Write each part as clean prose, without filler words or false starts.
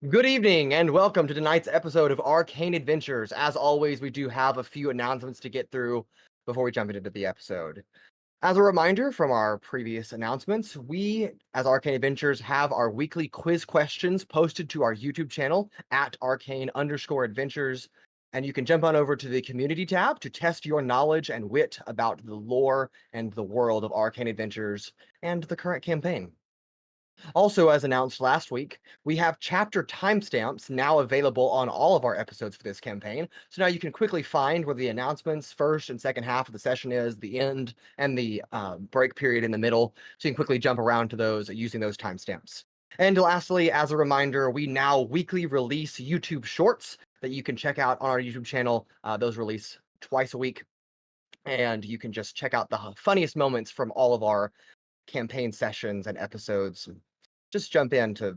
Good evening and welcome to tonight's episode of Arcane Adventures. As always, we do have a few announcements to get through before we jump into the episode. As a reminder from our previous announcements, we, as Arcane Adventures, have our weekly quiz questions posted to our YouTube channel at arcane_adventures. And you can jump on over to the community tab to test your knowledge and wit about the lore and the world of Arcane Adventures and the current campaign. Also, as announced last week, we have chapter timestamps now available on all of our episodes for this campaign. So now you can quickly find where the announcements first and second half of the session is, the end, and the break period in the middle. So you can quickly jump around to those using those timestamps. And lastly, as a reminder, we now weekly release YouTube shorts that you can check out on our YouTube channel. Those release twice a week. And you can just check out the funniest moments from all of our campaign sessions and episodes. Just jump into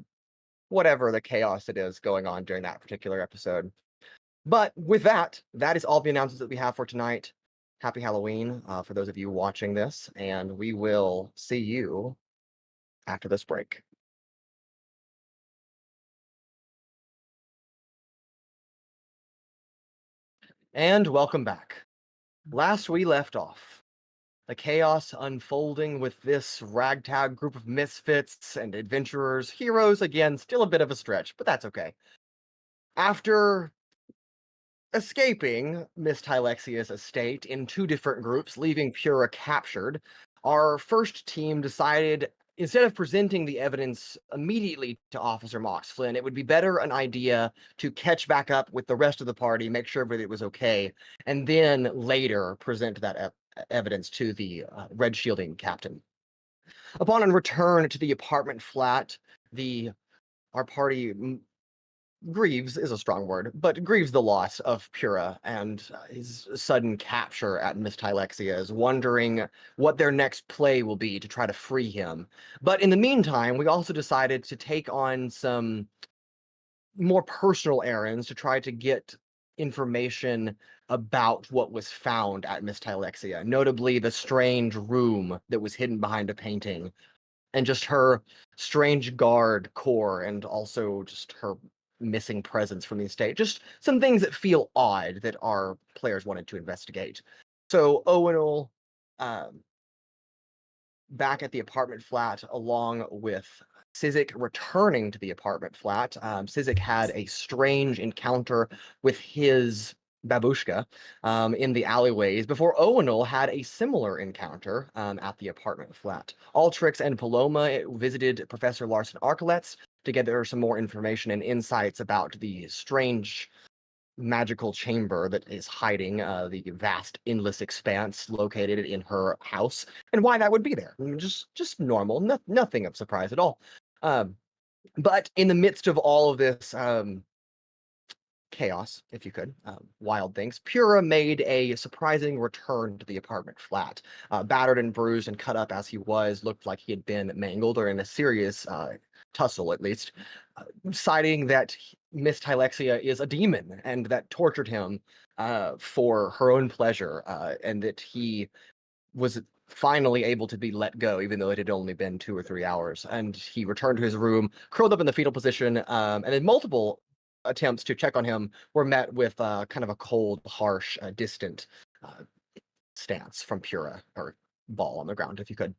whatever the chaos it is going on during that particular episode. But with that, that is all the announcements that we have for tonight. Happy Halloween for those of you watching this, and we will see you after this break. And welcome back. Last we left off, the chaos unfolding with this ragtag group of misfits and adventurers, heroes again, still a bit of a stretch, but that's okay. After escaping Miss Tylexia's estate in two different groups, leaving Pura captured, our first team decided instead of presenting the evidence immediately to Officer Mox Flynn, it would be better an idea to catch back up with the rest of the party, make sure that it was okay, and then later present that evidence to the Red Shielding captain. Upon a return to the apartment flat, our party grieves is a strong word, but grieves the loss of Pura and his sudden capture at Miss Tylexia, is wondering what their next play will be to try to free him. But in the meantime, we also decided to take on some more personal errands to try to get information about what was found at Miss Tylexia, notably the strange room that was hidden behind a painting, and just her strange guard corps, and also just her missing presence from the estate. Just some things that feel odd that our players wanted to investigate. So Owunul, um, back at the apartment flat, along with Sizik returning to the apartment flat. Sizik had a strange encounter with his babushka in the alleyways before Owunul had a similar encounter at the apartment flat. Altrix and Paloma visited Professor Larson Arcalet's to gather some more information and insights about the strange magical chamber that is hiding the vast endless expanse located in her house, and why that would be there. I mean, just normal, nothing of surprise at all. Um, but in the midst of all of this chaos, if you could, wild things, Pura made a surprising return to the apartment flat. Battered and bruised and cut up as he was, looked like he had been mangled or in a serious tussle, at least, citing that Miss Tylexia is a demon and that tortured him for her own pleasure, and that he was finally able to be let go, even though it had only been 2 or 3 hours. And he returned to his room, curled up in the fetal position, and then multiple attempts to check on him were met with kind of a cold, harsh, distant stance from Pura, or ball on the ground, if you could.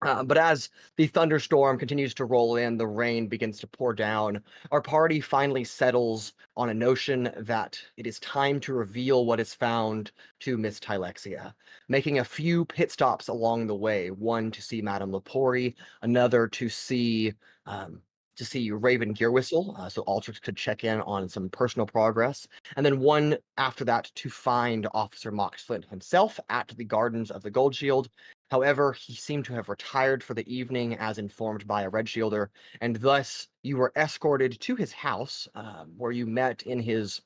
But as the thunderstorm continues to roll in, the rain begins to pour down. Our party finally settles on a notion that it is time to reveal what is found to Miss Tylexia, making a few pit stops along the way. One to see Madame Lepori, another to see Raven Gearwhistle, so Altrix could check in on some personal progress, and then one after that to find Officer Mox Flint himself at the Gardens of the Gold Shield. However, he seemed to have retired for the evening, as informed by a Red Shielder, and thus you were escorted to his house, where you met in his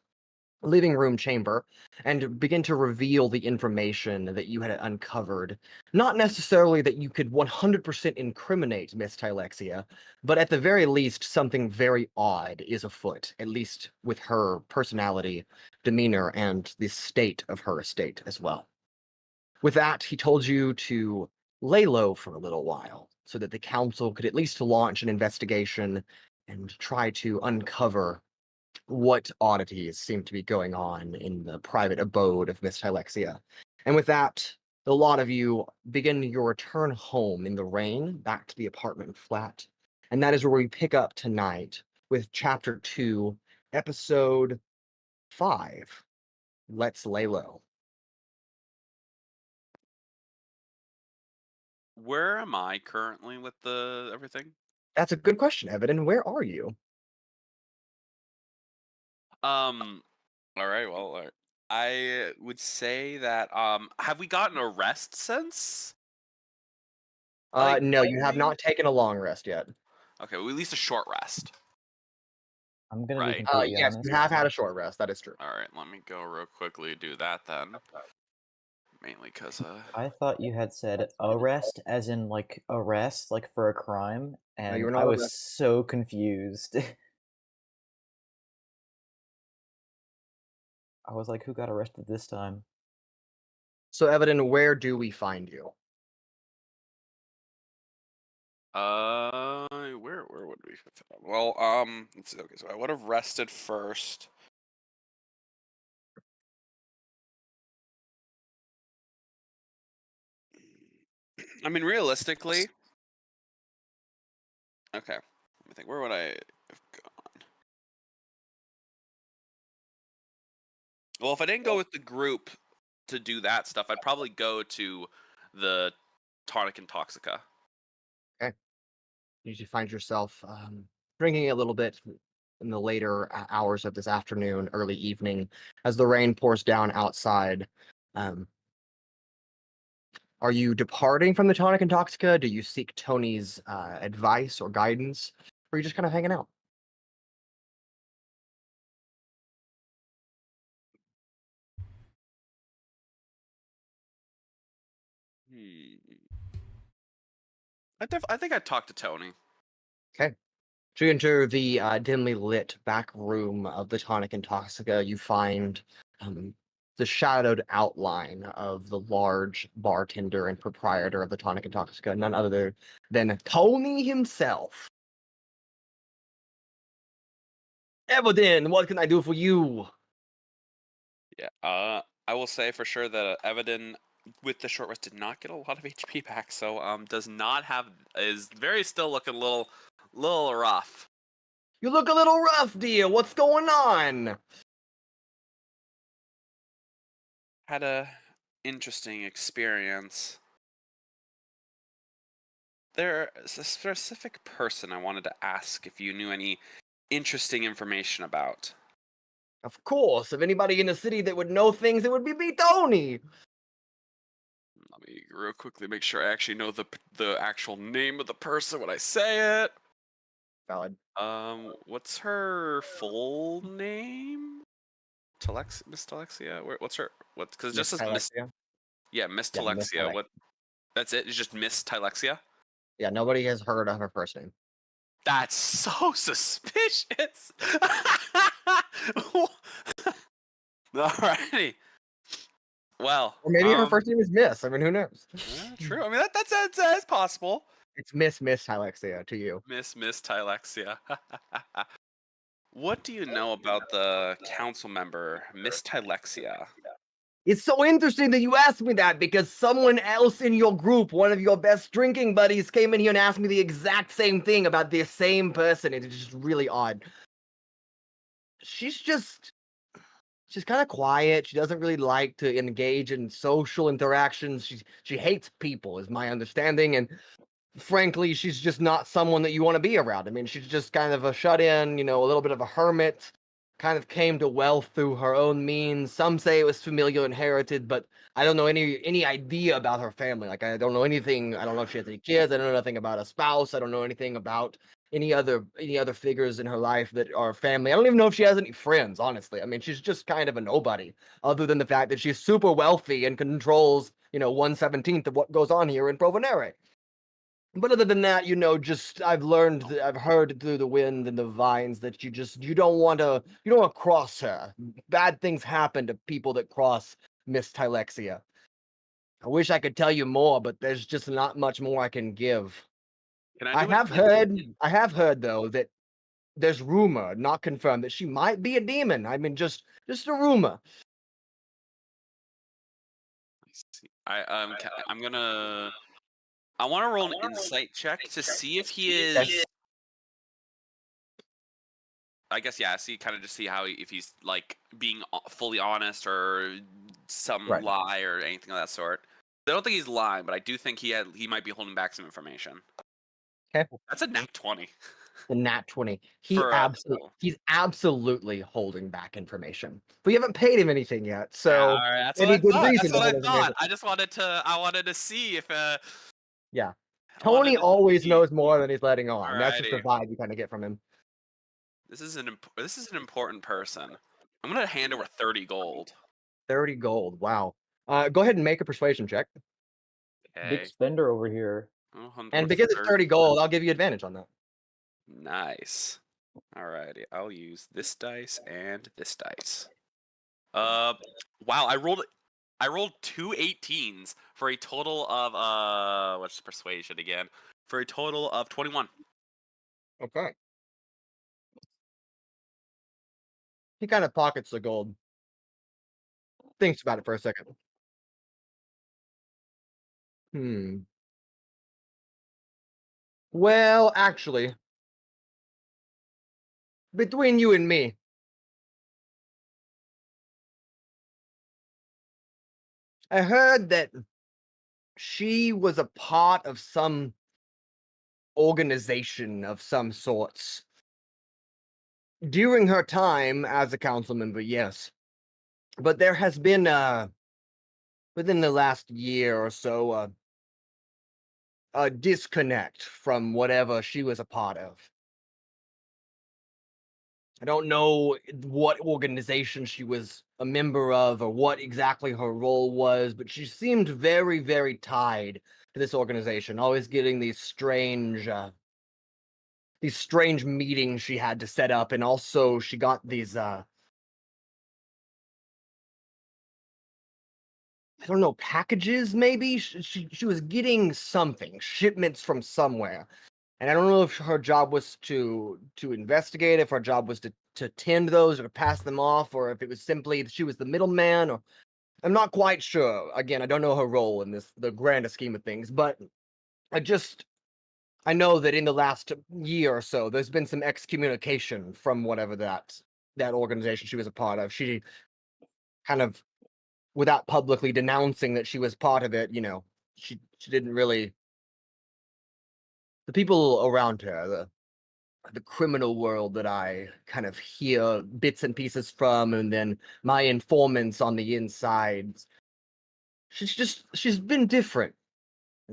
living room chamber and begin to reveal the information that you had uncovered. Not necessarily that you could 100% incriminate Miss Tylexia, but at the very least, something very odd is afoot, at least with her personality, demeanor, and the state of her estate as well. With that, he told you to lay low for a little while so that the council could at least launch an investigation and try to uncover what oddities seem to be going on in the private abode of Miss Tylexia. And with that, the lot of you begin your return home in the rain, back to the apartment flat. And that is where we pick up tonight with Chapter 2, Episode 5, Let's Lay Low. Where am I currently with the everything? That's a good question, Evadin. Where are you? All right, well, I would say that have we gotten a rest since? Like No, you have ending? not taken a long rest yet. Okay, well, at least a short rest. I'm gonna be Right. completely Yes, honest. you have had a short rest. That is true. All right, let me go real quickly do that then. Mainly because I thought you had said arrest, as in like arrest, like for a crime, you and were I not was arrested. so confused. I was like, who got arrested this time? So, Evadin, where do we find you? where would we? Well, let's see. Okay, so I would have rested first. I mean, realistically. Okay, let me think. Where would I have gone? Well, if I didn't go with the group to do that stuff, I'd probably go to the Tonic and Toxica. You find yourself drinking a little bit in the later hours of this afternoon, early evening, as the rain pours down outside. Are you departing from the Tonic and Toxica? Do you seek Tony's advice or guidance? Or are you just kind of hanging out? I think I'd talk to Tony. Okay. So you enter the dimly lit back room of the Tonic and Toxica. You find the shadowed outline of the large bartender and proprietor of the Tonic and Toxica, none other than Tony himself. Evadin, what can I do for you? Yeah. I will say for sure that Evadin, with the short rest, did not get a lot of HP back, so does not have is very still looking a little rough. You look a little rough, dear. What's going on? Had a interesting experience. There's a specific person I wanted to ask if you knew any interesting information about. Of course, if anybody in the city that would know things, it would be me, Tony. Let me real quickly make sure I actually know the actual name of the person when I say it. Valid. What's her full name? Miss Tylexia? What's her? What? Because it just says Miss. Yeah, Miss Yeah, Miss Tylexia. What? That's it. It's just Miss Tylexia. Yeah, nobody has heard of her first name. That's so suspicious. Alrighty. Well, Or maybe her first name is Miss. I mean, who knows? True. I mean, that's possible. It's Miss Tylexia to you. Miss Tylexia. What do you know about the council member, Miss Tylexia? It's so interesting that you asked me that because someone else in your group, one of your best drinking buddies, came in here and asked me the exact same thing about the same person. It's just really odd. She's kind of quiet. She doesn't really like to engage in social interactions. She hates people, is my understanding, and frankly, she's just not someone that you want to be around. I mean, she's just kind of a shut-in, a little bit of a hermit. Kind of came to wealth through her own means. Some say it was familial inherited, but I don't know any idea about her family. Like, I don't know anything. I don't know if she has any kids. I don't know nothing about a spouse. I don't know anything about any other figures in her life that are family. I don't even know if she has any friends, honestly. I mean, she's just kind of a nobody, other than the fact that she's super wealthy and controls, 1/17 of what goes on here in Provenere. But other than that, I've heard through the wind and the vines that you don't want to cross her. Bad things happen to people that cross Miss Tylexia. I wish I could tell you more, but there's just not much more I can give. Can I have heard though that there's rumor, not confirmed, that she might be a demon. I mean, just a rumor. I'm gonna. I want to roll an insight check to see if he is. I guess yeah. See, kind of just see how if he's like being fully honest or some Right. lie or anything of that sort. I don't think he's lying, but I do think he might be holding back some information. Okay. That's a nat 20. The nat 20. For He's absolutely holding back information. We haven't paid him anything yet, Yeah, so all right, that's what any I good thought. reason That's to what I hold thought. information. I wanted to see if Yeah. I wanted Tony to always see. knows more than he's letting on. That's just the Alrighty. vibe you kind of get from him. This is an important person. I'm gonna hand over 30 gold. 30 gold. Wow. Go ahead and make a persuasion check. Big Okay. spender over here. And because it's 30 gold, I'll give you advantage on that. Nice. Alrighty, I'll use this dice and this dice. Wow, I rolled 2 18s for a total of what's persuasion again? For a total of 21. Okay. He kind of pockets the gold. Thinks about it for a second. Well, actually, between you and me, I heard that she was a part of some organization of some sorts during her time as a council member, yes. But there has been, within the last year or so, a disconnect from whatever she was a part of. I don't know what organization she was a member of or what exactly her role was, but she seemed very, very tied to this organization, always getting these strange meetings she had to set up, and also she got these I don't know, packages maybe? She was getting something, shipments from somewhere. And I don't know if her job was to investigate, if her job was to tend those or to pass them off, or if it was simply that she was the middleman, or I'm not quite sure. Again, I don't know her role in the grander scheme of things, but I know that in the last year or so, there's been some excommunication from whatever that organization she was a part of. She kind of, without publicly denouncing that she was part of it, she didn't really. The people around her, the criminal world that I kind of hear bits and pieces from, and then my informants on the inside. She's been different.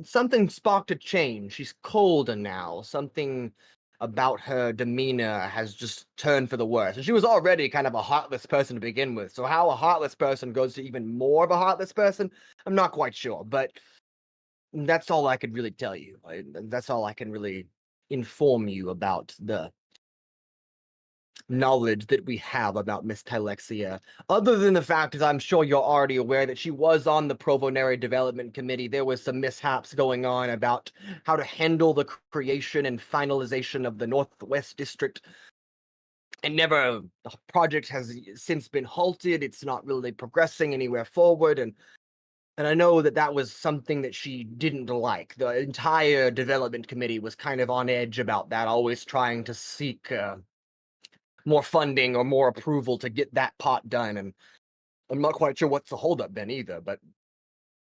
Something sparked a change. She's colder now. Something about her demeanor has just turned for the worse. And she was already kind of a heartless person to begin with. So how a heartless person goes to even more of a heartless person, I'm not quite sure. But that's all I could really tell you. That's all I can really inform you about the knowledge that we have about Miss Tylexia. Other than the fact, as I'm sure you're already aware, that she was on the Provonary Development Committee. There was some mishaps going on about how to handle the creation and finalization of the Northwest District. And the project has since been halted. It's not really progressing anywhere forward. And I know that was something that she didn't like. The entire development committee was kind of on edge about that, always trying to seek more funding or more approval to get that part done. And I'm not quite sure what's the holdup been either, but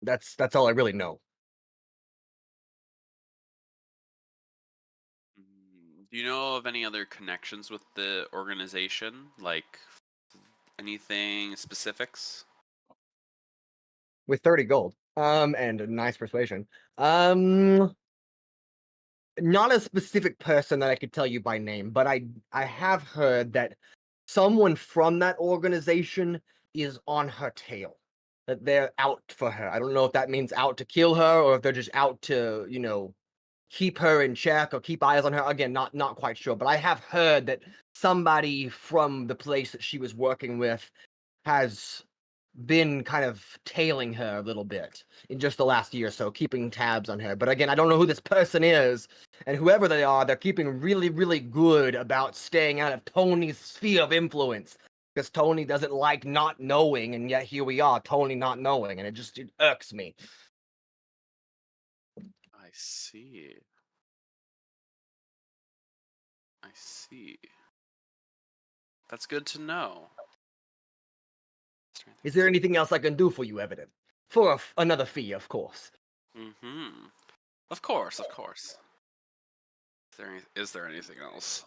that's all I really know. Do you know of any other connections with the organization? Like anything specifics? With 30 gold, and a nice persuasion. Not a specific person that I could tell you by name, but I have heard that someone from that organization is on her tail. That they're out for her. I don't know if that means out to kill her or if they're just out to, keep her in check or keep eyes on her. Again, not quite sure, but I have heard that somebody from the place that she was working with has been kind of tailing her a little bit in just the last year or so, keeping tabs on her. But again, I don't know who this person is, and whoever they are, they're keeping really, really good about staying out of Tony's sphere of influence. Because Tony doesn't like not knowing, and yet here we are, Tony not knowing, and it irks me. I see. I see. That's good to know. Is there anything else I can do for you, Evadin? For another fee, of course. Mm-hmm. Of course, of course. Is there anything else?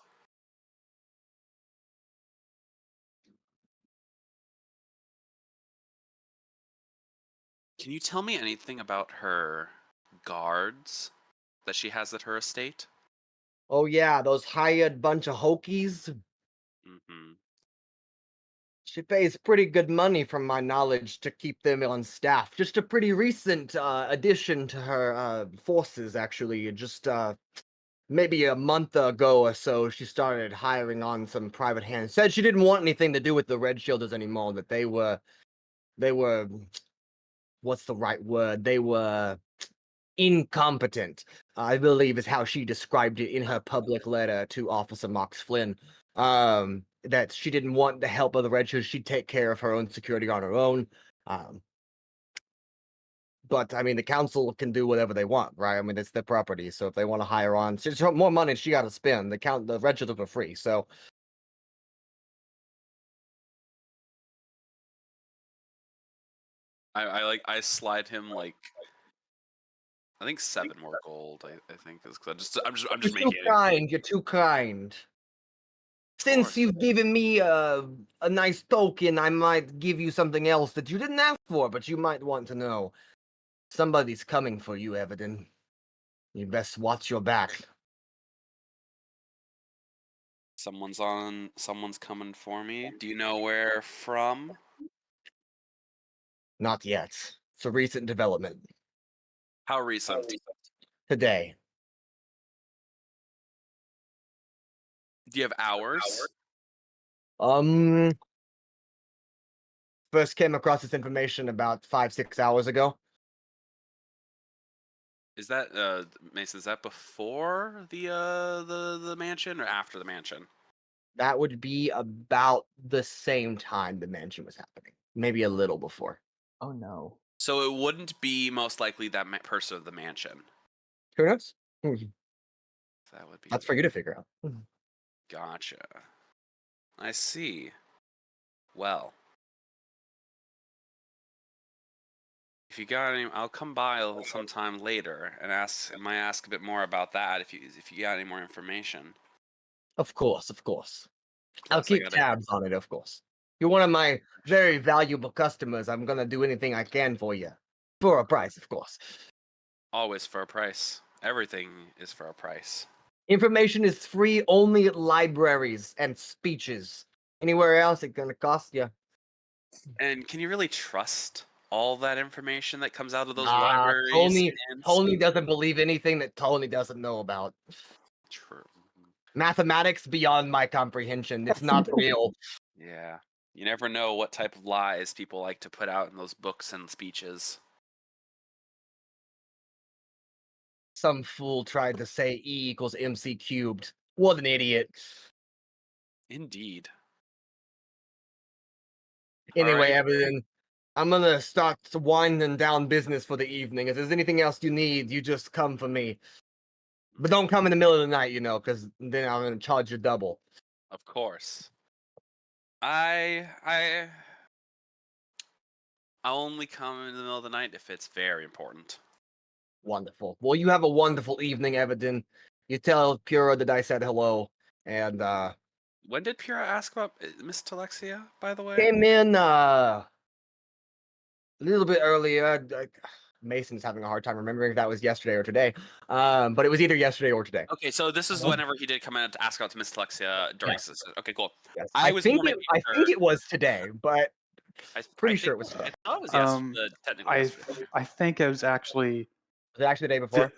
Can you tell me anything about her guards that she has at her estate? Oh yeah, those hired bunch of hokies. Mm-hmm. She pays pretty good money, from my knowledge, to keep them on staff. Just a pretty recent addition to her forces, actually. Just maybe a month ago or so, she started hiring on some private hands. Said she didn't want anything to do with the Red Shielders anymore. That they were, what's the right word? They were incompetent, I believe is how she described it in her public letter to Officer Mox Flynn. That she didn't want the help of the Red Shielders. She'd take care of her own security on her own. But I mean, the council can do whatever they want, right? I mean, it's their property. So if they want to hire on, she's more money she got to spend. The Red Shielders are free. So I slide him like I think 7 more gold. I think is because I'm just you're making too it. kind. You're too kind. Since course. you've given me a nice token, I might give you something else that you didn't ask for, but you might want to know. Somebody's coming for you, Evadin. You best watch your back. Someone's coming for me. Do you know where from? Not yet. It's a recent development. How recent? Today. Do you have hours? First came across this information about 5-6 hours ago. Is that Mason? Is that before the mansion or after the mansion? That would be about the same time the mansion was happening. Maybe a little before. Oh no. So it wouldn't be most likely that person of the mansion. Who knows? That would be. That's for you to figure out. Gotcha. I see. Well, if you got any, I'll come by sometime later and ask. I might ask a bit more about that if you got any more information. Of course, of course. I'll Plus, I keep tabs on it, of course. You're one of my very valuable customers. I'm gonna do anything I can for you. For a price, of course. Always for a price. Everything is for a price. Information is free only at libraries and speeches. Anywhere else, it's gonna cost you. And can you really trust all that information that comes out of those libraries? Tony doesn't believe anything that Tony doesn't know about. True. Mathematics beyond my comprehension. It's not real. Yeah. You never know what type of lies people like to put out in those books and speeches. Some fool tried to say E equals MC cubed. What an idiot. Indeed. Anyway, Alright. Evadin, I'm gonna start winding down business for the evening. If there's anything else you need, you just come for me. But don't come in the middle of the night, because then I'm gonna charge you double. Of course. I only come in the middle of the night if it's very important. Wonderful. Well, you have a wonderful evening, Evadin. You tell Pura that I said hello, and When did Pura ask about Miss Tylexia, by the way? came in a little bit earlier. Mason's having a hard time remembering if that was yesterday or today. But it was either yesterday or today. Okay, so this is whenever he did come in to ask out to Miss Tylexia during. Yes. Okay, cool. Yes. I think it was today, but pretty sure it was today. I thought it was yesterday. I think it was actually Was it actually the day before?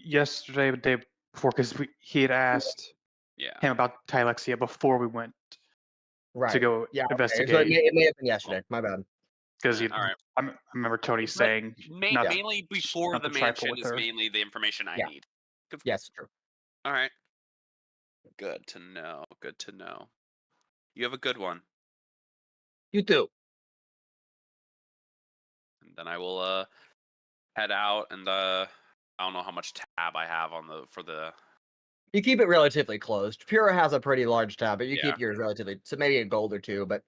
yesterday, the day before, because he had asked him about Tylexia before we went to go investigate. So it may have been yesterday. My bad. Because I remember Tony saying mainly before the mansion is her. mainly the information I need. Yes, true. All right. Good to know. Good to know. You have a good one. You do. And then I will head out and I don't know how much tab I have on the. You keep it relatively closed. Pura has a pretty large tab, but you Yeah. keep yours relatively, so maybe a gold or two, but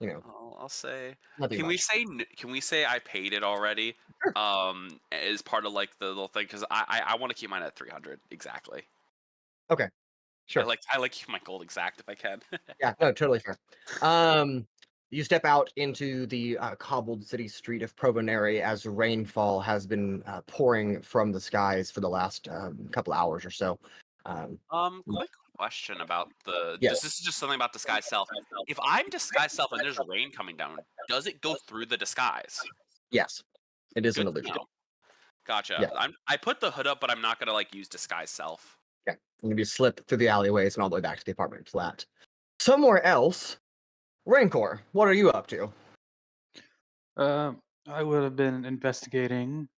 you know. I'll say. Nothing Can we much. say? Can we say I paid it already? Sure. As part of like the little thing, because I want to keep mine at 300 exactly. Okay. Sure. I like keep my gold exact if I can. Yeah, no, totally fair. You step out into the cobbled city street of Provenary as rainfall has been pouring from the skies for the last couple hours or so. Quick question about the. Yeah. This is just something about disguise self. If I'm disguise self and there's rain coming down, does it go through the disguise? Yes, it is an Good to illusion. know. Gotcha. Yeah. I put the hood up, but I'm not gonna like use disguise self. Yeah, and you slip through the alleyways and all the way back to the apartment flat. Somewhere else, Rancor, what are you up to? I would have been investigating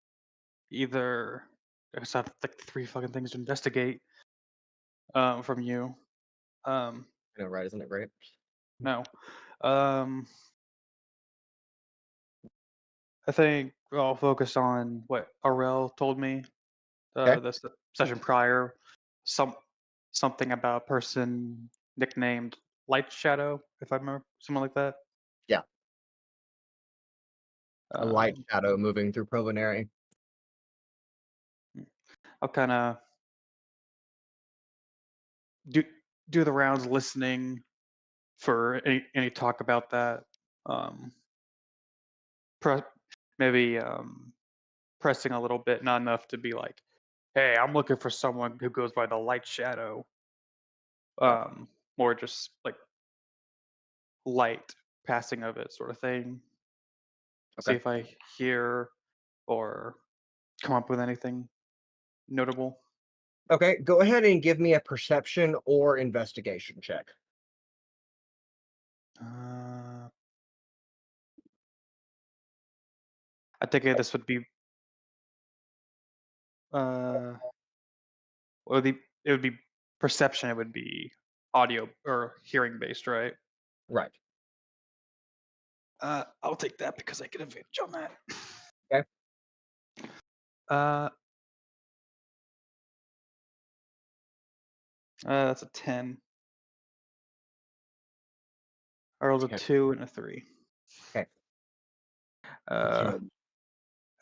either. I just have like 3 fucking things to investigate. From you. I know, right? Isn't it great? No. I think I'll focus on what Arel told me Okay. the session prior. Something about a person nicknamed Light Shadow, if I remember, something like that. Yeah. A light Um, shadow moving through Provenary. I'll kind of do the rounds listening for any talk about that. Um, pre- Maybe pressing a little bit, not enough to be like, "Hey, I'm looking for someone who goes by the Light Shadow." More just like light passing of it, sort of thing. See Okay. if I hear or come up with anything notable. Okay, go ahead and give me a perception or investigation check. I think this would be uh, it would be perception. It would be audio or hearing based, right? Right. I'll take that because I get advantage on that. Okay. That's a 10. I rolled a Okay. 2 and a 3. Okay.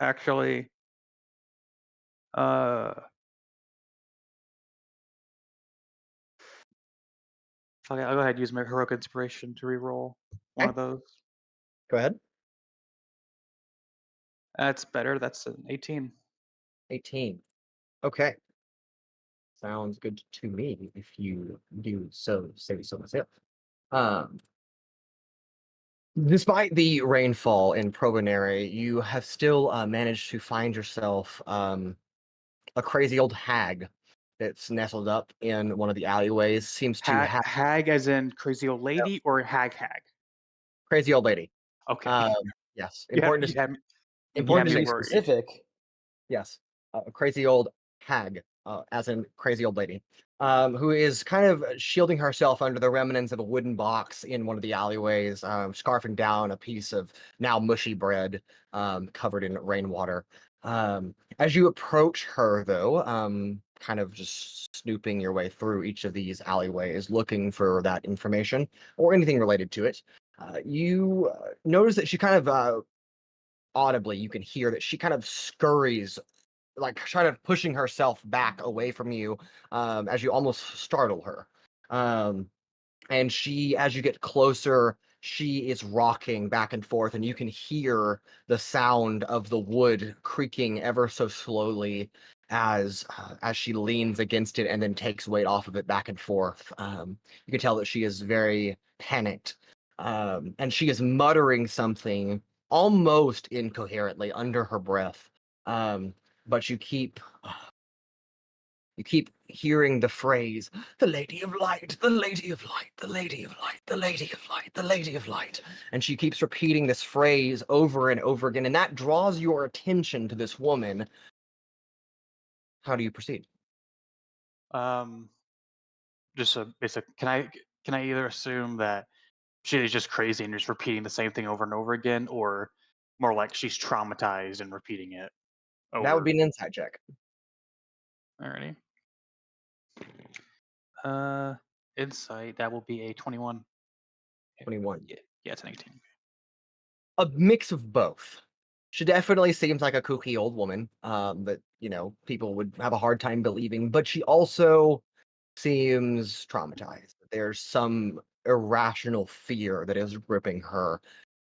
Actually, okay, I'll go ahead and use my heroic inspiration to reroll one of those. Go ahead. That's better. That's an 18. 18. Okay. Sounds good to me if you do so say so myself. Despite the rainfall in Provenary, you have still managed to find yourself a crazy old hag that's nestled up in one of the alleyways. Seems to have Hag as in crazy old lady or hag? crazy old lady. Okay. Yes, You important had to To say be worried. specific, yes, a crazy old hag, as in crazy old lady, who is kind of shielding herself under the remnants of a wooden box in one of the alleyways, scarfing down a piece of now mushy bread, covered in rainwater. As you approach her, though, kind of just snooping your way through each of these alleyways, looking for that information or anything related to it, you notice that she kind of audibly, you can hear that she kind of scurries, like kind of pushing herself back away from you, as you almost startle her. And she, as you get closer, she is rocking back and forth, and you can hear the sound of the wood creaking ever so slowly as she leans against it and then takes weight off of it back and forth. You can tell that she is very panicked, and she is muttering something almost incoherently under her breath. But you keep hearing the phrase, the Lady of Light, the Lady of Light, the Lady of Light, the Lady of Light, the Lady of Light. And she keeps repeating this phrase over and over again, and that draws your attention to this woman. How do you proceed? Um, just a basic. Can I either assume that she is just crazy and just repeating the same thing over and over again, or more like she's traumatized and repeating it That would over? be an insight check. Alrighty. Uh, insight. That will be a 21. 21. Yeah, it's an 18. A mix of both. She definitely seems like a kooky old woman that, people would have a hard time believing, but she also seems traumatized. There's some irrational fear that is gripping her.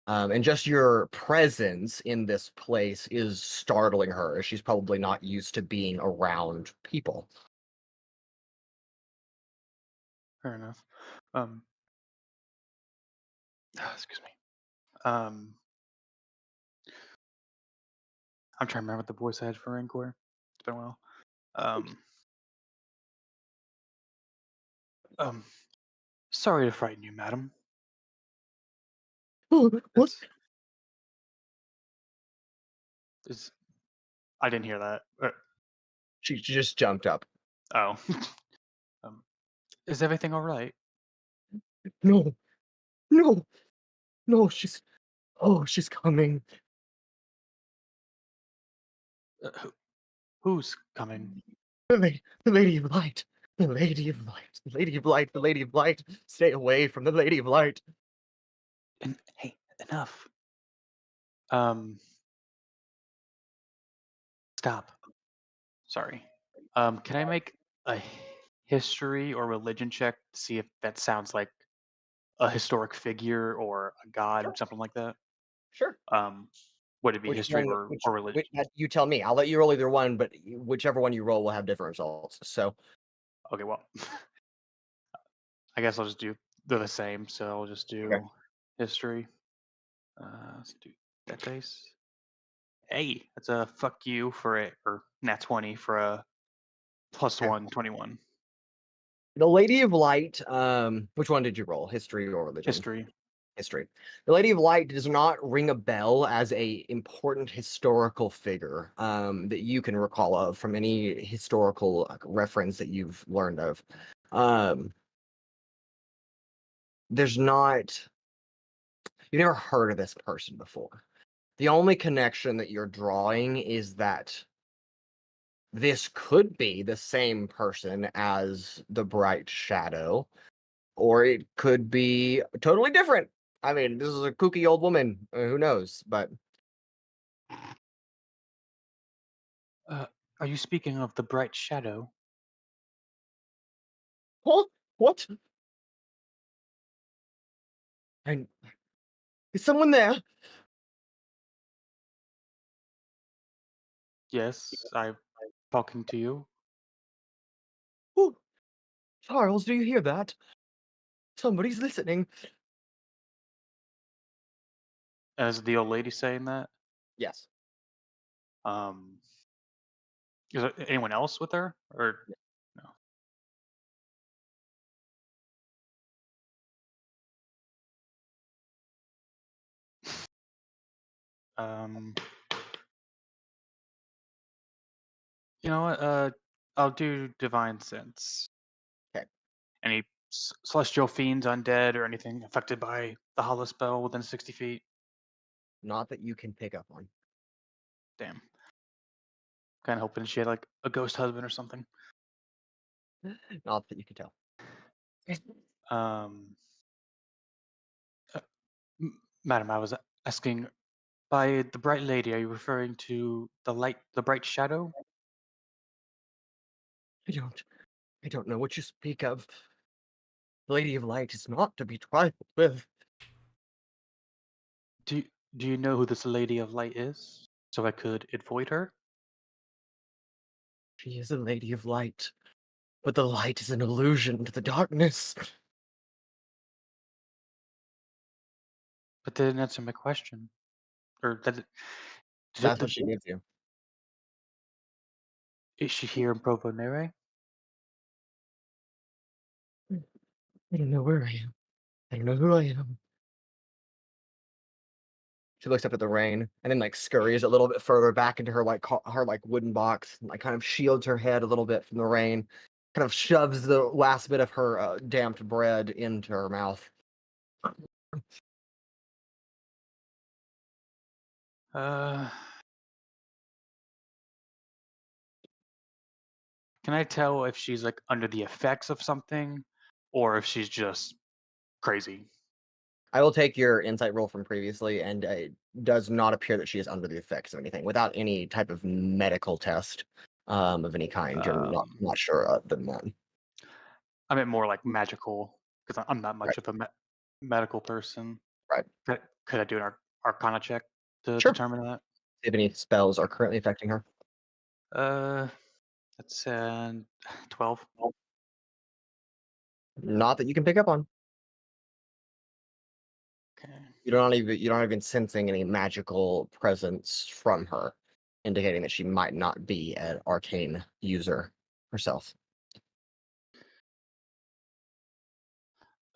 And just your presence in this place is startling her, as she's probably not used to being around people. Fair enough. Um, excuse me. Um, I'm trying to remember what the voice I had for Rancor. It's been a while. Um, um, sorry to frighten you, madam. Oh, what? It's, it's I didn't hear that. She just jumped up. Oh. um, is everything all right? No, no, no, she's coming. Who's coming? The Lady of Light. The Lady of Light. The Lady of Light. The Lady of Light. Stay away from the Lady of Light. And hey, enough. Um, stop. Sorry. Can I make a history or religion check to see if that sounds like a historic figure or a god, Sure. something like that? Sure. Would it be Which history one? or religion? You tell me. I'll let you roll either one, but whichever one you roll will have different results. So, Okay, well, I guess I'll just do. They're the same, so I'll just okay. do history. Let's do that dice. Hey, that's a fuck you for it, or nat 20 for a plus Okay. 1, 21. The Lady of Light. Which one did you roll? History or religion? History. History. The Lady of Light does not ring a bell as a important historical figure that you can recall of from any historical reference that you've learned of. There's not. You've never heard of this person before. The only connection that you're drawing is that this could be the same person as the Bright Shadow, or it could be totally different. I mean, this is a kooky old woman. Who knows? But Uh, are you speaking of the bright shadow? huh? What? And is someone there? Yes, I'm talking to you. Oh, Charles, do you hear that? Somebody's listening. As the old lady saying that. Yes. Um, is there anyone else with her, or no? Um, you know what? I'll do divine sense. Okay. Any celestial fiends, undead, or anything affected by the hollow spell within 60 feet? Not that you can pick up on. Damn. Kind of hoping she had like a ghost husband or something. Not that you can tell. Um, uh, madam, I was asking, by the bright lady, are you referring to the bright shadow? I don't. I don't know what you speak of. The Lady of Light is not to be trifled with. Do do you know who this lady of light is? So I could avoid her? She is a Lady of Light, but the light is an illusion to the darkness. But that didn't answer my question. Or that That's what she gives you. is she here in Provo Nere? I don't know where I am. I don't know who I am. She looks up at the rain and then scurries a little bit further back into her her wooden box and kind of shields her head a little bit from the rain. kind of shoves the last bit of her damped bread into her mouth. Can I tell if she's like under the effects of something, or if she's just crazy? I will take your insight roll from previously, and it does not appear that she is under the effects of anything. Without any type of medical test of any kind, you're not sure than that. I meant more like magical, because I'm not much Right. of a medical person. Right. Could I do an Arcana check to Sure. determine that? If any spells are currently affecting her. That's 12. Not that you can pick up on. Okay. You're not even sensing any magical presence from her, indicating that she might not be an arcane user herself.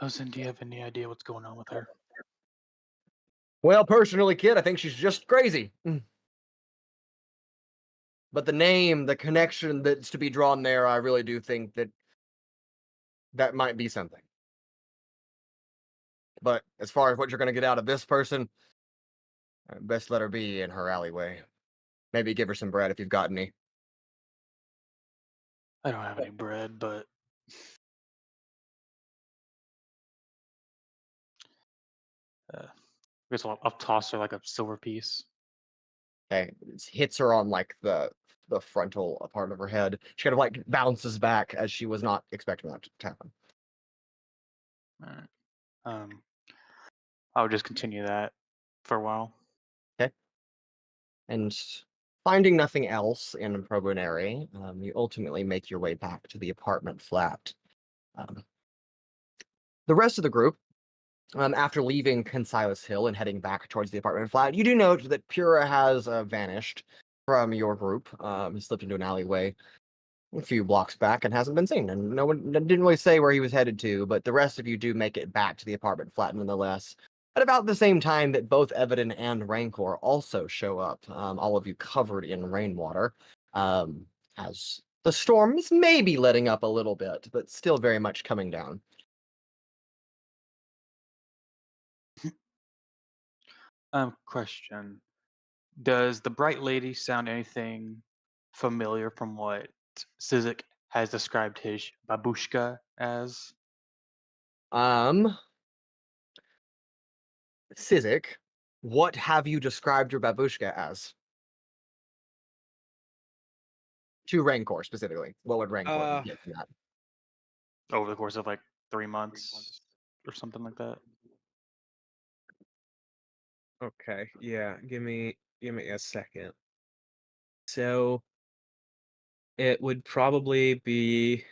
Ozen, do you have any idea what's going on with her? Well, personally, kid, I think she's just crazy. But the name, the connection that's to be drawn there, I really do think that might be something. But as far as what you're going to get out of this person, best let her be in her alleyway. Maybe give her some bread if you've got any. I don't have any bread, but I guess I'll toss her like a silver piece. Okay, it hits her on like the frontal part of her head. She kind of like bounces back as she was not expecting that to happen. All right. I'll just continue that for a while. Okay, and finding nothing else in Probonary, you ultimately make your way back to the apartment flat. The rest of the group, after leaving Consilas Hill and heading back towards the apartment flat, you do note that Pura has vanished from your group. He slipped into an alleyway a few blocks back and hasn't been seen. And no one didn't really say where he was headed to, but the rest of you do make it back to the apartment flat nonetheless. At about the same time that both Evadin and Rancor also show up, all of you covered in rainwater, as the storm is maybe letting up a little bit, but still very much coming down. Question. Does the bright lady sound anything familiar from what Sizik has described his babushka as? Sizik, what have you described your babushka as? To Rancor specifically. What would Rancor get from that? Over the course of like 3 months or something like that. Okay, yeah, give me a second. So it would probably be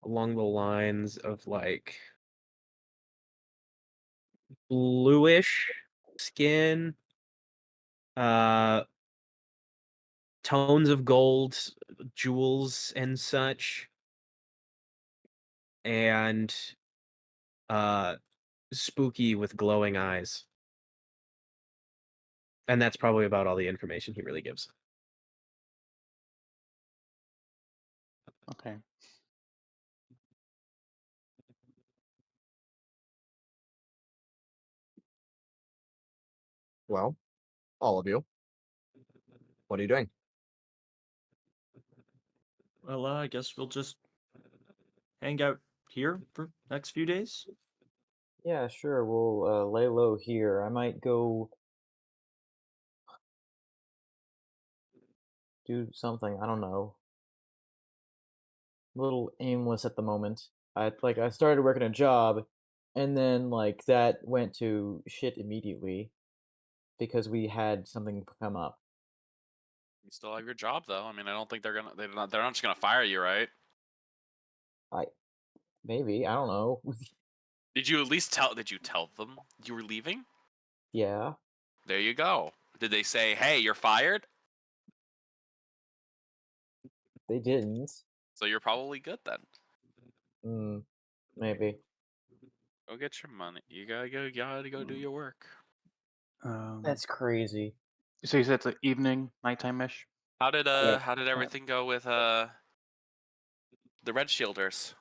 along the lines of like bluish skin, tones of gold, jewels and such, and spooky with glowing eyes. And that's probably about all the information he really gives. Okay. Well, all of you. What are you doing? Well, I guess we'll just hang out here for next few days. Yeah, sure. We'll lay low here. I might go do something. I don't know. A little aimless at the moment. I started working a job, and then like that went to shit immediately because we had something come up. You still have your job, though. I mean, I don't think they're not just gonna fire you, right? Maybe I don't know. Did you at least tell? Did you tell them you were leaving? Yeah, There you go. Did they say, "Hey, you're fired"? they didn't. So you're probably good then. Maybe. Go get your money. You gotta go do your work. That's crazy. So you said it's like evening, nighttime ish? How did Yeah. everything go with The Red Shielders.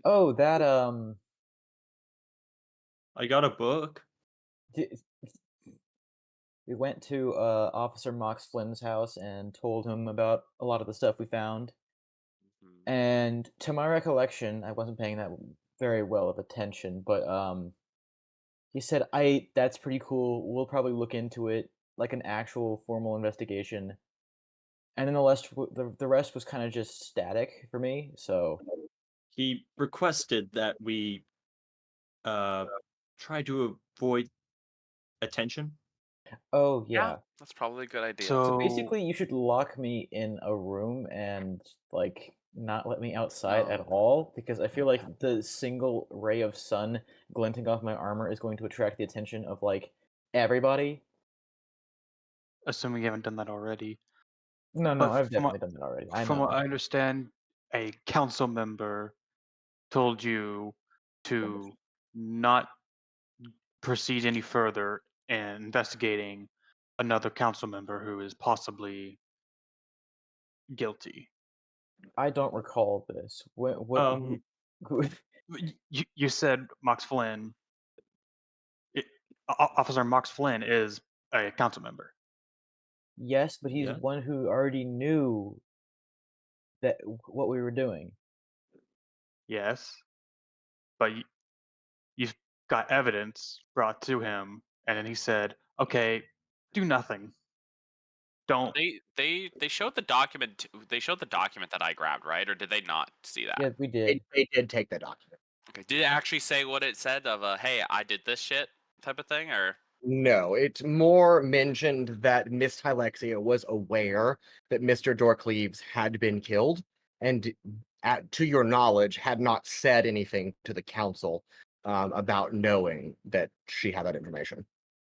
Oh, that I got a book. d- we went to Officer Mox Flynn's house and told him about a lot of the stuff we found. Mhm. And to my recollection, I wasn't paying that very well of attention, but he said, that's pretty cool. We'll probably look into it, like an actual formal investigation." And then the rest was kind of just static for me. So He requested that we try to avoid attention. oh yeah. That's probably a good idea. So So basically, you should lock me in a room and like not let me outside at No. all, because I feel like the single ray of sun glinting off my armor is going to attract the attention of like everybody. assuming you haven't done that already. No, But I've from what, definitely done that already. I from what know. I understand, a council member told you to not proceed any further in investigating another council member who is possibly guilty. I don't recall this. What who, You said Mox Flynn, Officer Mox Flynn is a council member. yes, but he's Yeah. one who already knew that what we were doing. Yes, but you got evidence brought to him, and then he said, "Okay, do nothing. Don't." They showed the document. They showed the document that I grabbed, right? Or did they not see that? Yeah, we did. They did take the document. Okay. Did it actually say what it said of hey, I did this shit type of thing, or No, it more mentioned that Miss Tylexia was aware that Mr. Dorkleaves had been killed, and to your knowledge, had not said anything to the council about knowing that she had that information.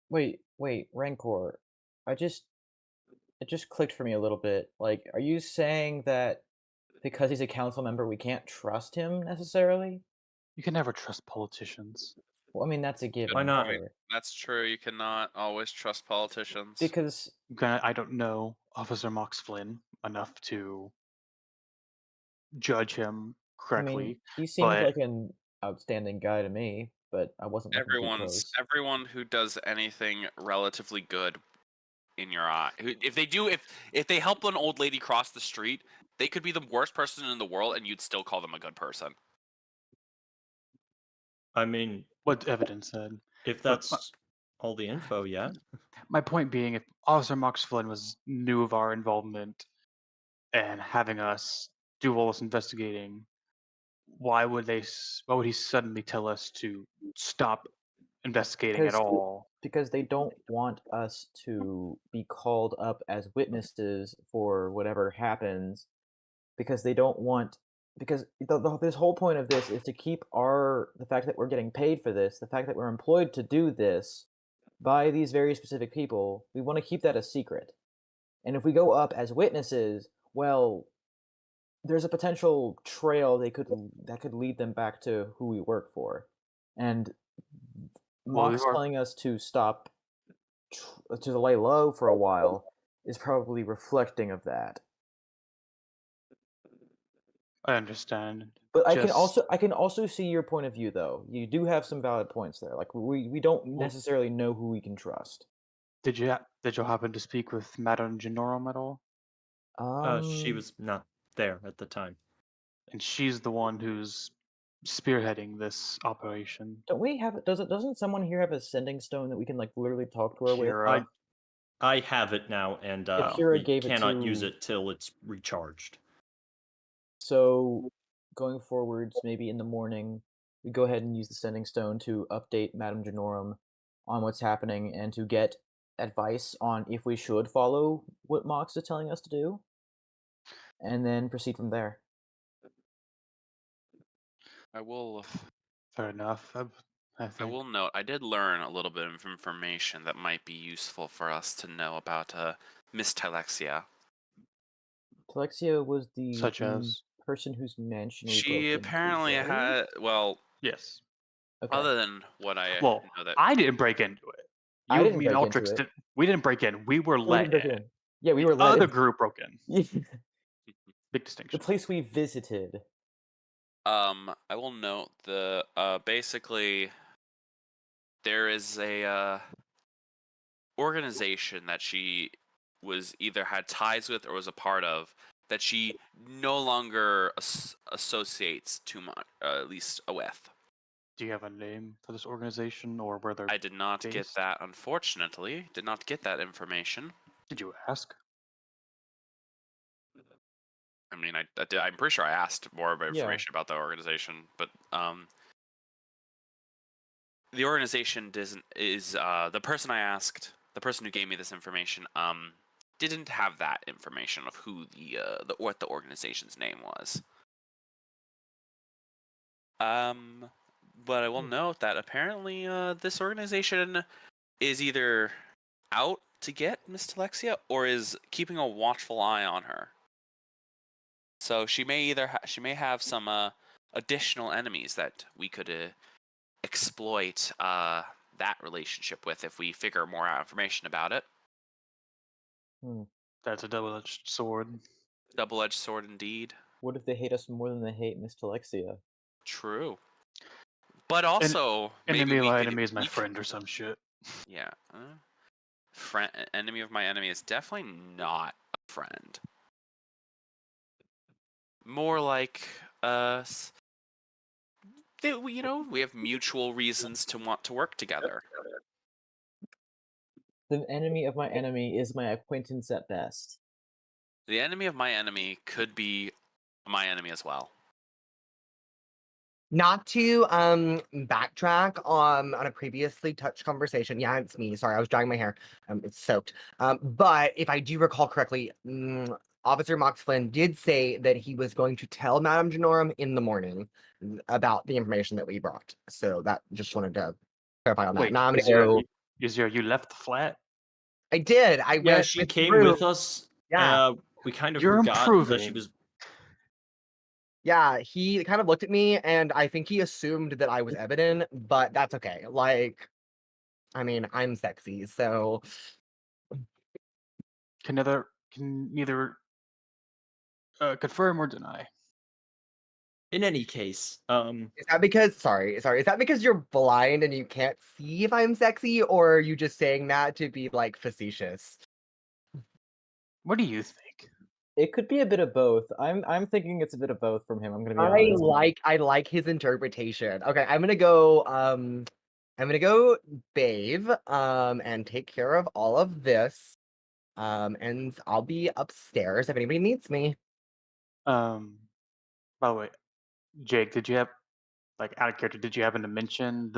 Wait, Rancor. It just clicked for me a little bit. Like, are you saying that because he's a council member, we can't trust him necessarily? You can never trust politicians. Well, I mean, that's a given. Why not? Whatever. that's true. You cannot always trust politicians. Because I don't know Officer Mox Flynn enough to judge him I mean, correctly, he seemed but like an outstanding guy to me, but I wasn't looking too close. Everyone who does anything relatively good in your eye, if they help an old lady cross the street, they could be the worst person in the world, and you'd still call them a good person. I mean, what evidence said. if But that's all the info, yeah. my point being, if Officer Mox Flynn knew of our involvement and having us do all this investigating, why would he suddenly tell us to stop investigating at Because all? because they don't want us to be called up as witnesses for whatever happens, because they don't want, because this whole point of this is to keep the fact that we're getting paid for this, the fact that we're employed to do this by these very specific people, we want to keep that a secret. And if we go up as witnesses, well, there's a potential trail that could lead them back to who we work for. And Well, Mox telling us to stop, to lay low for a while, is probably reflecting of that. I understand. But I Just- can also see your point of view, though. You do have some valid points there. Like, we don't necessarily know who we can trust. Did you happen to speak with Madame Genorum at all? She was not there at the time. And she's the one who's spearheading this operation. Don't we have? Doesn't someone here have a sending stone that we can like literally talk to her with? Pura. I have it now, and Pura we gave it cannot use to- it till it's recharged. So, going forwards, maybe in the morning, we go ahead and use the sending stone to update Madame Genorum on what's happening and to get advice on if we should follow what Mox is telling us to do, and then proceed from there. I will. Fair enough. I I think. will note, I did learn a little bit of information that might be useful for us to know about Miss Tylexia. Tylexia was Such the as? person whose mansion we She broke into, apparently right? had, well, Yes. Okay. other than what I Well, know that I didn't break into it. I You, didn't me, and break into Altrix it. didn't. We didn't break in. We were We let didn't break in. in. Yeah, we were let Other in. group broke in. Big The distinction. place we visited. I will note the basically there is a organization that she was either had ties with or was a part of that she no longer associates too much, at least with. Do you have a name for this organization or where they're I did not get based? that, unfortunately. Did not get that information. Did you ask? I mean, I did, I'm pretty sure I asked more about Yeah. information about the organization, but the organization is the person I asked, the person who gave me this information, didn't have that information of who the what the organization's name was. But I will note that apparently this organization is either out to get Miss Tylexia or is keeping a watchful eye on her. So she may either she may have some additional enemies that we could exploit that relationship with if we figure more out information about it. That's a double-edged sword. Double-edged sword indeed. What if they hate us more than they hate Miss Tylexia? True. But also, maybe Enemy of we my could- enemy is my we could- friend or some shit. Yeah. Enemy of my enemy is definitely not a friend. More like we have mutual reasons to want to work together. The enemy of my enemy is my acquaintance at best. The enemy of my enemy could be my enemy as well. Not to backtrack on a previously touched conversation. Yeah, it's me. Sorry, I was drying my hair. It's soaked. But if I do recall correctly, Officer Mox Flynn did say that he was going to tell Madame Janorum in the morning about the information that we brought. So that just wanted to clarify on that. Wait, Now I'm is gonna go. you left the flat? I did. I Yeah, went she with came Drew. with us. Yeah. We kind of You're forgot that she improving. was. Yeah, he kind of looked at me, and I think he assumed that I was Evadin, but that's okay. Like, I mean, I'm sexy, so Can neither confirm or deny. In any case, is that because sorry, is that because you're blind and you can't see if I'm sexy, or are you just saying that to be like facetious? What do you think? It could be a bit of both. I'm thinking it's a bit of both from him. I'm gonna be honest. I like his interpretation. Okay, I'm gonna go bathe and take care of all of this. And I'll be upstairs if anybody needs me. By the way, Jake, did you have out of character? Did you happen to mention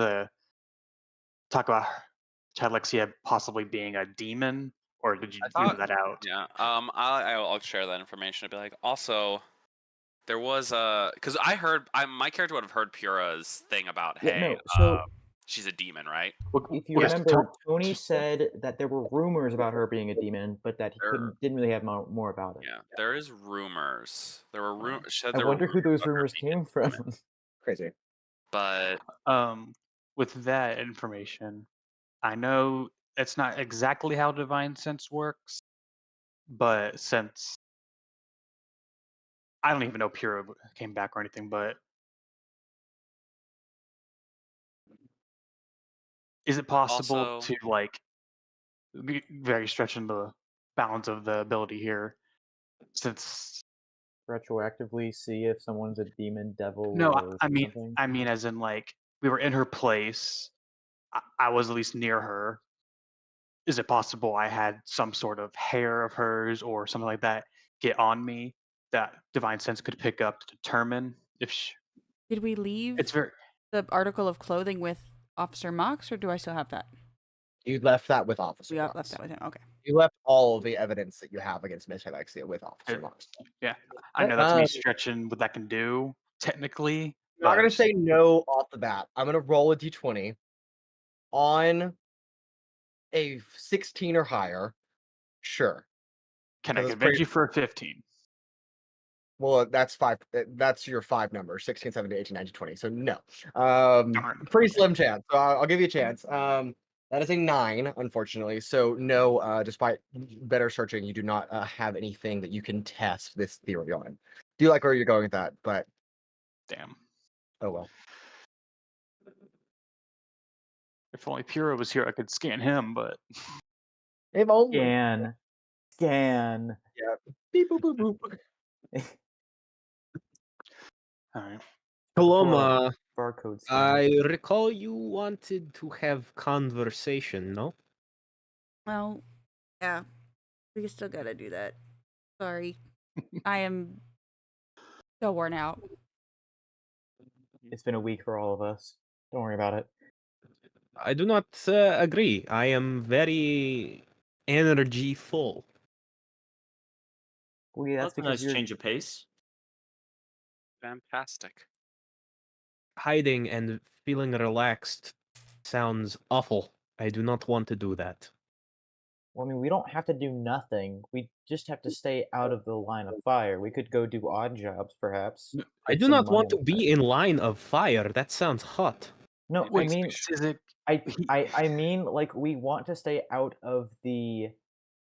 talk about Tylexia possibly being a demon, or did you leave that out? Yeah. I'll share that information. I'd be like, also, there was because my character would have heard Pura's thing about, Yeah, hey, no, so she's a demon, right? if you Well, yes, remember, Tony said that there were rumors about her being a demon, but that he There- didn't really have more about it. Yeah, there is rumors. There were rumors. I wonder who those rumors came from. Crazy. But with that information, I know it's not exactly how divine sense works, but since I don't even know Pura came back or anything, but is it possible Also- to be very stretching the bounds of the ability here, since Retroactively see if someone's a demon, devil, no, or something. I mean, as in we were in her place, I was at least near her. Is it possible I had some sort of hair of hers or something like that get on me that divine sense could pick up to determine if Did we leave it's very the article of clothing with Officer Mox, or do I still have that? You left that with Officer We Mox. left that with him. Okay. You left all of the evidence that you have against Miss Tylexia with Officer Mox. I know that's me Um, stretching what that can do technically. I'm not but gonna say no off the bat. I'm gonna roll a d20 on a 16 or higher. Sure. can I that's convince pretty- you for a 15? Well, that's five. That's your five numbers: 16, 17, 18, 19, 20. So no. Darn. Pretty slim chance. So I'll give you a chance. That is a 9, unfortunately. So no. Despite better searching, you do not have anything that you can test this theory on. Do you like where you're going with that? But Damn. Oh well. If only Pura was here, I could scan him, but If only. Scan. Yeah. Beep, boop, boop, boop. alright. Paloma, Barcode scan. I recall you wanted to have conversation, no? Well, yeah. We still gotta do that. Sorry. I am so worn out. It's been a week for all of us. Don't worry about it. I do not agree. I am very energy full. Well, yeah, That's that's a because nice you're. change of pace. Fantastic. Hiding and feeling relaxed sounds awful. I do not want to do that. Well, I mean, we don't have to do nothing. We just have to stay out of the line of fire. We could go do odd jobs, perhaps. I Get do some not money want on to the side. be in line of fire. That sounds hot. No, I Wait, mean, Sizik, I mean, like, we want to stay out of the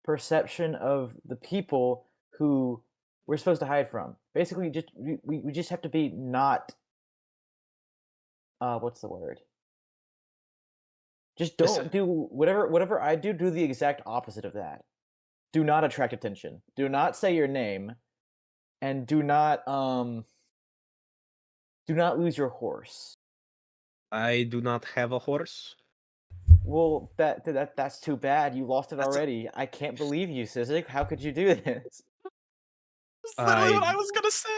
perception of the people who we're supposed to hide from. Basically, just we just have to be not. What's the word? Just don't do whatever I do. Do the exact opposite of that. Do not attract attention. Do not say your name, and do not lose your horse. I do not have a horse. Well, that's too bad. You lost it That's a- already. I can't believe you, Sizik. How could you do this? That's literally what I I was gonna say.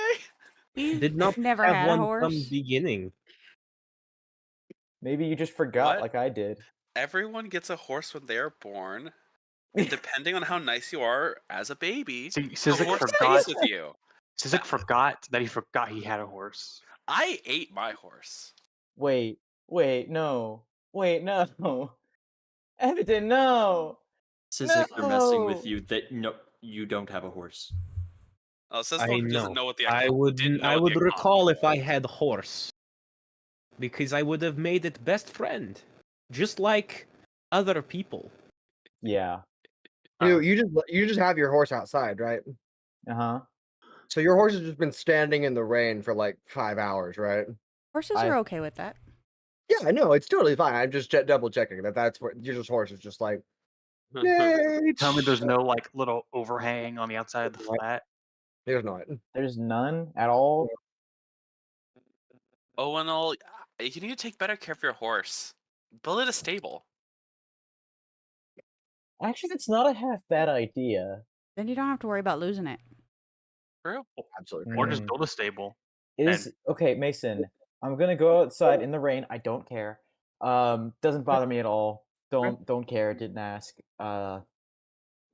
We've did not never have had a one horse. from beginning. Maybe you just forgot What? like I did. Everyone gets a horse when they are born, and depending on how nice you are as a baby, see, the Sizik horse forgot. stays with you. Sizik forgot that he forgot he had a horse. I ate my horse. Wait, no. Wait, no. Evadin, no. Sizik, they're messing No. with you. That no, you don't have a horse. Oh, it says I the one who know. doesn't know what the I didn't know I what would the recall if economy I had horse, because I would have made it best friend, just like other people. Yeah. You just have your horse outside, right? Uh-huh. So your horse has just been standing in the rain for like 5 hours, right? Horses I- are okay with that. Yeah, I know it's totally fine. I'm just double checking that's what your horse is just like. was. Yay! Tell me there's no like little overhang on the outside of the What? flat. There's not. There's none at all. Owunul, you need to take better care of your horse. Build it a stable. Actually, that's not a half bad idea. Then you don't have to worry about losing it. True. Absolutely. Or just Mm. build a stable. Is okay, Mason. I'm gonna go outside in the rain. I don't care. Doesn't bother me at all. Don't care. Didn't ask.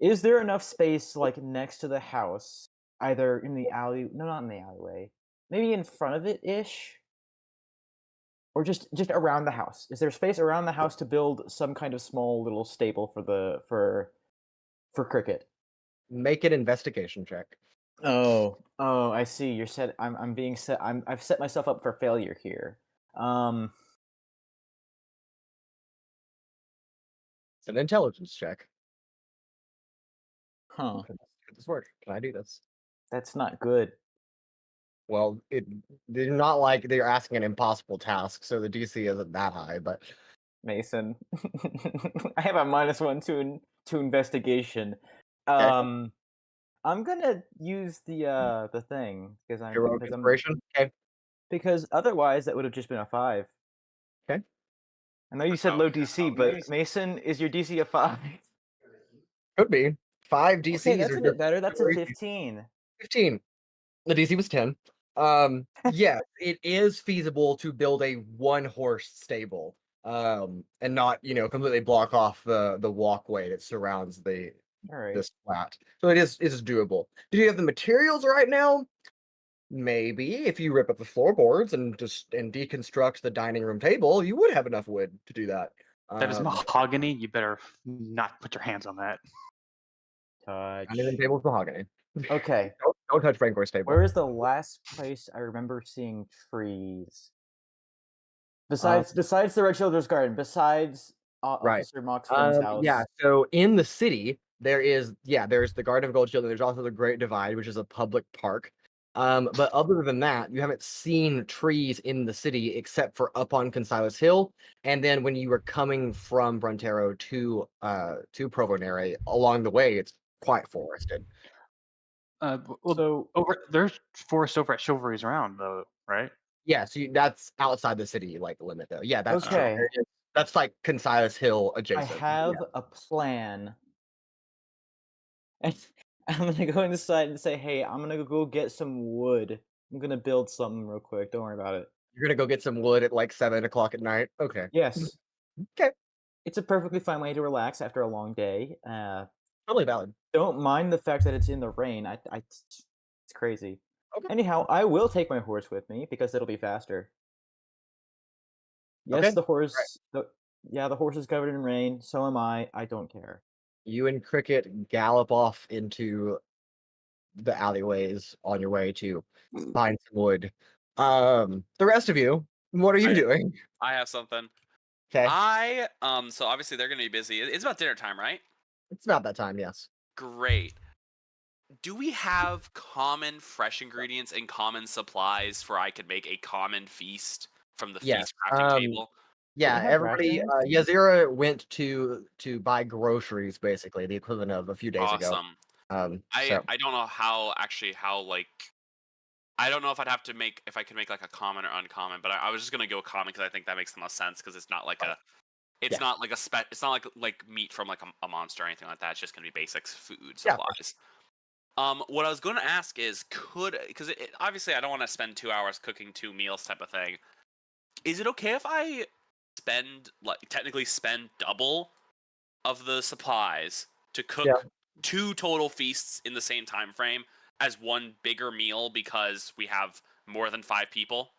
Is there enough space like next to the house, either in the alley? No, not in the alleyway. Maybe in front of it ish, or just around the house. Is there space around the house to build some kind of small little stable for Cricket? Make an investigation check. Oh, I see. You're set. I'm being set. I've set myself up for failure here. It's an intelligence check. Huh. Could this work? Can I do this? That's not good. Well, they're not like they're asking an impossible task, so the DC isn't that high, but Mason. I have a -1 to investigation. Okay. I'm gonna use the thing heroic inspiration. Okay. because otherwise that would have just been a 5. Okay. I know you said Oh, low yeah. DC, but Mason, is your DC a 5? Could be 5 DCs. Okay, that's are a just bit better. That's a crazy. 15. 15. The DC was 10. Yeah, it is feasible to build a one horse stable, and not completely block off the walkway that surrounds All right. this flat. So it is doable. Do you have the materials right now? Maybe if you rip up the floorboards and deconstruct the dining room table, you would have enough wood to do that. That is mahogany. You better not put your hands on that. Touch. Dining room table's mahogany. Okay. Don't touch Rancor's table. Where is the last place I remember seeing trees? Besides the Red Children's Garden, besides Right. Officer Moxflin's house. Yeah, so in the city, there's the Garden of Gold Shield, and there's also the Great Divide, which is a public park. But other than that, you haven't seen trees in the city except for up on Consilas Hill, and then when you were coming from Brontero to Provonere, along the way, it's quite forested. Well, So there's forest over at Chivalry's Round, though, right? Yeah, so that's outside the city limit though. Yeah, that's true. Okay. That's like Consilas Hill I adjacent. have a plan. And I'm gonna go inside and say, hey, I'm gonna go get some wood. I'm gonna build something real quick. Don't worry about it. You're gonna go get some wood at like 7 o'clock at night. Okay. Yes. Okay. It's a perfectly fine way to relax after a long day. Totally valid. Don't mind the fact that it's in the rain. It's crazy. Okay. Anyhow, I will take my horse with me because it'll be faster. Yes, Okay, the horse. The horse is covered in rain. So am I. I don't care. You and Cricket gallop off into the alleyways on your way to find some wood. The rest of you, what are you doing? I have something. Okay. So obviously they're gonna be busy. It's about dinner time, right? It's about that time, yes. Great. Do we have common fresh ingredients and common supplies for I could make a common feast from the Yes, feast crafting table? Yeah, have everybody. rations? Yazira went to buy groceries, basically the equivalent of a few days ago. Awesome. So I don't know how like I don't know if I'd have to make if I could make like a common or uncommon, but I was just gonna go common because I think that makes the most sense because it's not like it's Yeah. not like it's not like meat from like a monster or anything like that. It's just gonna be basics food Yeah, of course. supplies. What I was going to ask is, because obviously I don't want to spend 2 hours cooking 2 meals type of thing. Is it okay if I technically spend double of the supplies to cook Yeah. 2 total feasts in the same time frame as one bigger meal because we have more than 5 people?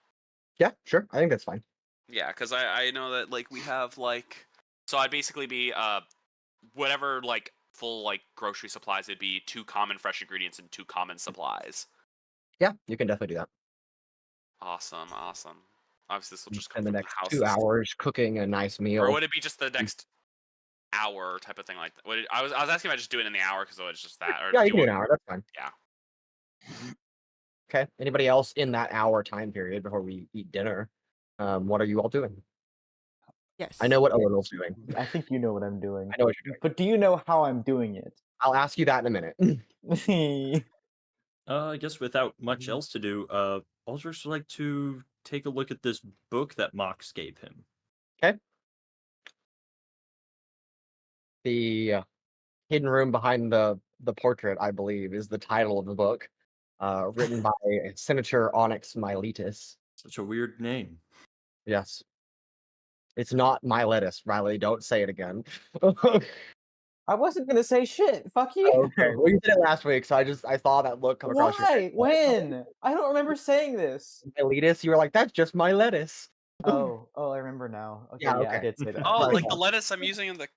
Yeah, sure. I think that's fine. Yeah, because I know that like we have like so I'd basically be whatever like full like grocery supplies it'd be 2 common fresh ingredients and 2 common supplies. Yeah, you can definitely do that. Awesome. Obviously this will just come In the from next the 2 houses. hours cooking a nice meal. Or would it be just the next hour type of thing like that? I was asking if I just do it in the hour because it's just that. Or Yeah, do you can do want- an hour. That's fine. Yeah. Okay. Anybody else in that hour time period before we eat dinner? What are you all doing? Yes. I know what Owunul's doing. I think you know what I'm doing. I know what you're doing. But do you know how I'm doing it? I'll ask you that in a minute. I guess without much else to do, Altrix would like to take a look at this book that Mox gave him. Okay. The hidden room behind the portrait, I believe, is the title of the book, written by Senator Onyx Miletus. Such a weird name. Yes. It's not Miletus, Riley. Don't say it again. I wasn't gonna say shit. Fuck you. Okay. Well, you did it last week, so I saw that look come across your Why? face. When? I don't remember saying this. Miletus, you were like, that's just my lettuce. Oh, I remember now. Okay, Yeah, yeah, I okay. did say that. Oh, Sorry. like the lettuce I'm using in the.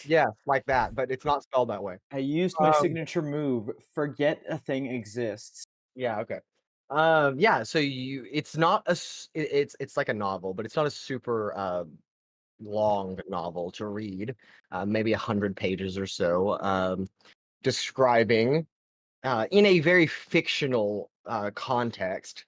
Yeah, like that, but it's not spelled that way. I used my Um, signature move. Forget a thing exists. Yeah, okay. Yeah, so it's not it's like a novel, but it's not a super long novel to read. Maybe 100 pages or so. Describing in a very fictional context,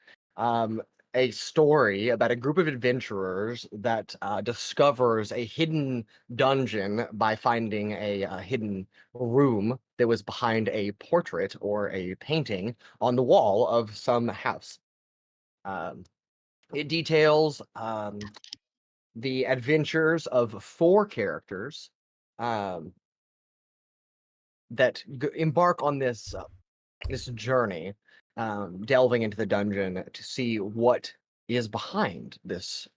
a story about a group of adventurers that discovers a hidden dungeon by finding a hidden room that was behind a portrait or a painting on the wall of some house. It details the adventures of 4 characters that embark on this journey, delving into the dungeon to see what is behind this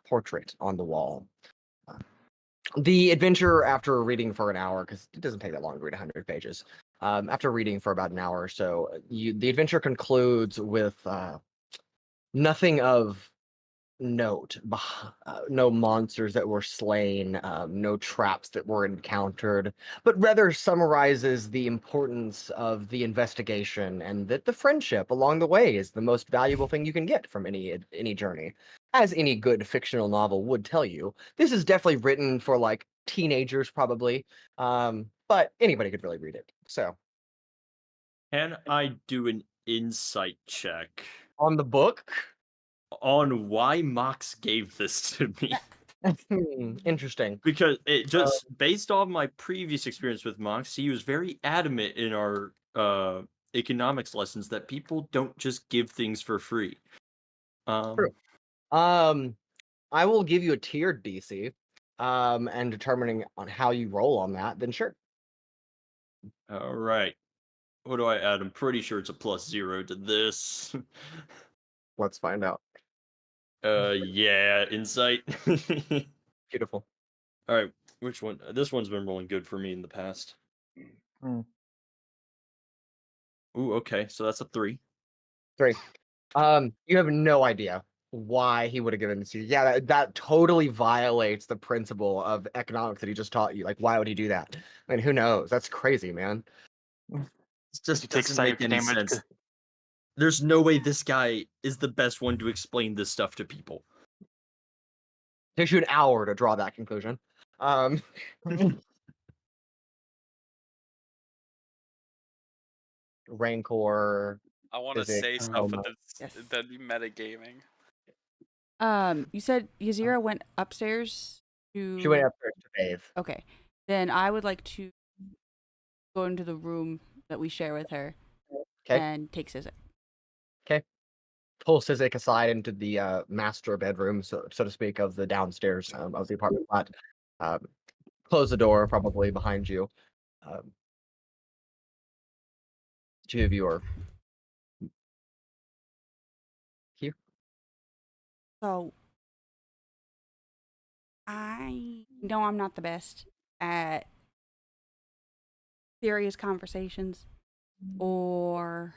portrait on the wall. The adventure, after reading for an hour, because it doesn't take that long to read 100 pages, after reading for about an hour or so, the adventure concludes with nothing of note, no monsters that were slain, no traps that were encountered, but rather summarizes the importance of the investigation and that the friendship along the way is the most valuable thing you can get from any journey. As any good fictional novel would tell you, this is definitely written for like teenagers probably, but anybody could really read it. So Can I do an insight check On the book? on why Mox gave this to me? Interesting. Because it just based off my previous experience with Mox, he was very adamant in our economics lessons that people don't just give things for free. True. I will give you a tiered DC. And determining on how you roll on that, then sure. All right. What do I add? I'm pretty sure it's a +0 to this. Let's find out. Yeah, insight. Beautiful. All right, which one? This one's been rolling good for me in the past. Mm. Ooh, okay, so that's a 3. 3. You have no idea why he would have given this to you. Yeah, that totally violates the principle of economics that he just taught you. Like, why would he do that? I mean, who knows? That's crazy, man. It just you take doesn't make psychic any damage sense. 'cause- There's no way this guy is the best one to explain this stuff to people. Takes you an hour to draw that conclusion. Rancor. I want to Sizik, say stuff, Paloma. but that'd be metagaming. You said Yazira went upstairs to. She went upstairs to bathe. Okay, then I would like to go into the room that we share with her Okay. and take Sizik. Pull Sizik aside into the master bedroom, so to speak, of the downstairs of the apartment flat. Close the door, probably behind you. Two of you are here. So I know I'm not the best at serious conversations or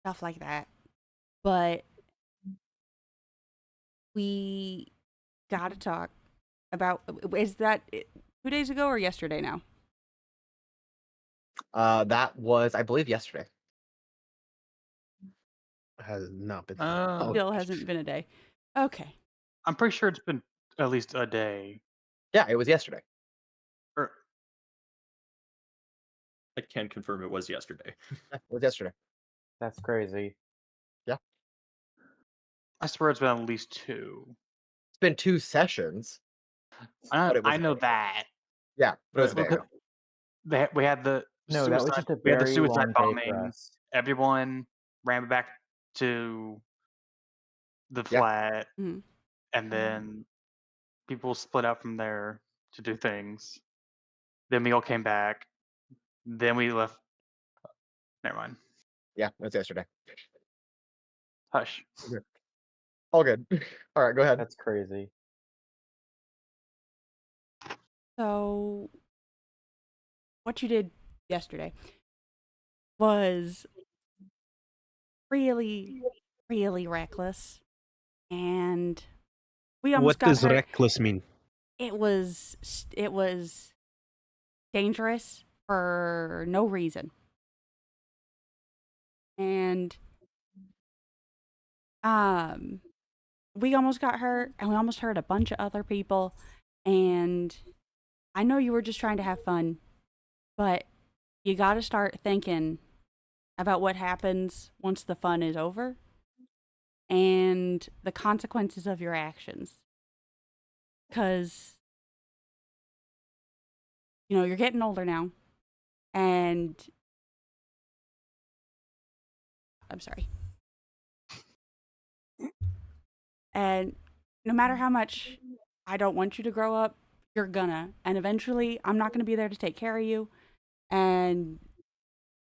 stuff like that, but we gotta talk about. Is that 2 days ago or yesterday now? That was, I believe, yesterday. Has not been. Still hasn't been a day. Okay. I'm pretty sure it's been at least a day. Yeah, it was yesterday. Or I can confirm it was yesterday. Yeah, it was yesterday. That's crazy. I swear it's been at least 2. It's been 2 sessions. But it was I a know day. that. Yeah, but it was a day Because ago. we had the No, that was suicide, just a we had the very suicide long day for bombing. us. Everyone ran back to the Yeah. flat, Mhm. and then people split out from there to do things. Then we all came back. Then we left. Never mind. Yeah, it was yesterday. Hush. All good. All right, go ahead. That's crazy. So, what you did yesterday was really, really reckless, and we almost What got does hurt. reckless mean? It was dangerous for no reason, and we almost got hurt, and we almost hurt a bunch of other people. And I know you were just trying to have fun, but you got to start thinking about what happens once the fun is over and the consequences of your actions. Because, you're getting older now, and I'm sorry. And no matter how much I don't want you to grow up, you're gonna. And eventually, I'm not gonna be there to take care of you. And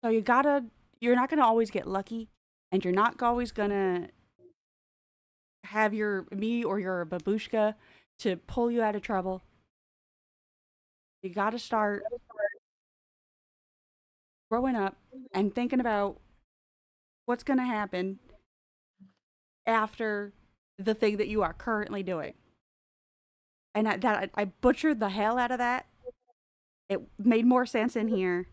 so you're not gonna always get lucky, and you're not always gonna have me or your babushka to pull you out of trouble. You gotta start growing up and thinking about what's gonna happen after the thing that you are currently doing. And I butchered the hell out of that. It made more sense in here.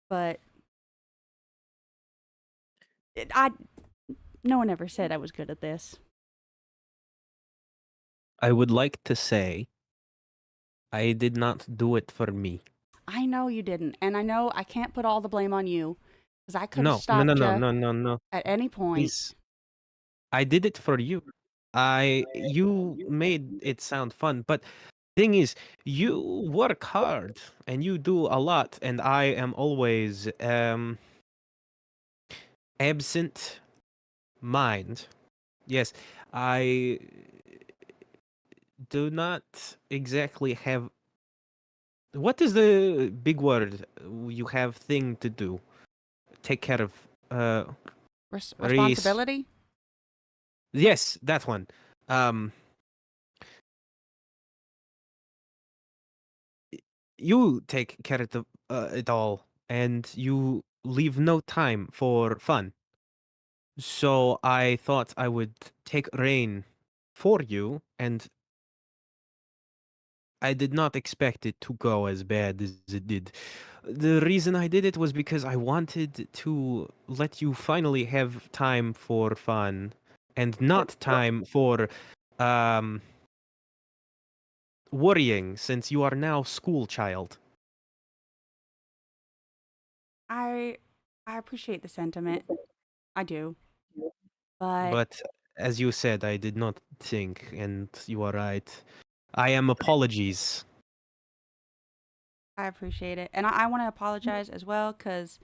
But no one ever said I was good at this. I would like to say I did not do it for me. I know you didn't, and I know I can't put all the blame on you because I could have No, no, stopped no, no, you no, no, no. at any point. Please. I did it for you. You made it sound fun, but thing is, you work hard and you do a lot, and I am always absent mind. Yes, I do not exactly have. What is the big word you have thing to do? Take care of. Responsibility? Yes, that one. You take care of it all, and you leave no time for fun. So I thought I would take reign for you, and I did not expect it to go as bad as it did. The reason I did it was because I wanted to let you finally have time for fun and not time for worrying, since you are now school child. I appreciate the sentiment. I do. But But as you said, I did not think, and you are right. I am apologies. I appreciate it. And I want to apologize as well because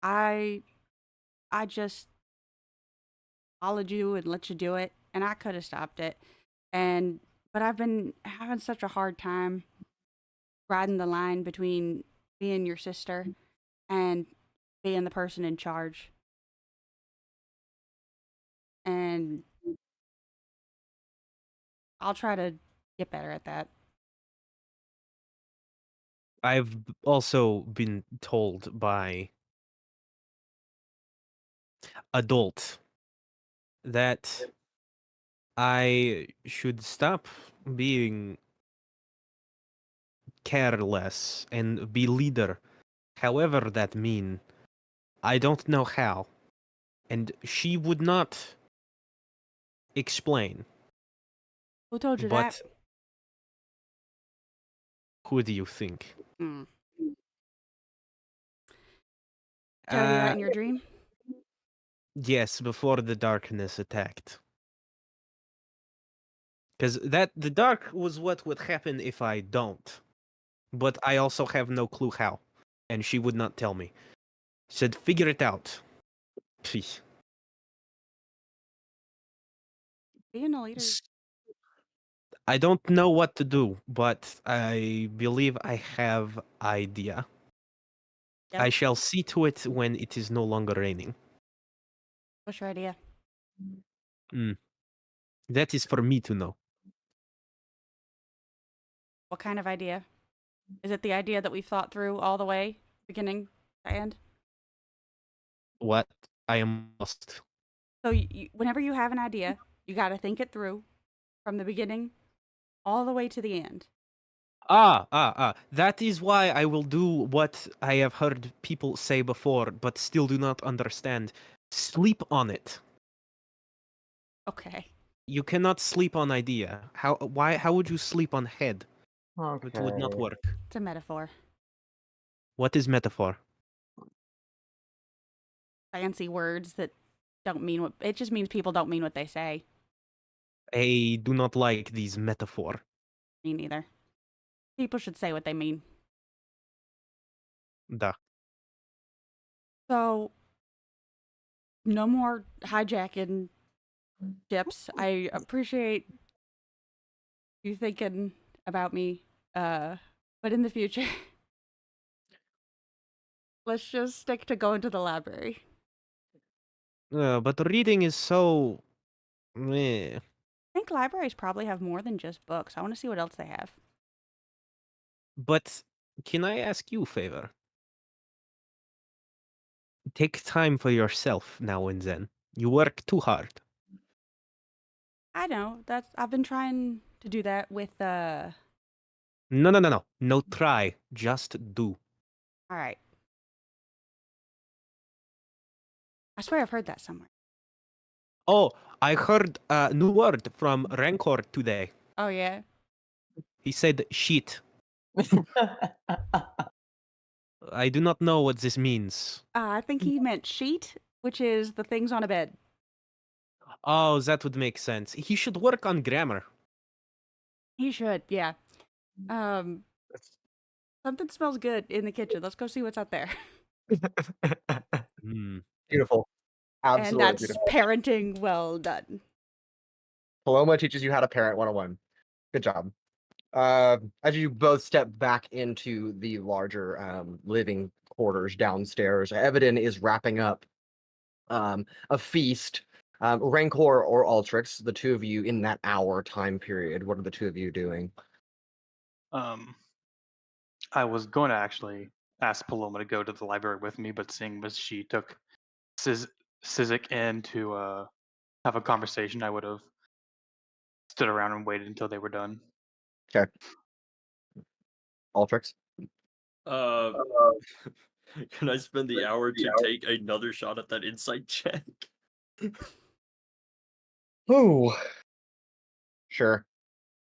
I just followed you and let you do it, and I could have stopped it. But I've been having such a hard time riding the line between being your sister and being the person in charge. And I'll try to get better at that. I've also been told by adults that I should stop being careless and be leader. However that mean, I don't know how. And she would not explain. Who told you But that? who do you think? Mm. Tell you that in your dream? Yes, before the darkness attacked. Because the dark was what would happen if I don't. But I also have no clue how. And she would not tell me. Said, figure it out. Phew. Being a leader. I don't know what to do, but I believe I have idea. Yep. I shall see to it when it is no longer raining. What's your idea? That is for me to know. What kind of idea? Is it the idea that we've thought through all the way, beginning to end? What? I am lost. So whenever you have an idea, you got to think it through from the beginning all the way to the end. That is why I will do what I have heard people say before, but still do not understand. Sleep on it. Okay. You cannot sleep on idea. How would you sleep on head? Okay. It would not work. It's a metaphor. What is metaphor? Fancy words that don't mean what it just means. People don't mean what they say. I do not like these metaphor. Me neither. People should say what they mean. Duh. So, no more hijacking ships. I appreciate you thinking about me. But in the future, let's just stick to going to the library. But reading is so... meh. I think libraries probably have more than just books. I want to see what else they have. But can I ask you a favor? Take time for yourself now and then. You work too hard. I know I've been trying to do that with No. No try. Just do. All right. I swear I've heard that somewhere. Oh, I heard a new word from Rancor today. Oh yeah. He said shit. I do not know what this means. I think he meant sheet, which is the things on a bed. Oh, that would make sense. He should work on grammar. He should, yeah. Um, That's- something smells good in the kitchen. Let's go see what's out there. Hmm. Beautiful. And Absolutely that's beautiful. parenting well done. Paloma teaches you how to parent 101. Good job. As you both step back into the larger living quarters downstairs, Evadin is wrapping up a feast. Rancor or Altrix, the two of you in that hour time period, what are the two of you doing? I was going to actually ask Paloma to go to the library with me, but seeing as she took Sizik in to have a conversation, I would have stood around and waited until they were done. Okay. Altrix? Uh, can I spend the hour to take another shot at that insight check? Ooh. Sure.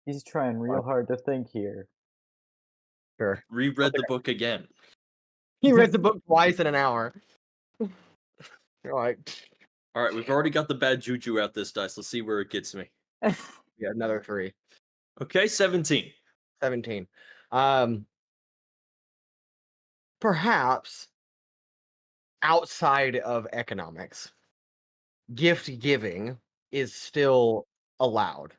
He's trying real hard to think here. Sure. Reread the book again. He read the book twice in an hour. You're like, All right, we've already got the bad juju out this dice. Let's see where it gets me. yeah, another 3. Okay, 17. 17. Perhaps outside of economics, gift giving is still allowed.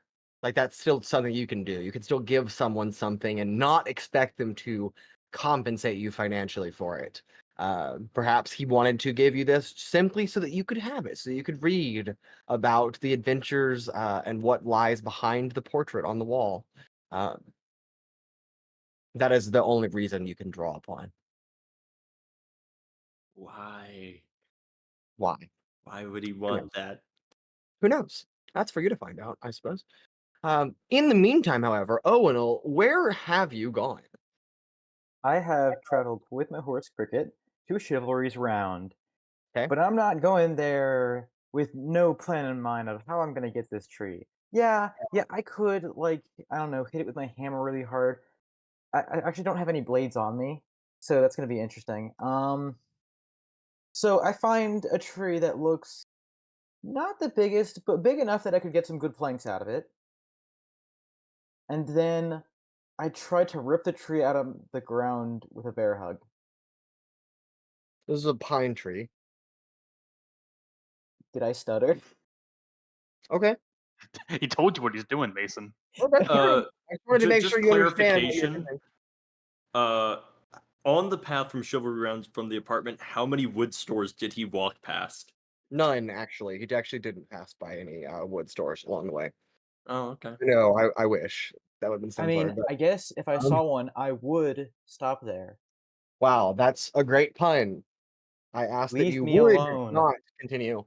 Like that's still something you can do. You can still give someone something and not expect them to compensate you financially for it. Perhaps he wanted to give you this simply so that you could have it, so you could read about the adventures and what lies behind the portrait on the wall. That is the only reason you can draw upon. Why? Why? Why would he want that? Who knows? That's for you to find out, I suppose. In the meantime, however, Owunul, where have you gone? I have traveled with my horse Cricket to Chivalry's Round. Okay. But I'm not going there with no plan in mind of how I'm gonna get this tree. Yeah, I could like I don't know, hit it with my hammer really hard. I actually don't have any blades on me, so that's gonna be interesting. So I find a tree that looks not the biggest, but big enough that I could get some good planks out of it. And then I try to rip the tree out of the ground with a bear hug. This is a pine tree. Did I stutter? Okay. He told you what he's doing, Mason. Well, that's true. I just wanted to make just sure you understand what you're clarification. doing. On the path from Chivalry Rounds from the apartment, how many wood stores did he walk past? None, actually. He actually didn't pass by any wood stores along the way. Oh, okay. No, I wish. That would have been I simpler. mean, but, I guess if I saw one, I would stop there. wow, that's a great pun. I asked that Leave you me would alone. not continue.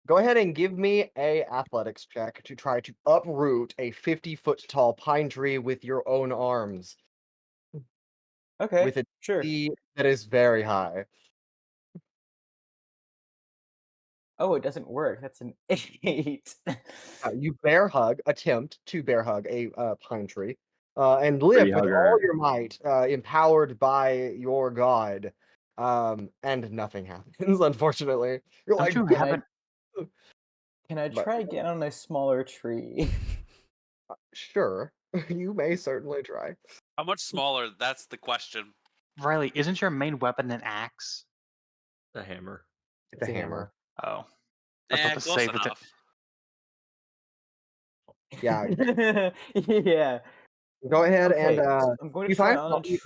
Go ahead and give me a athletics check to try to uproot a 50-foot tall pine tree with your own arms. Okay, With a sure. DC that is very high. Oh, it doesn't work. That's an 8. You attempt to bear hug a pine tree, and live with all your might, empowered by your god. And nothing happens, unfortunately. You're Don't like, you Can have I, it? can I But- try again on a smaller tree? sure, you may certainly try. How much smaller? That's the question. Riley, isn't your main weapon an axe? The hammer. It's a hammer. Oh. I was about to Close say, if it's enough. Yeah, Yeah. go ahead Okay, and so I'm going to you try find on you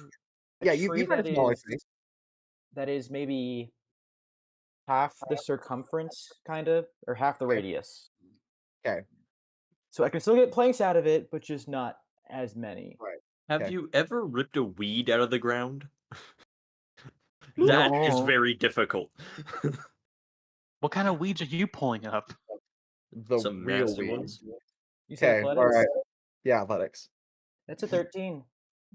a you tree find a smaller tree. that is maybe half the circumference, kind of, or half the radius. Okay. So I can still get planks out of it, but just not as many. Right. Have Okay. you ever ripped a weed out of the ground? That is No. very difficult. what kind of weeds are you pulling up? The Some real nasty weed. ones. You said Okay, all athletics? right. Yeah, athletics. That's a 13.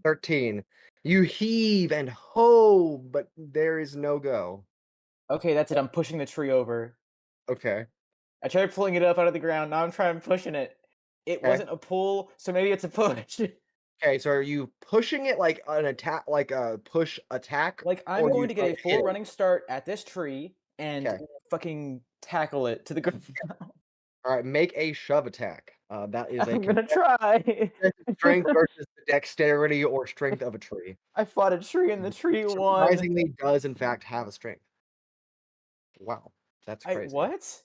13. You heave and hoe, but there is no go. Okay, that's it. I'm pushing the tree over. Okay. I tried pulling it up out of the ground. Now I'm trying pushing it. It Okay. wasn't a pull, so maybe it's a push. Okay, so are you pushing it like an attack, like a push attack? Like I'm or going you to get a hit full it? running start at this tree and Okay. fucking tackle it to the ground. All right, make a shove attack. That is a I'm gonna try. contested strength versus the dexterity or strength of a tree. I fought a tree and the tree won. Surprisingly, does in fact have a strength. Wow, that's crazy. What?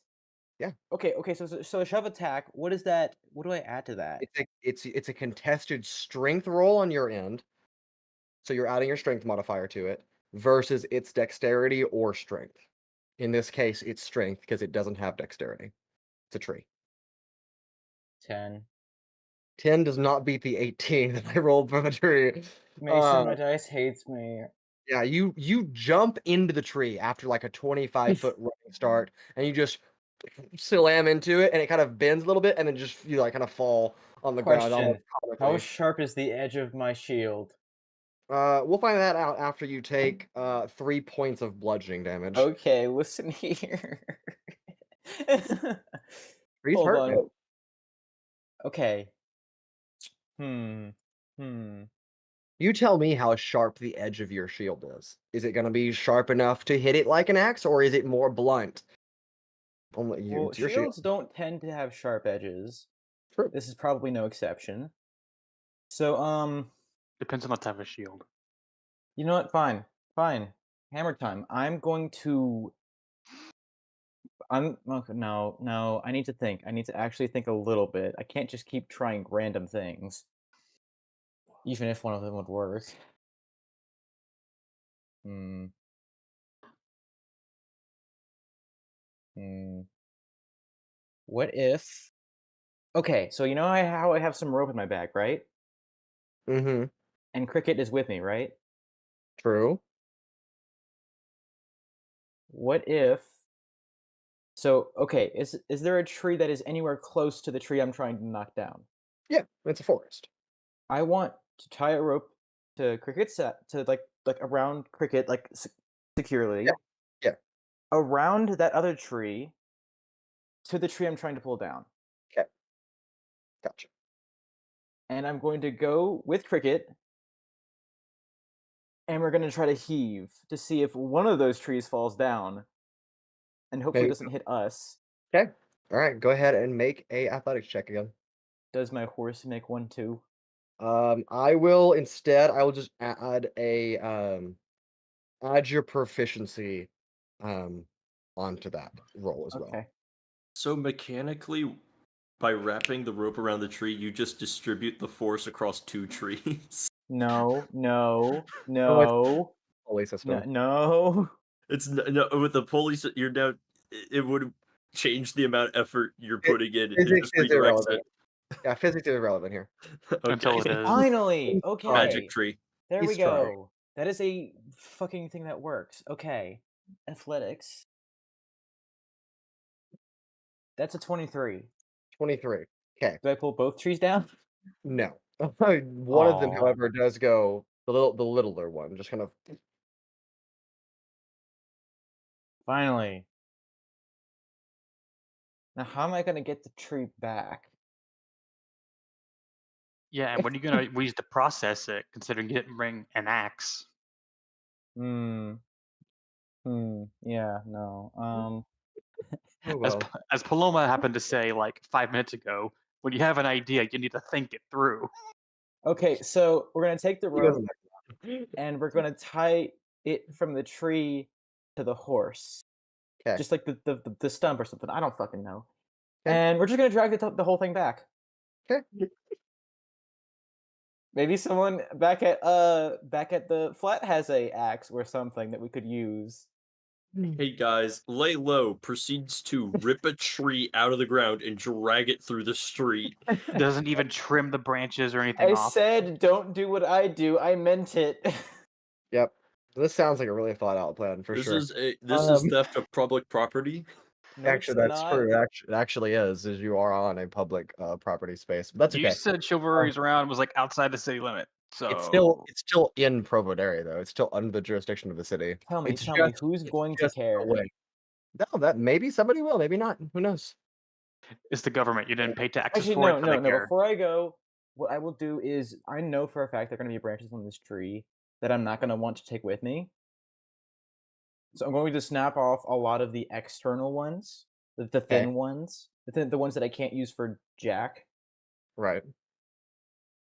Yeah. Okay. So a shove attack. What is that? What do I add to that? It's a contested strength roll on your end. So you're adding your strength modifier to it versus its dexterity or strength. In this case, it's strength because it doesn't have dexterity. It's a tree. 10. 10 does not beat the 18 that I rolled from a tree. Mason, my dice hates me. Yeah, you jump into the tree after like a 25-foot running start, and you just slam into it, and it kind of bends a little bit, and then just you like kind of fall on the ground. Question: almost How comically. sharp is the edge of my shield? We'll find that out after you take 3 points of bludgeoning damage. Okay, listen here. Tree's Hold hurt, on. man. Okay. You tell me how sharp the edge of your shield is. Is it going to be sharp enough to hit it like an axe, or is it more blunt? Only you. Well, It's your shields shield. don't tend to have sharp edges. True. This is probably no exception. So, Depends on the type of shield. you know what? Fine. Hammer time. Okay, no. I need to think. I need to actually think a little bit. I can't just keep trying random things, even if one of them would work. What if? Okay, so you know how I have some rope in my bag, right? Mm-hmm. And Cricket is with me, right? True. What if? So, okay, is there a tree that is anywhere close to the tree I'm trying to knock down? Yeah, it's a forest. I want to tie a rope to Cricket's to like around Cricket like securely. Yeah. Around that other tree to the tree I'm trying to pull down. Okay. Gotcha. And I'm going to go with Cricket, and we're going to try to heave to see if one of those trees falls down, and hopefully Maybe. doesn't hit us. Okay. All right. Go ahead and make a athletics check again. Does my horse make one too? I will instead. I will just add add your proficiency, onto that roll as well. Okay. So mechanically, by wrapping the rope around the tree, you just distribute the force across 2 trees. No. Holy system. No. It's no with the police. You're now. It would change the amount of effort you're putting in. It Physics just is redirects irrelevant. it. Yeah, physics is irrelevant here. Until it Okay. is. Finally. Okay. Magic tree. There we He's trying. go. That is a fucking thing that works. Okay. Athletics. That's a 23. 23. Okay. Do I pull both trees down? No. One of them, Aw. however, does go the littler one. Just kind of. Finally. Now, how am I going to get the tree back? Yeah, and when are you gonna use to process it, considering you didn't bring an axe? Yeah, no. Oh As well. as Paloma happened to say like 5 minutes ago, when you have an idea, you need to think it through. Okay, so we're going to take the He rope doesn't. and we're going to tie it from the tree to the horse. Okay. Just like the stump or something. I don't fucking know. Okay. And we're just going to drag the whole thing back. Okay. Maybe someone back at the flat has a axe or something that we could use. Hey guys, lay low proceeds to rip a tree out of the ground and drag it through the street. Doesn't even trim the branches or anything I off. said don't do what I do. I meant it. Yep. This sounds like a really thought out plan for This sure. is theft of public property. No, Actually, it's that's not. true. It actually is you are on a public property space. But that's You okay. said Chivalry's round was like outside the city limit, so It's still in Provodere though. It's still under the jurisdiction of the city. Tell me, It's who's it's going to just care? away. No, that maybe somebody will, maybe not. Who knows? it's the government. You didn't pay taxes Actually, for no, it, so they care. Before I go, what I will do is I know for a fact there are going to be branches on this tree that I'm not going to want to take with me. So I'm going to snap off a lot of the external ones, the thin ones, the ones that I can't use for jack, Right.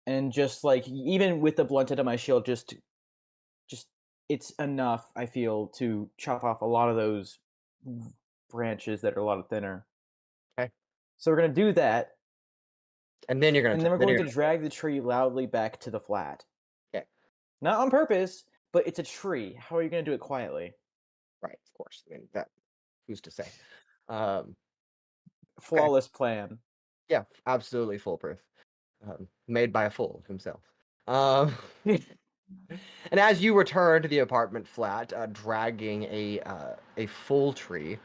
and just like even with the blunt end of my shield, just it's enough. I feel to chop off a lot of those branches that are a lot thinner. Okay. So we're gonna do that, And then you're gonna. and then we're then going you're to drag the tree loudly back to the flat. Okay. Not on purpose, but it's a tree. How are you gonna do it quietly? Right, of course. I mean, that who's to say? Um, Flawless plan. yeah, absolutely foolproof. Made by a fool himself. Um, and as you return to the apartment flat, dragging a full tree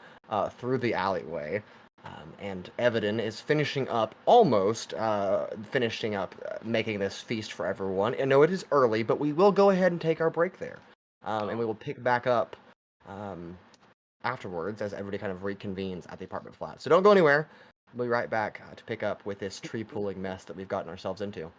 through the alleyway, and Evadin is almost finishing up, making this feast for everyone. I know it is early, but we will go ahead and take our break there, and we will pick back up afterwards as everybody kind of reconvenes at the apartment flat. So don't go anywhere. We'll be right back to pick up with this tree pulling mess that we've gotten ourselves into.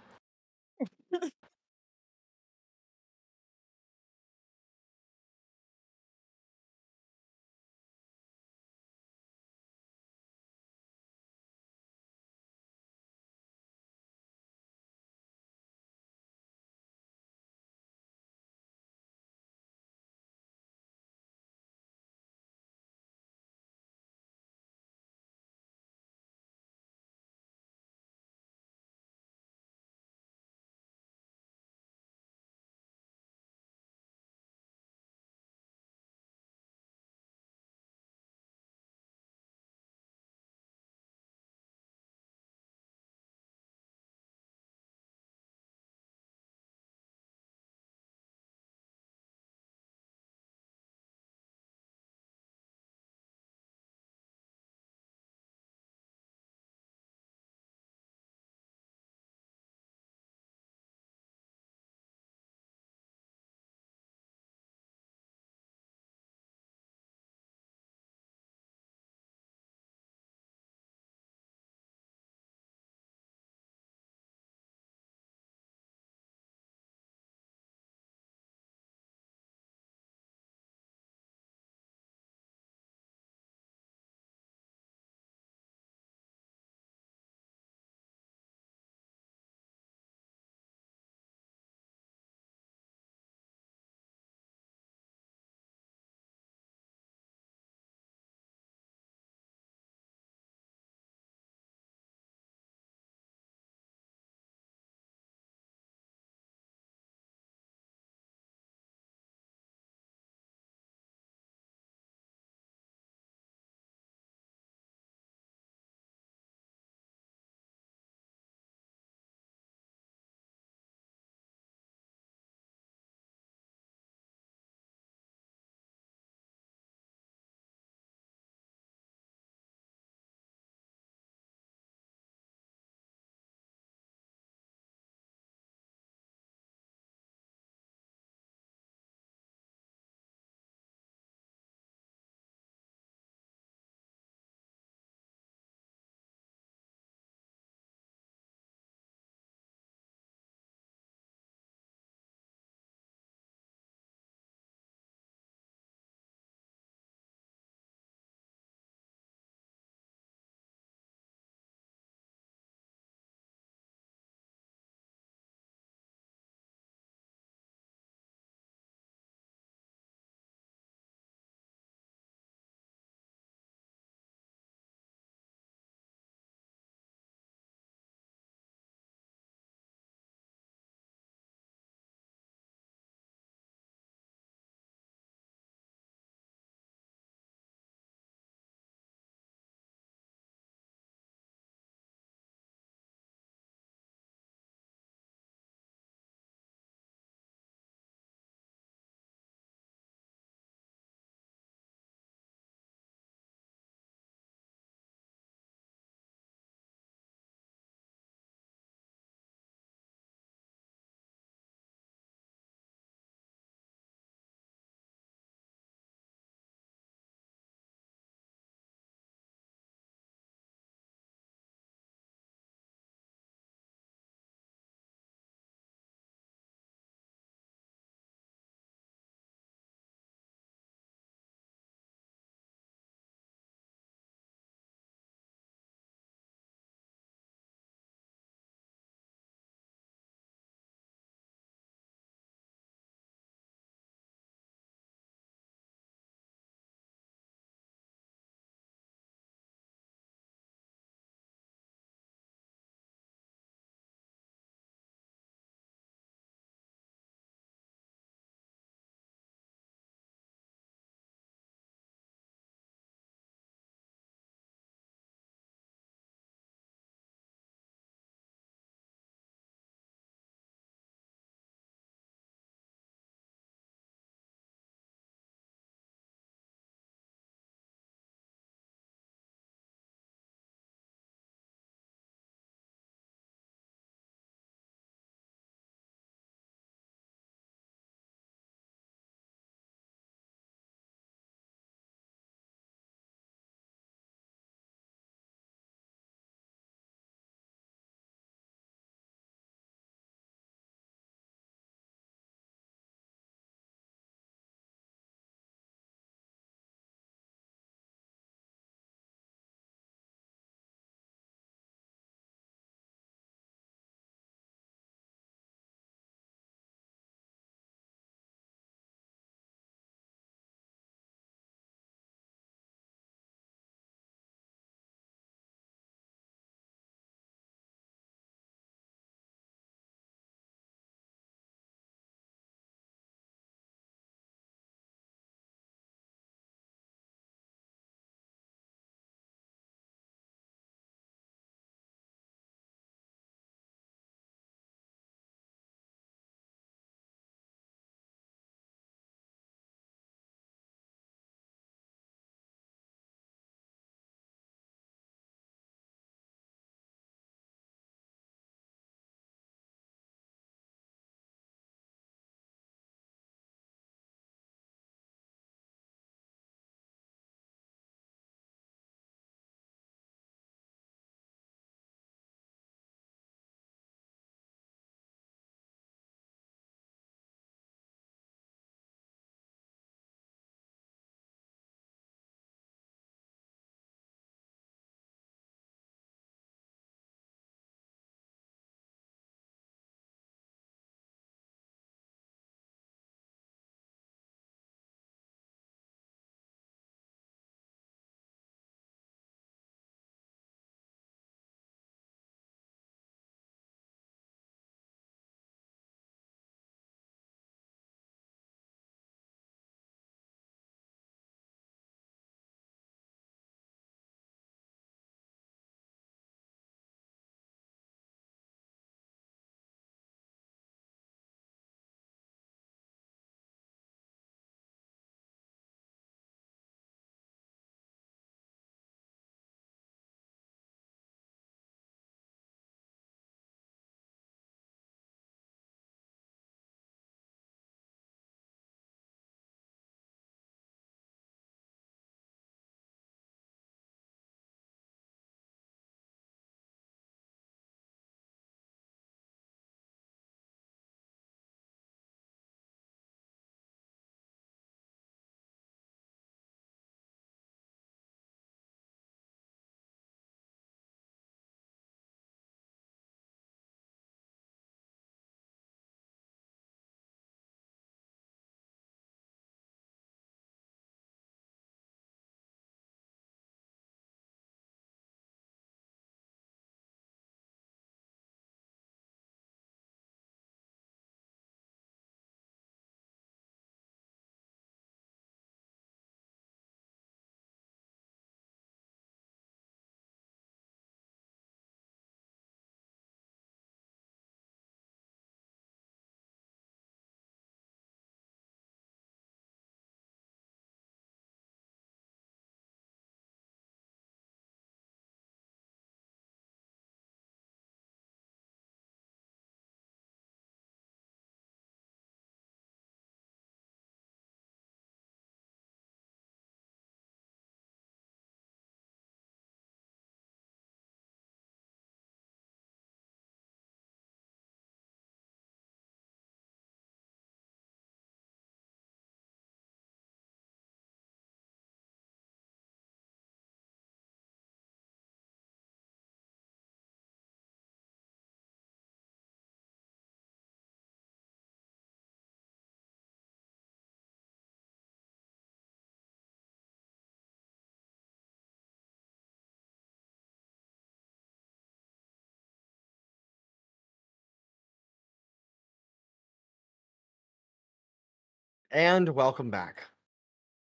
And welcome back,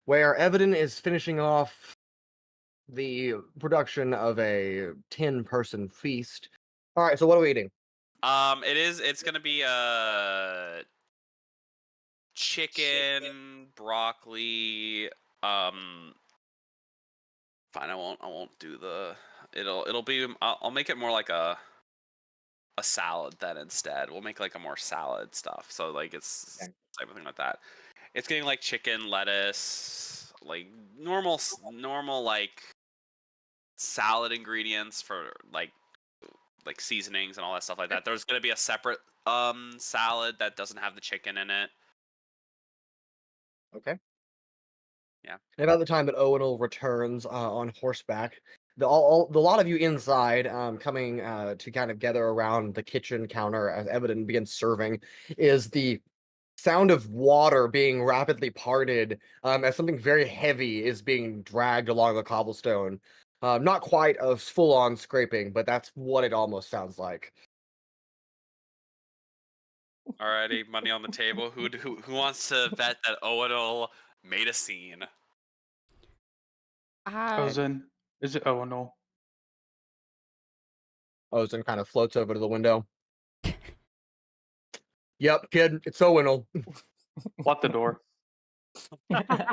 where Evadin is finishing off the production of a 10-person feast. All right, so what are we eating? It's gonna be chicken, broccoli. Fine, I won't do the. It'll be. I'll make it more like a salad then instead. We'll make like a more salad stuff. So like it's Okay. type of thing like that. It's getting like chicken, lettuce, like normal like salad ingredients for like seasonings and all that stuff like that. There's gonna be a separate salad that doesn't have the chicken in it. Okay. Yeah. And about the time that Owunul returns on horseback, the lot of you inside, coming to kind of gather around the kitchen counter as Evadin begins serving, is the sound of water being rapidly parted as something very heavy is being dragged along the cobblestone. Not quite a full-on scraping, but that's what it almost sounds like. Alrighty, money on the table. Who wants to bet that Owunul made a scene? Ozen, is it Owunul? Ozen kind of floats over to the window. Yep, kid, it's Owunul. Lock the door. Is that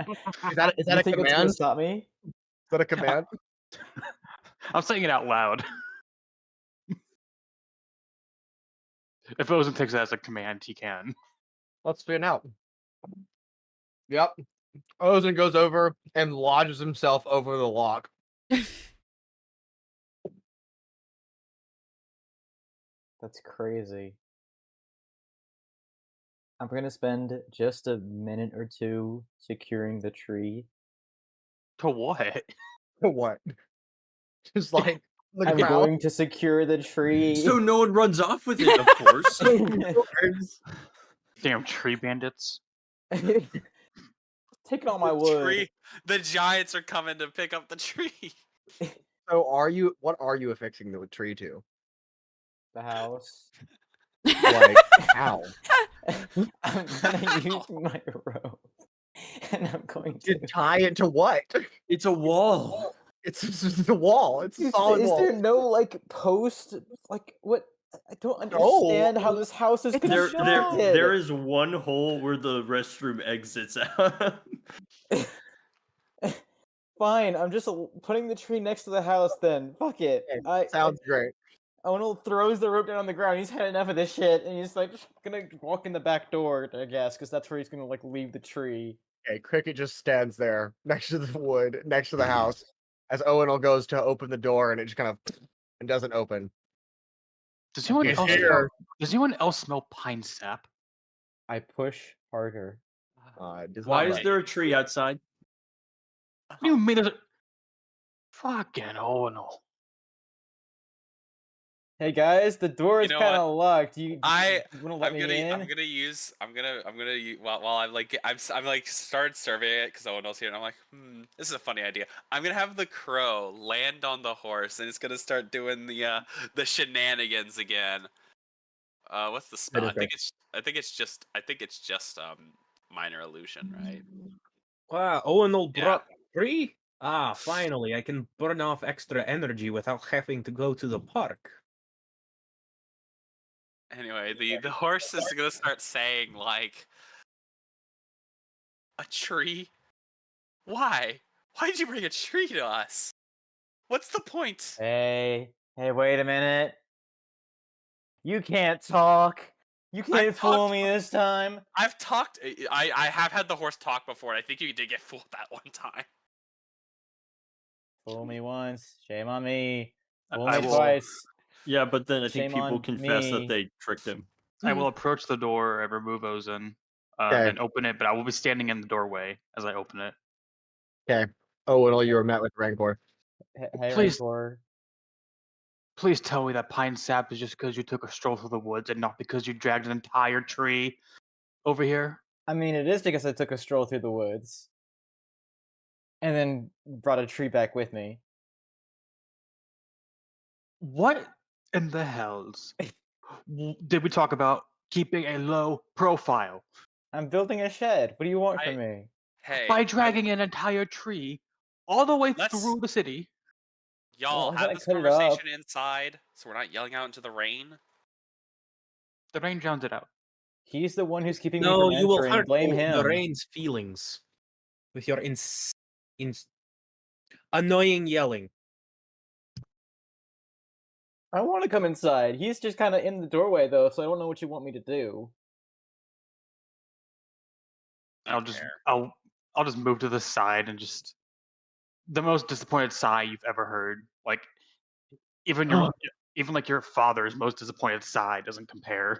You a think it's gonna command? Is stop me? that a command? I'm saying it out loud. If Ozen takes that as a command, he can. Let's find out. Yep. Ozen goes over and lodges himself over the lock. That's crazy. I'm gonna spend just a minute or two securing the tree. To what? What? Just like the I'm crowd. going to secure the tree. So no one runs off with it, of course. Damn tree bandits. Taking all my wood. The giants are coming to pick up the tree. So what are you affixing the tree to? The house. Like how? I'm gonna use my rope, and I'm going to To tie it to what? It's a wall. It's the wall. It's a solid Is wall. there no like post? Like what? I don't understand how this house is constructed. There is one hole where the restroom exits out. Fine, I'm just putting the tree next to the house. Then fuck it. Okay, sounds great. Owunul throws the rope down on the ground. He's had enough of this shit, and he's like just gonna walk in the back door, I guess, because that's where he's gonna like leave the tree. Okay, Cricket just stands there next to the wood, next to the house, as Owunul goes to open the door, and it just kind of and doesn't open. Does anyone He's else? here. Does anyone else smell pine sap? I push harder. Does Why not is like- there a tree outside? What do you mean? There's a... Fucking Owunul. Hey guys, the door is You know kind of locked. You wanna let I'm me gonna in? I'm gonna use while I'm like I'm like started surveying it because Owunul's here and I'm like this is a funny idea. I'm gonna have the crow land on the horse and it's gonna start doing the shenanigans again. What's the spell? I think it's just minor illusion, right? Wow, Owunul Yeah. brought free? Ah, finally, I can burn off extra energy without having to go to the park. Anyway, the horse is gonna start saying like, a tree? Why? Why did you bring a tree to us? What's the point? Hey, wait a minute. You can't talk. You can't fool me this time. I've talked. I have had the horse talk before, and I think you did get fooled that one time. Fool me once, shame on me. Fool I me will- twice. Yeah, but then I think Shame people on confess me. that they tricked him. I will approach the door and remove Ozen Okay. and open it, but I will be standing in the doorway as I open it. Okay. Owunul, you were met with Rancor. Hey, Please. Rancor. Please tell me that pine sap is just because you took a stroll through the woods and not because you dragged an entire tree over here. I mean, it is because I took a stroll through the woods. And then brought a tree back with me. What in the hells did we talk about keeping a low profile? I'm building a shed. What do you want I- from me? Hey, By dragging an entire tree all the way Let's- through the city. y'all I'm have gonna this cut it up. conversation inside, so we're not yelling out into the rain. The rain drowns it out. He's the one who's keeping me No, from you will entering. hurt Blame the him. rain's feelings with your annoying yelling. I want to come inside. He's just kind of in the doorway though, so I don't know what you want me to do. I'll just move to the side and just the most disappointed sigh you've ever heard. Like even like your father's most disappointed sigh doesn't compare.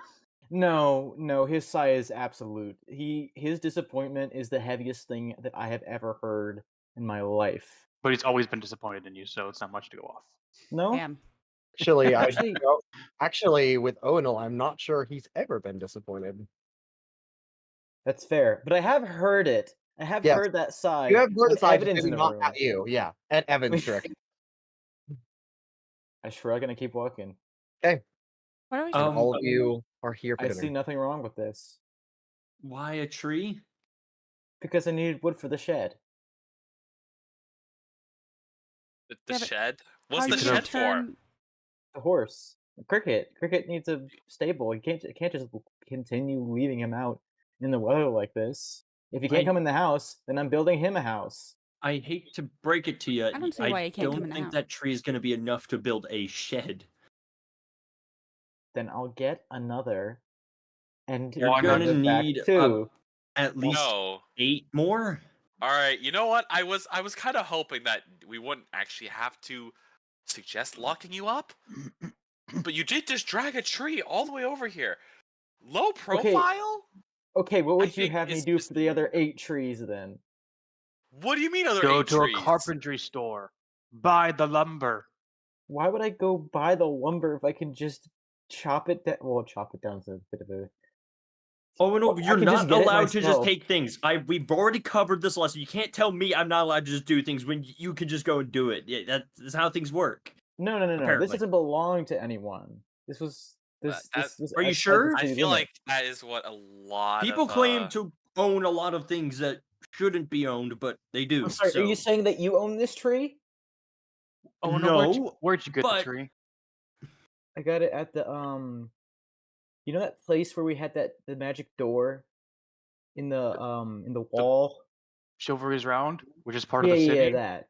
No, his sigh is absolute. His disappointment is the heaviest thing that I have ever heard in my life. But he's always been disappointed in you, so it's not much to go off. No? Damn. Actually, Actually- actually, with Owunul, I'm not sure he's ever been disappointed. That's fair. But I have heard it. I have Yes. heard that sigh. You have heard when the side, Evadin's in the not room. at you. Yeah, at Evan's trick. I shrug and I keep walking. What are we And supposed all of you are here for I dinner. see nothing wrong with this. Why a tree? Because I needed wood for the shed. The Yeah, but shed. how What's are the you gonna shed for? turn- The horse. Cricket. Cricket needs a stable. You can't just continue leaving him out in the weather like this. If he can't I- come in the house, then I'm building him a house. I hate to break it to you. I don't see why it can't come in the think house. that tree is going to be enough to build a shed. Then I'll get another. And You're Why not going to bring it back need too. at least No. 8 more. All right. You know what? I was kind of hoping that we wouldn't actually have to suggest locking you up, but you did just drag a tree all the way over here. Low profile? Okay, what would you think have me it's do just- for the other 8 trees then? What do you mean other Go 8 to trees? a carpentry store. Buy the lumber. Why would I go buy the lumber if I can just chop it down? Well, chop it down is a bit of a. Oh no, Well, I you're can just not get it allowed to just myself. take things. We've already covered this lesson. You can't tell me I'm not allowed to just do things when you can just go and do it. Yeah, that's how things work. No. This Apparently. doesn't belong to anyone. This was this. That- This was Are you outside the sure? I city feel limit. like that is what a lot People of claim to own a lot of things that shouldn't be owned, but they do. I'm sorry. Are you so- saying that you own this tree? Oh no, No, where'd you get but- the tree? I got it at the You know that place where we had the magic door in the wall? Chivalry's Round, which is part Yeah, of the city. yeah, that.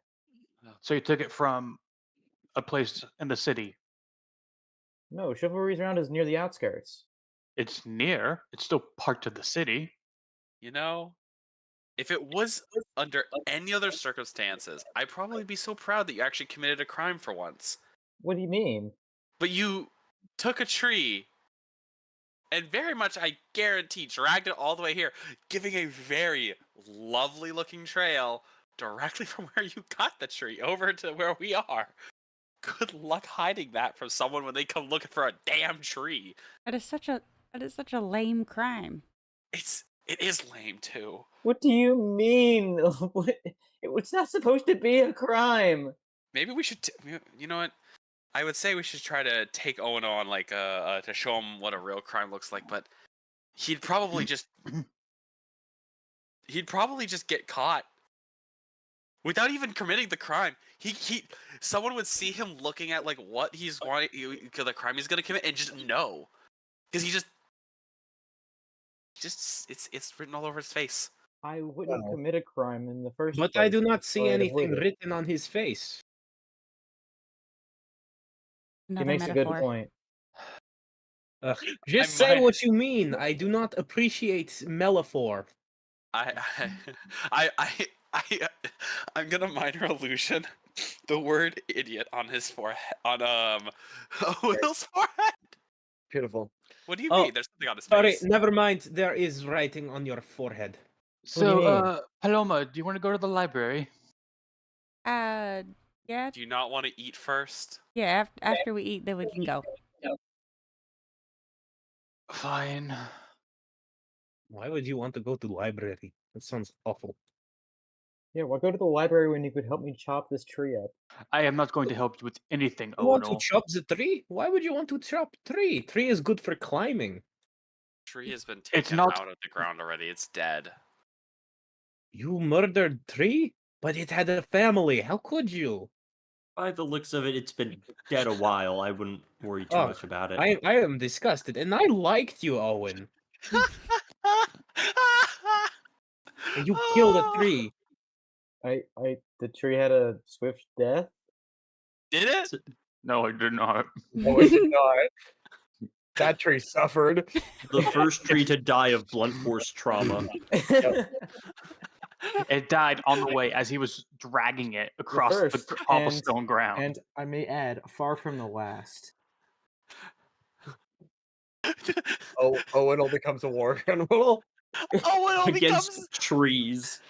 So you took it from a place in the city. No, Chivalry's Round is near the outskirts. It's near. It's still part of the city. You know, if it was under any other circumstances, I'd probably be so proud that you actually committed a crime for once. What do you mean? But you took a tree and very much, I guarantee, dragged it all the way here, giving a very lovely looking trail directly from where you got the tree over to where we are. Good luck hiding that from someone when they come looking for a damn tree. That is such a lame crime. It is lame too. What do you mean? It's not supposed to be a crime. Maybe we should. You know what? I would say we should try to take Owen on, like, to show him what a real crime looks like. But he'd probably just get caught without even committing the crime. Someone would see him looking at like what he's wanting, the crime he's gonna commit, and just know, because it's written all over his face. I wouldn't Well, commit a crime in the first But place. I do not see so I'd anything avoid it. written on his face. He Another makes metaphor. a good point. Just I say might- what you mean. I do not appreciate metaphor. I'm gonna minor illusion the word idiot on his forehead, on Will's forehead. Beautiful. What do you Oh, mean? There's something on his Sorry, face. never mind. There is writing on your forehead. do you mean? So, Paloma, do you want to go to the library? Yeah, Do you not want to eat first? yeah. After we eat, then we can go. Fine. Why would you want to go to library? That sounds awful. Yeah, well, go to the library when you could help me chop this tree up. I am not going to help you with anything, You want to Owunul. chop the tree? Why would you want to chop tree? Tree is good for climbing. Tree has been It's taken not- out of the ground already. It's dead. You murdered Tree? But it had a family. How could you? By the looks of it, it's been dead a while. I wouldn't worry too Oh, much about it. I am disgusted, and I liked you, Owen. And you killed a tree. The tree had a swift death. Did it? No, I did not. No, it did not. That tree suffered. The first tree to die of blunt force trauma. It died on the way as he was dragging it across the first, cobblestone ground. And I may add, far from the last. Oh, Owunul becomes a war criminal. Owunul Against becomes. trees.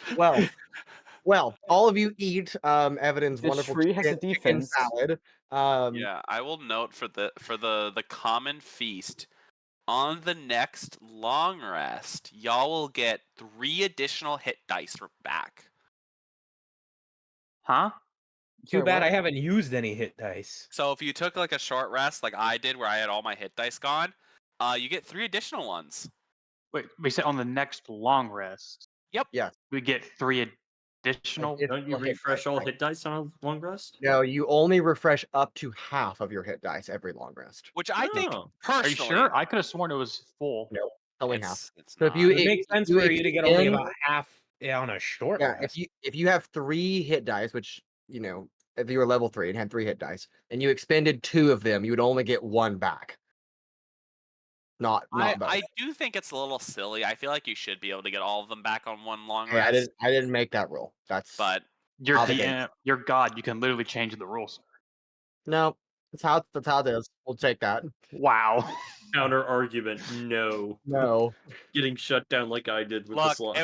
Well, all of you eat Evadin's The wonderful tree has a chicken defense. salad. Yeah, I will note for the common feast. On the next long rest, y'all will get 3 additional hit dice back. Huh? Too Sorry, bad what? I haven't used any hit dice. So if you took like a short rest, like I did, where I had all my hit dice gone, you get 3 additional ones. Wait, we said on the next long rest. Yep. Yeah. We get 3 additional. It's Don't you all hit refresh dice, all right? hit dice on a long rest? No, you only refresh up to half of your hit dice every long rest. Which I think Oh. Are personally, you sure? I could have sworn it was full. No, only half. it's So if not. you It makes sense for you to get only extend- about half on a short Yeah, rest. if you have 3 hit dice, which if you were level 3 and had 3 hit dice, and you expended 2 of them, you would only get 1 back. Not both. I do think it's a little silly. I feel like you should be able to get all of them back on one long Okay, rest. I didn't make that rule. That's But You're How they DM, you're God. You can literally change the rules. no. That's how it is. We'll take that. Wow. Counter argument, no. No. Getting shut down like I did with the look, slime.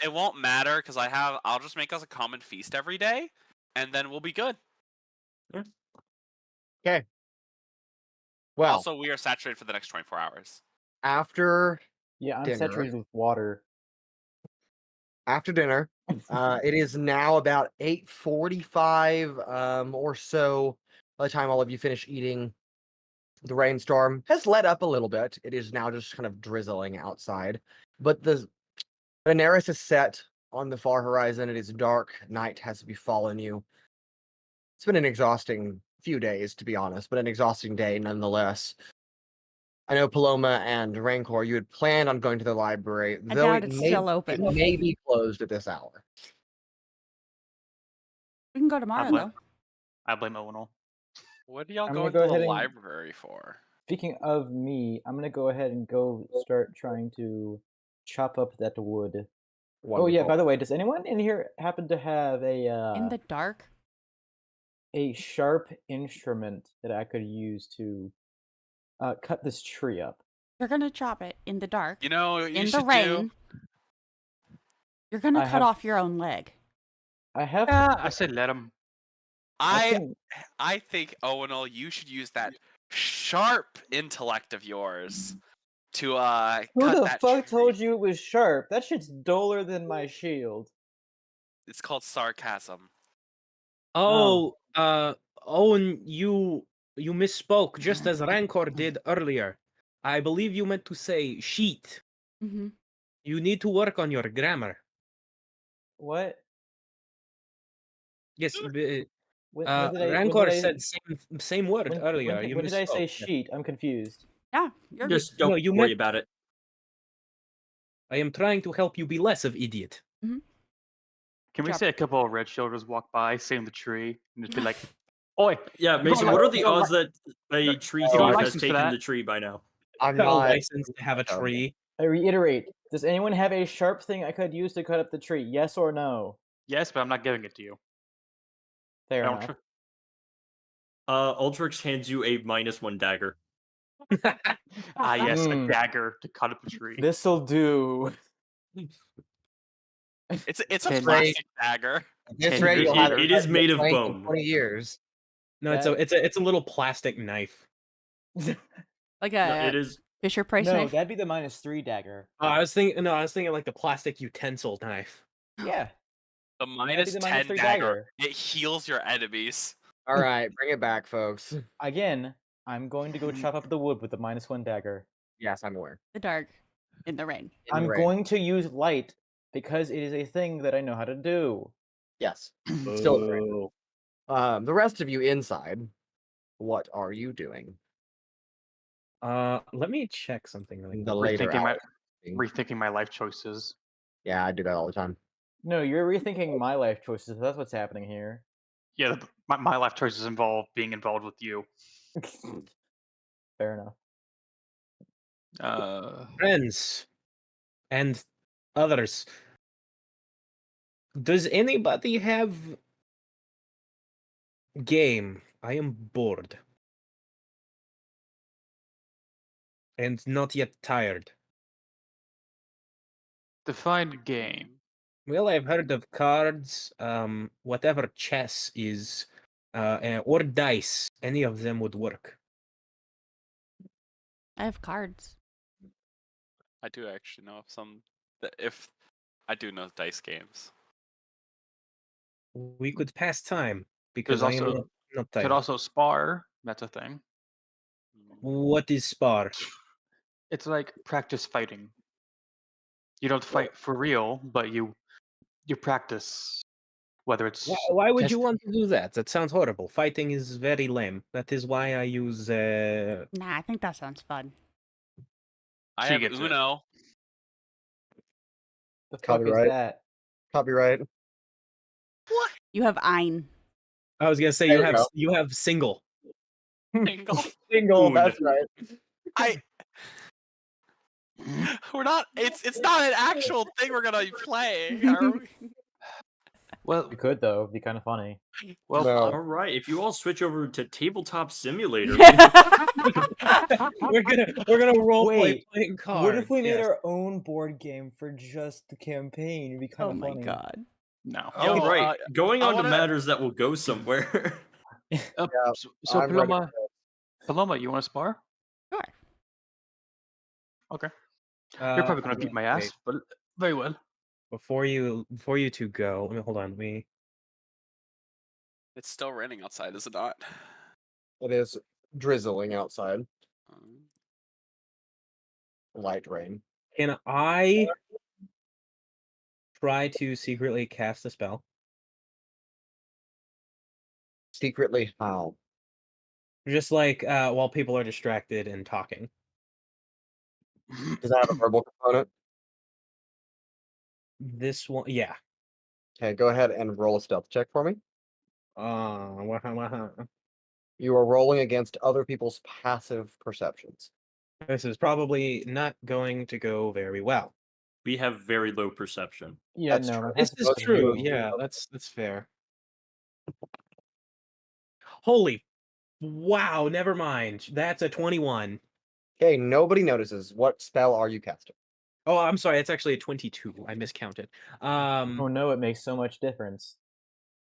it won't matter because I'll just make us a common feast every day, and then we'll be good. Okay. Well, Also, we are saturated for the next 24 hours. after Yeah, I'm Dinner. saturated with water. dinner, it is now about 8:45 or so. By the time all of you finish eating, the rainstorm has let up a little bit. It is now just kind of drizzling outside, but the Daenerys is set on the far horizon. It is dark. Night has befallen you. It's been an exhausting few days, to be honest, but an exhausting day nonetheless. I know Paloma and Rancor, you had planned on going to the library, I though doubt it's still open. It may be closed at this hour. We can go tomorrow, blame- though. I blame Owunul. What are y'all I'm gonna going go to the ahead and- library for? Speaking of me, I'm gonna go ahead and go start trying to chop up that wood. Oh yeah, by the way, does anyone in here happen to have In a the dark? sharp instrument that I could use to cut this tree up? You're gonna chop it in the dark. You know what you in the should rain. do? You're gonna I cut have- off your own leg. I have. I said let him. I think Owunul, you should use that sharp intellect of yours to Who cut the that fuck tree. told you it was sharp? That shit's duller than my shield. It's called sarcasm. Oh, Owen, you misspoke just as Rancor did earlier. I believe you meant to say sheet. Mm-hmm. You need to work on your grammar. What? Yes, When did Rancor I- said same word When, earlier. when, You when did I say misspoke. sheet? I'm confused. Yeah, you're Just don't No, you worry meant- about it. I am trying to help you be less of idiot. Can we Chop. say a couple of red shoulders walk by, seeing the tree, and just be like, "Oi, Yeah, got Mason, li- what are you the got li- odds that a tree you thief got has license for taken that? the tree by now? I'm Got a not license to have a tree. I reiterate, does anyone have a sharp thing I could use to cut up the tree? Yes or no? yes, but I'm not giving it to you." Fair I don't enough. Altrix hands you a -1 dagger. Ah, yes, a Mm. dagger to cut up the tree. This'll do. It's a Can- plastic dagger. At this Can rate, you- you'll have it is made of blank in bone. 20 years. No, it's a little plastic knife. like No, a it is. Fisher Price No, knife. that'd be the -3 dagger. I was thinking like the plastic utensil knife. Yeah. The that'd be minus the 10 -3 dagger. It heals your enemies. All right, bring it back, folks. Again, I'm going to go chop up the wood with the -1 dagger. Yes, I'm aware. The dark. in the rain. in the I'm rain. going to use light because it is a thing that I know how to do. Yes. Still in the rain. The rest of you inside, what are you doing? Let me check something really quick. The later Rethinking my hours. rethinking my life choices. Yeah, I do that all the time. No, you're rethinking my life choices. That's what's happening here. Yeah, my life choices involve being involved with you. Fair enough. Friends and others. Does anybody have game? I am bored. And not yet tired. Define game. Well, I've heard of cards, whatever chess is, or dice. Any of them would work. I have cards. I do actually know of some. If I do know dice games. We could pass time because There's I am also not could tired. also spar. That's a thing. What is spar? It's like practice fighting. You don't fight for real, but you practice. Whether it's Why would test- you want to do that? That sounds horrible. Fighting is very lame. That is why I use. Nah, I think that sounds fun. I She have gets it. Uno. The fuck Copyright. is that? Copyright. You have Ein. I was gonna say There you go. you have single. Single. Single, Oon. that's right. We're not. It's not an actual thing we're gonna be playing. Are we? well, You could though. It'd be kind of funny. well, No. All right, if you all switch over to Tabletop Simulator, we're gonna role play Wait, playing cards. What if we made yes. our own board game for just the campaign? It'd be kind Oh of my funny. god. no. Yo, all right, going I on to wanna- matters that will go somewhere. So I'm ready Paloma, for Paloma, you want to spar? Sure. Okay. You're probably gonna I'm beat my wait, ass, but very well. Before you two go, hold on. Let me. It's still raining outside, is it not? It is drizzling outside. Um, Light rain. Can I try to secretly cast a spell? Secretly how? Just like while people are distracted and talking. Does that have a verbal component? This one, yeah. Okay, go ahead and roll a stealth check for me. Waha. You are rolling against other people's passive perceptions. This is probably not going to go very well. We have very low perception. Yeah, That's no. true. my This passive is Most perception true. people- Yeah, that's fair. Holy, wow! Never mind. That's a 21. Okay, nobody notices. What spell are you casting? Oh, I'm sorry. It's actually a 22. I miscounted. Oh no, it makes so much difference.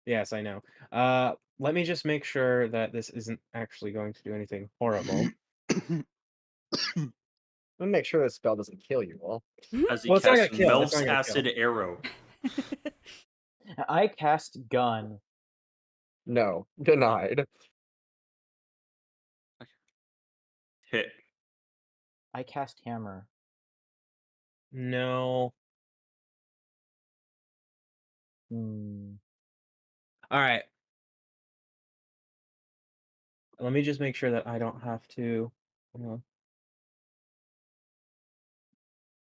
Yes, I know. Let me just make sure that this isn't actually going to do anything horrible. Let me make sure this spell doesn't kill you all. As he Well, it's not gonna casts kill, it's Melt's not gonna Acid Arrow. I cast gun. No, denied. Hit. I cast hammer. No. Hmm. All right. Let me just make sure that I don't have to.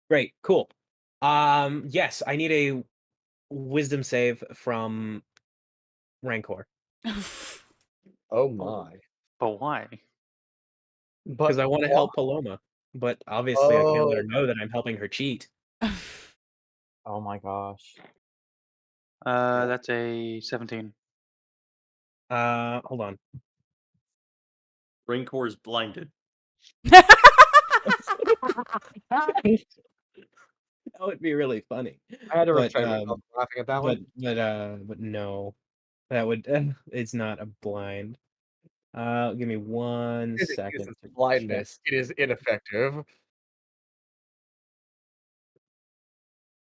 Great, cool. Yes, I need a wisdom save from Rancor Oh my. But why? But because I want to help Paloma, but obviously I can't let her know that I'm helping her cheat. Oh my gosh. That's a 17. Hold on. Rancor is blinded. That would be really funny. I had to But, restrain myself from laughing at that one. But no, that would it's not a blind. Give me 1 It second. uses to check. blindness. It is ineffective.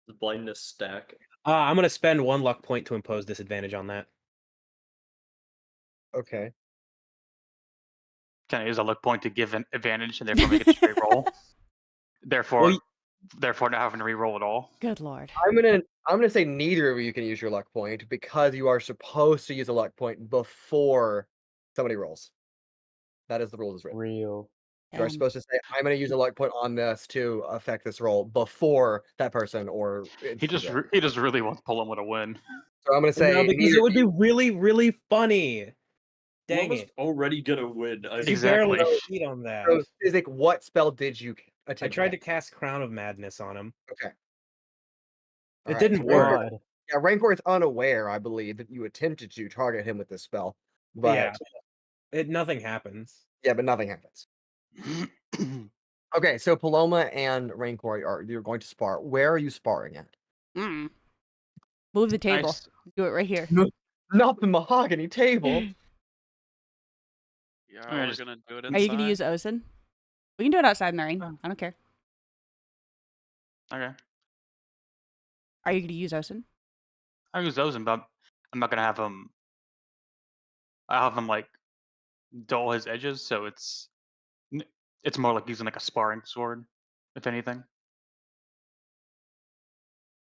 The blindness stack. I'm gonna spend 1 luck point to impose disadvantage on that. Okay. Can I use a luck point to give an advantage and therefore make it a straight roll? Therefore, Well, therefore not having to re-roll at all. Good lord. I'm gonna say neither of you can use your luck point because you are supposed to use a luck point before somebody rolls. That is the rules as written. Real. You are supposed to say, "I'm gonna use a luck point on this to affect this roll" before that person or He just really wants Paloma to win. So I'm gonna say No, because neither it would of be you- really, really funny. Dang Paloma's it. already gonna win. I You Exactly. barely beat on that. So, Sizik, what spell did you I attempt? tried to cast Crown of Madness on him. Okay. It Alright, didn't so work. God. Yeah, Rancor is unaware, I believe, that you attempted to target him with this spell, but Yeah. Nothing happens. but nothing happens. Okay, so Paloma and Rancor you're going to spar. Where are you sparring at? Mm. Move the table. Nice. Do it right here. Not the mahogany table. Yeah, I'm gonna we're just- gonna do it Are you going to use inside. Osen? We can do it outside in the rain. Oh. I don't care. Okay. Are you going to use Osen? I use those, but I'm not gonna have him. I'll have him like dull his edges, so it's more like using like a sparring sword, if anything.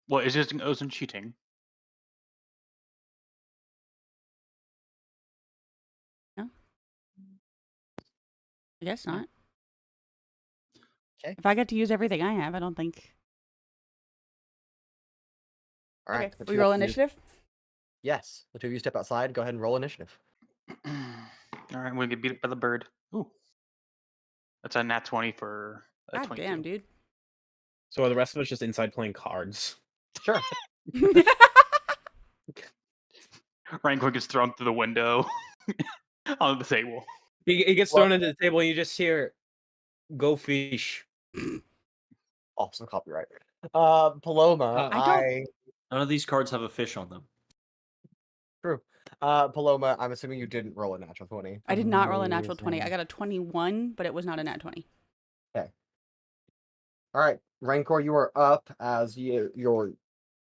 Well, is using Ozen cheating? I guess not. Okay. If I get to use everything I have, I don't think. All right. Okay. We roll initiative? Yes. The two of you step outside. Go ahead and roll initiative. All right, I'm gonna get beat up by the bird. Ooh, that's a nat 20 for a God 22. damn, dude. So are the rest of us just inside playing cards? Sure. Rancor gets thrown through the window on the table. He gets thrown into the table and you just hear, "Go fish." Awesome copyright. Paloma, I None of these cards have a fish on them. True. Paloma, I'm assuming you didn't roll a natural 20. I did not roll a natural 20. I Amazing. got a 21, but it was not a nat 20. All right, Rancor, you are up as your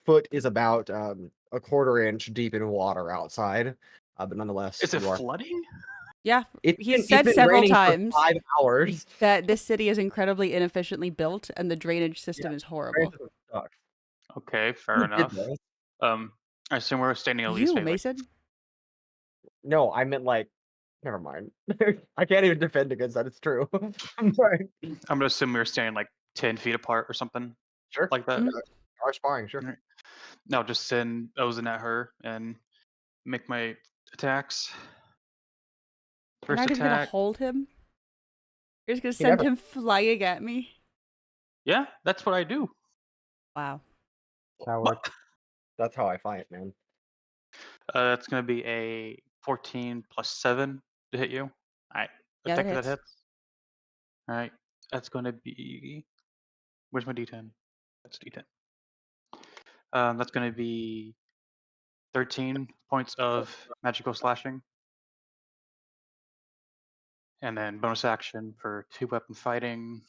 foot is about a quarter inch deep in water outside, but nonetheless, Is it you are. flooding? Yeah. It's He's been said several raining for times 5 hours. that this city is incredibly inefficiently built and the drainage system is horrible. Sucks. Okay, fair Who did enough. this? I assume we're standing at least You, maybe like Mason? No, I meant like. Never mind. I can't even defend against that. It's true. I'm sorry. I'm gonna assume we were standing like 10 feet apart or something Sure. like that. Mhm. Are sparring, sure. Alright. No, just send Ozen at her and make my attacks. You're First not even gonna attack. hold him? You're just gonna He send never- him flying at me? Yeah, that's what I do. Wow. Coward. That's how I fight, man. That's gonna be a 14 plus 7 to hit you. Alright. Yeah, that Attack that hits. hits. Alright. That's gonna be. Where's my D10? That's D10. That's gonna be 13 points of magical slashing. And then bonus action for 2-weapon fighting.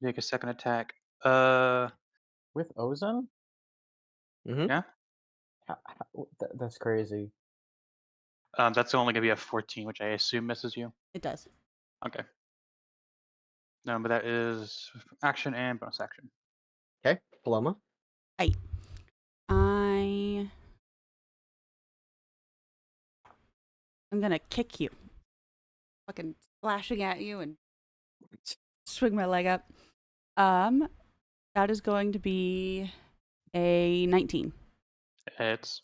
Make a second attack. With Ozone? Yeah. That's crazy. That's only gonna be a 14, which I assume misses you. It does. Okay. No, but that is action and bonus action. Okay, Paloma. I'm gonna kick you. Fucking slashing at you and swing my leg up. That is going to be a 19. It's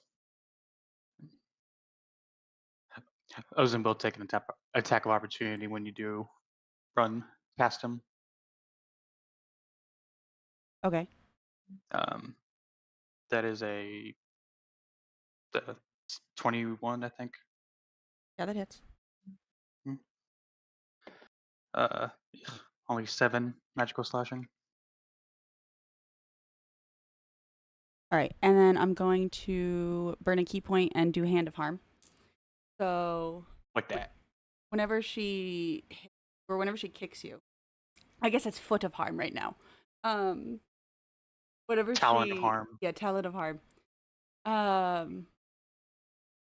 Ozone will take an attack of opportunity when you do run past him. Okay. That is a 21, I think. Yeah, that hits. Only 7 magical slashing. All right, and then I'm going to burn a key point and do Hand of Harm. So Like that. whenever she kicks you, I guess it's Foot of Harm right now. Talon of Harm. Yeah, Talon of Harm.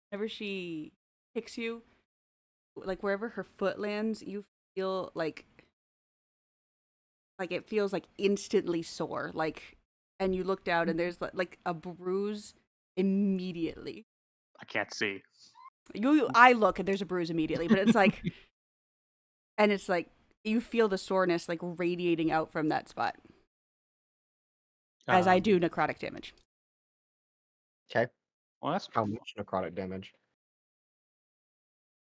Whenever she kicks you, like wherever her foot lands, you feel like like it feels like instantly sore, like, and you look down and there's like a bruise immediately. I can't see. I look and there's a bruise immediately, but it's like, and it's like you feel the soreness like radiating out from that spot as I do necrotic damage. Okay. Well, that's How much necrotic damage?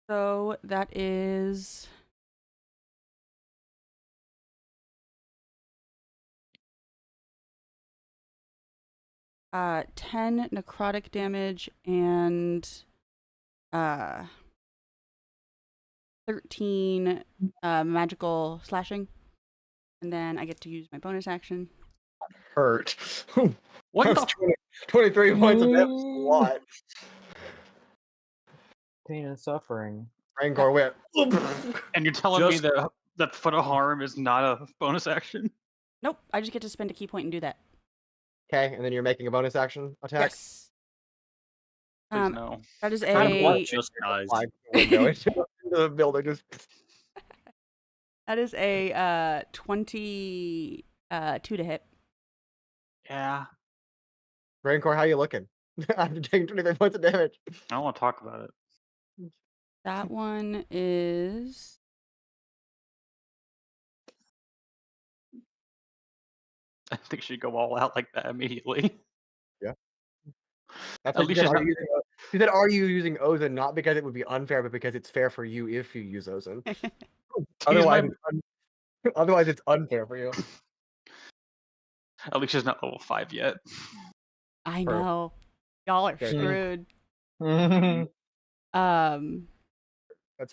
So that is 10 necrotic damage and 13 magical slashing. And then I get to use my bonus action. Hurt. what That's the 23 points of damage. A lot. Pain and suffering. Rancor went. And you're telling me Just- that Foot of Harm is not a bonus action? Nope, I just get to spend a key point and do that. Okay, and then you're making a bonus action attack. Yes. Please no. That is Kind of what a just dies. Fly the window into the building. Just that is a 22 to hit. Yeah. Rancor, how you looking? After taking 23 points of damage. I don't want to talk about it. That one is I think she should go all out like that immediately. That's At what least she's not- you said, are you using Ozen? Not because it would be unfair, but because it's fair for you if you use Ozen. Otherwise, it's unfair for you. At least she's not level 5 yet. I Or- know. Y'all are Okay. screwed. That's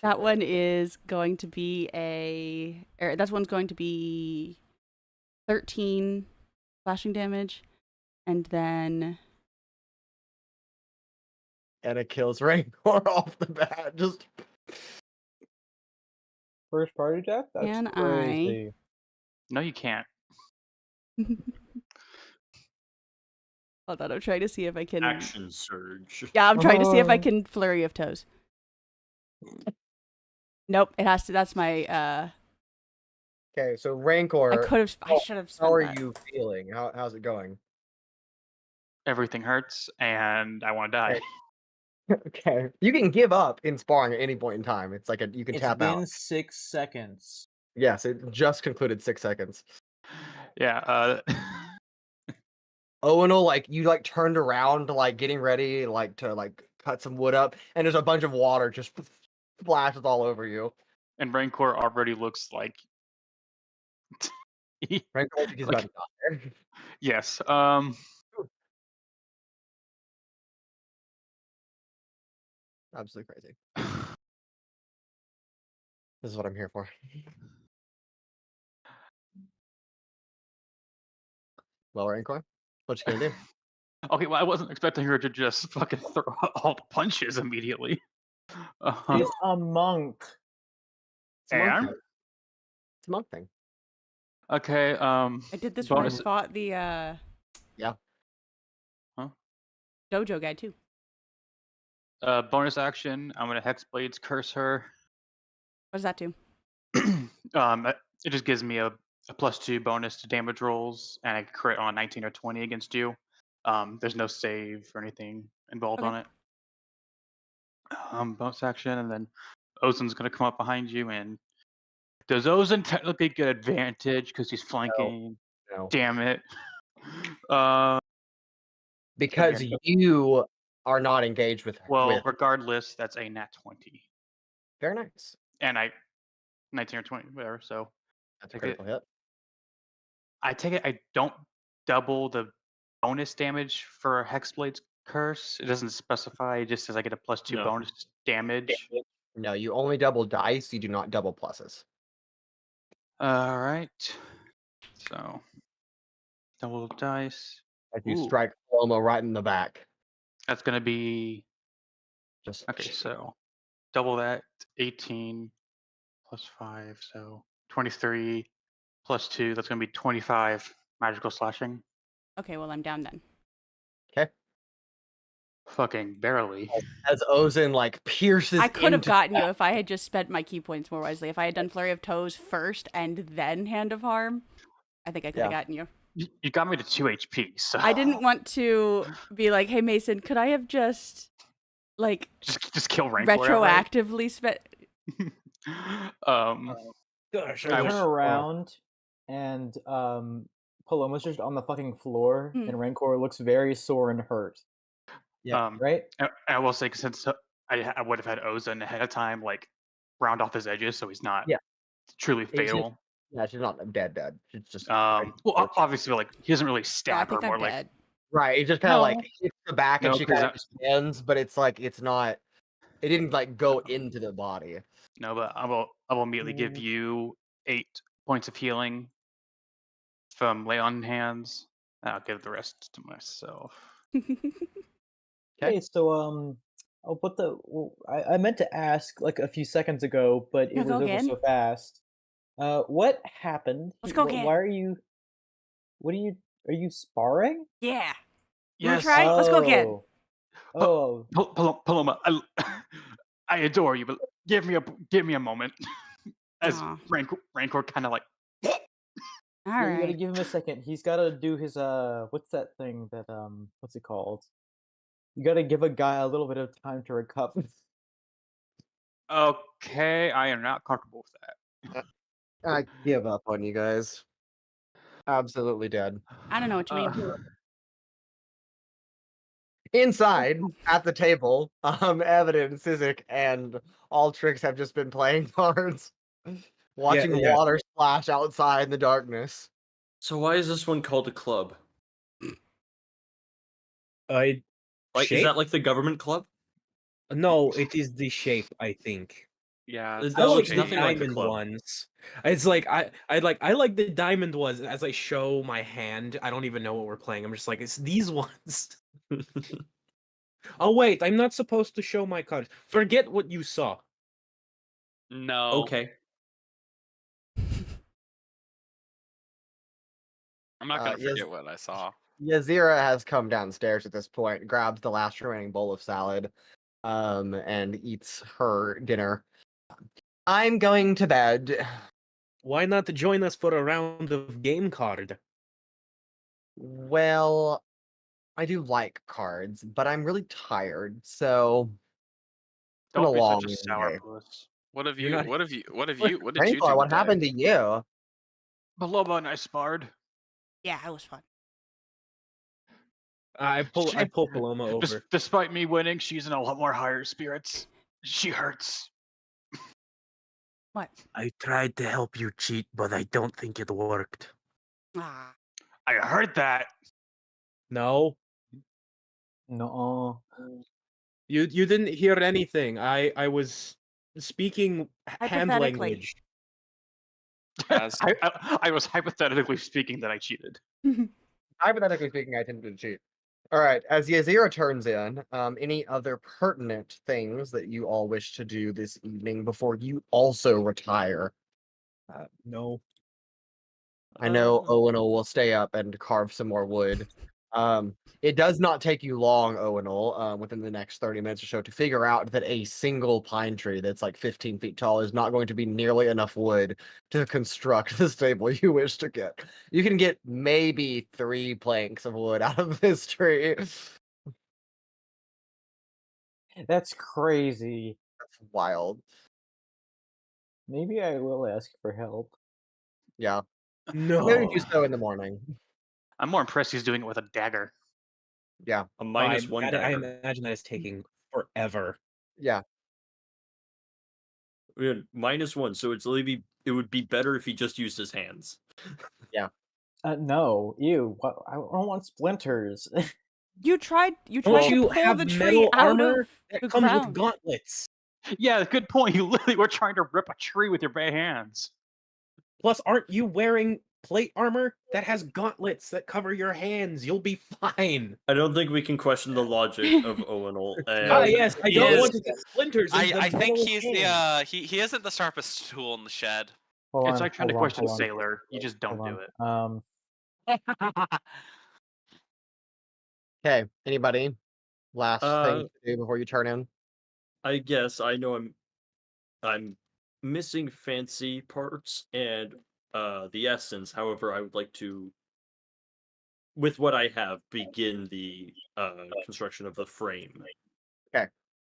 That fair. one is going to be that one's going to be 13 slashing damage, and then And it kills Rancor off the bat. Just First party death? That's Can I- crazy. No, you can't. hold on, I'm trying to see if I can. Action surge. Yeah, I'm trying to see if I Oh. can flurry of toes. Nope, it has to. That's my. okay. So Rancor, I could have. I should have. how are that. you feeling? How's it going? Everything hurts, and I want to die. Okay, you can give up in sparring at any point in time. It's like you can It's tap been out. 6 seconds. Yes, it just concluded 6 seconds. Yeah. Owunul, like you like turned around to like getting ready like to like cut some wood up, and there's a bunch of water just splashes all over you. And Rancor already looks like. Rancor looks like he's Like- about to die. Yes. Absolutely crazy. This is what I'm here for. Well, Rancor, what you gonna do? Okay, well, I wasn't expecting her to just fucking throw out all the punches immediately. He's a monk. It's a monk And? thing. It's a monk thing. Okay. I did this when I bonus- fought the Yeah. Huh? dojo guy too. Bonus action. I'm gonna Hexblades curse her. What does that do? It just gives me a +2 bonus to damage rolls, and I crit on a 19 or 20 against you. There's no save or anything involved Okay. on it. Bonus action, and then Ozen's gonna come up behind you. And does Ozen technically get advantage because he's flanking? No. Damn it. Because Okay. you are not engaged with Well, regardless, that's a nat 20, very nice. and I 19 or 20, whatever. So That's a Take it. critical hit. I take it I don't double the bonus damage for a Hexblade's curse. It doesn't specify. It just says I get a +2 No. bonus damage. No, you only double dice. You do not double pluses. All right. So double dice. Like you Ooh. strike Paloma right in the back. That's gonna be Just okay. So double that. 18 +5, so 23 +2. That's gonna be 25 magical slashing. Okay, well I'm down then. okay. Fucking barely. As Ozin like pierces I could have into gotten you if I had just spent my key points more wisely. If I had done Flurry of Toes first and then Hand of Harm, I think I could have Yeah. gotten you. You got me to 2 HP, so I didn't want to be like, hey, Mason, could I have just, like, just kill Rancor. retroactively spent... Gosh, I I turn was around, and Paloma's just on the fucking floor, and Rancor looks very sore and hurt. Yeah. Right? I will say, since I would have had Ozan ahead of time, like round off his edges, so he's not truly He's just- fatal. Yeah, she's not dead. She's just Well, obviously, like he doesn't really No, I stab her, think more I'm like dead. right. It just kind of like hits the back, and No, she 'cause kind of stands, but it's like it's not. It didn't like go into the body. no, but I will immediately give you 8 points of healing from lay on hands. I'll give the rest to myself. Okay, so what the? I meant to ask like a few seconds ago, but it Yeah, go was over again. so fast. What happened? Let's go again. Why are you? What are you? Are you sparring? Yeah. Yes. Try? Let's go again. Oh, Paloma, I adore you, but give me a moment. As Aw. Rancor kind of like. All yeah, you gotta right. give him a second. He's gotta do his what's that thing that what's it called? You gotta give a guy a little bit of time to recover. Okay, I am not comfortable with that. I give up on you guys. Absolutely dead. I don't know what you mean. Inside at the table, Evadin, Sizik, and Altrix have just been playing cards, watching yeah. water splash outside in the darkness. So why is this one called a club? I Like, is shape? that like the government club? No, it is the shape, I think. Yeah. That it's I the like looks the shape. nothing like a diamond club. ones. It's like I like the diamond ones. As I show my hand, I don't even know what we're playing. I'm just like, it's these ones. Oh wait, I'm not supposed to show my cards. Forget what you saw. No. Okay. I'm not gonna Yes. forget what I saw. Yazira has come downstairs at this point, grabs the last remaining bowl of salad, and eats her dinner. I'm going to bed. Why not join us for a round of game card? Well, I do like cards, but I'm really tired, so it's been a Don't be long such a day. sourpuss. What have You're you? not- What did you do? Rancor, what today? happened to you? Paloma and I sparred. Yeah, it was fun. I pull Paloma over. Despite me winning, she's in a lot more higher spirits. She hurts. What? I tried to help you cheat, but I don't think it worked. Ah. I heard that. No, No. you didn't hear anything. I was speaking hand Hypothetically. language. As- I was hypothetically speaking that I cheated. Hypothetically speaking, I tend to cheat. All right, as Yazira turns in, any other pertinent things that you all wish to do this evening before you also retire? No. I know Owunul will stay up and carve some more wood. It does not take you long, Owunul, within the next 30 minutes or so, to figure out that a single pine tree that's like 15 feet tall is not going to be nearly enough wood to construct the stable you wish to get. You can get maybe 3 planks of wood out of this tree. That's crazy. That's wild. Maybe I will ask for help. Yeah. No. Maybe do so in the morning. I'm more impressed he's doing it with a dagger. Yeah. A -1 I dagger. imagine that is taking forever. Yeah. -1, so it would be better if he just used his hands. No. Ew. What? I don't want splinters. You tried Don't to you pull have the tree metal out armor of that the comes ground. with gauntlets? Yeah, good point. You literally were trying to rip a tree with your bare hands. Plus, aren't you wearing plate armor that has gauntlets that cover your hands? You'll be fine. I don't think we can question the logic of Owunul. Ah, yes, I he don't is- want to get splinters. In the I think metal he's hands. he isn't the sharpest tool in the shed. Hold It's on, like trying to hold on, question hold on, Sailor. You just don't hold do it. on. Okay. Anybody? Last thing to do before you turn in. I guess I know I'm missing fancy parts and the essence. However, I would like to, with what I have, begin the construction of the frame. Okay,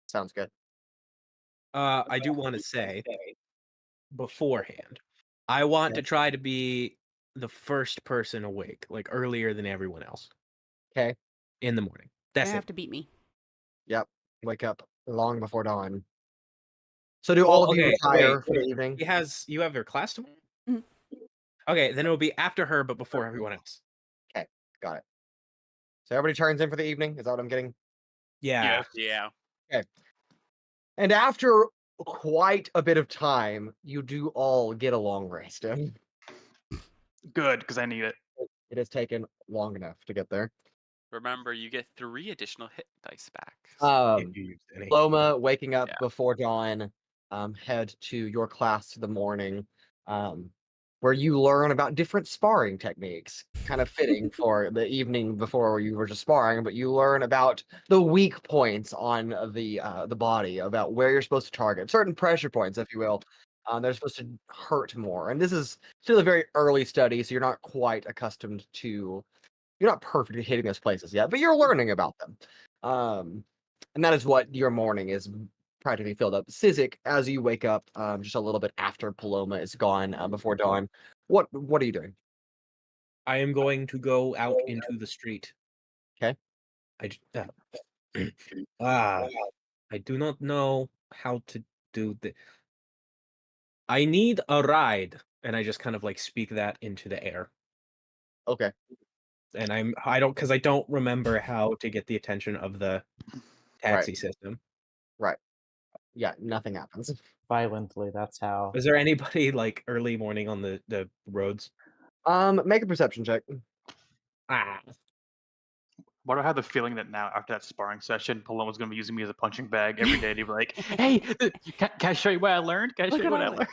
sounds good. I do want to say beforehand, I want to try to be the first person awake, like earlier than everyone else. Okay. In the morning. You That's have it. to beat me. Yep. Wake up long before dawn. So do all of you retire for the evening? You have your class tomorrow? Mhm. Okay, then it'll be after her, but before everyone else. Okay, got it. So everybody turns in for the evening? Is that what I'm getting? Yeah. Yeah. Okay. And after quite a bit of time, you do all get a long rest in. Good, because I need it. It has taken long enough to get there. Remember, you get 3 additional hit dice back. If you used any. Paloma, waking up Yeah. before dawn, head to your class in the morning, where you learn about different sparring techniques. Kind of fitting for the evening before you were just sparring, but you learn about the weak points on the body, about where you're supposed to target, certain pressure points, if you will. They're supposed to hurt more. And this is still a very early study, so you're not quite accustomed to. You're not perfect at hitting those places yet, but you're learning about them. And that is what your morning is practically filled up. Sizik, as you wake up just a little bit after Paloma is gone before dawn, what are you doing? I am going to go out into the street. Okay. I do not know how to do this. I need a ride, and I just kind of like speak that into the air. Okay. And I don't remember how to get the attention of the taxi system. Right. Yeah, nothing happens. Violently, that's how. Is there anybody like early morning on the roads? Make a perception check. Why do I have the feeling that now, after that sparring session, Paloma's going to be using me as a punching bag every day to be like, hey, can I show you what I learned? Can I show you what I learned?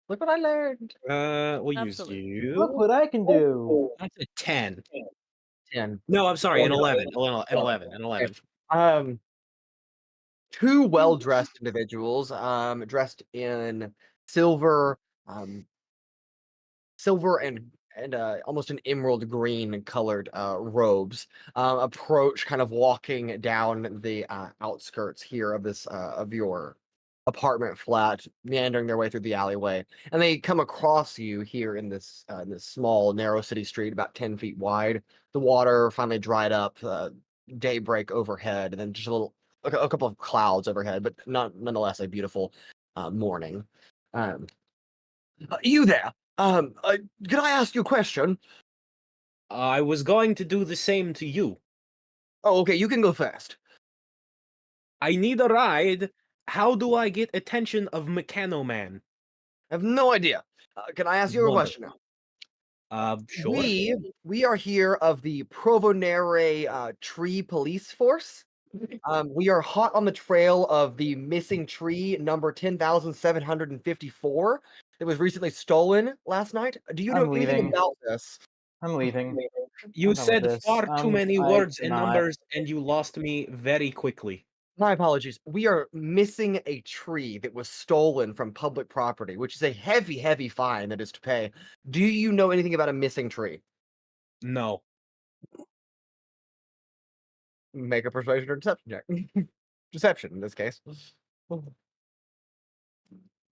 Look what I learned. We'll Absolutely. use you. Look what I can do. That's a 10. 10. No, I'm sorry, an Oh, 11. An 11. Two well-dressed individuals, dressed in silver, and almost an emerald green colored robes, approach, kind of walking down the outskirts here of this of your apartment flat, meandering their way through the alleyway, and they come across you here in this small narrow city street, about 10 feet wide. The water finally dried up. Daybreak overhead, and then just a couple of clouds overhead, but nonetheless a beautiful morning. You there? Can I ask you a question? I was going to do the same to you. Oh, okay, you can go first. I need a ride. How do I get attention of Mechano Man? I have no idea. Can I ask you a question now? Sure. We are here of the Provonere Tree Police Force. We are hot on the trail of the missing tree number 10,754 that was recently stolen last night. Do you know I'm anything leaving. about this? I'm leaving. You I'm done with said this. far too many I words and cannot. numbers, and you lost me very quickly. My apologies. We are missing a tree that was stolen from public property, which is a heavy, heavy fine that is to pay. Do you know anything about a missing tree? No. Make a persuasion or deception check. Deception in this case.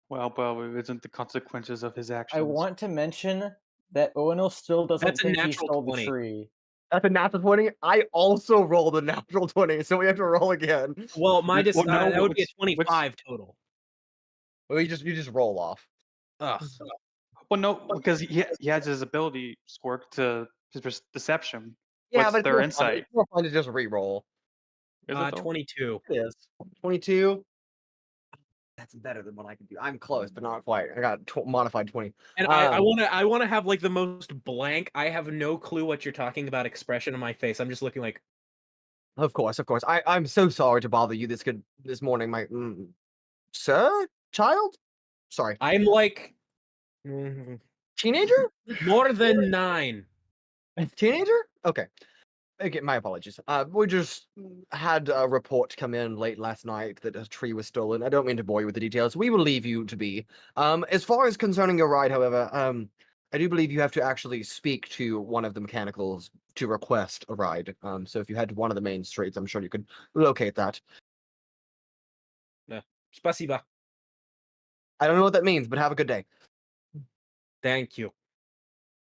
Well, isn't the consequences of his actions. I want to mention that Owunul still doesn't That's a think he natural stole 20. the tree. That's a natural 20. I also rolled a natural 20, so we have to roll again. Well, Well, no, that would be a what's- 25 total. Well, you just roll off. Ugh. Well, no, because he has his ability squirk to his deception. Yeah, What's but their insight? It's more fun to just re-roll. Is it though? 22. It is 22. That's better than what I can do. I'm close, but not quite. I got modified 20. And I want to have like the most blank. I have no clue what you're talking about. Expression on my face. I'm just looking like. Of course. I'm so sorry to bother you this morning, my sir, child. Sorry, I'm like teenager. more than 9. Teenager. Okay. Again, my apologies. We just had a report come in late last night that a tree was stolen. I don't mean to bore you with the details. We will leave you to be. As far as concerning your ride, however, I do believe you have to actually speak to one of the mechanicals to request a ride. So if you head to one of the main streets, I'm sure you could locate that. Spasiba. I don't know what that means, but have a good day. Thank you.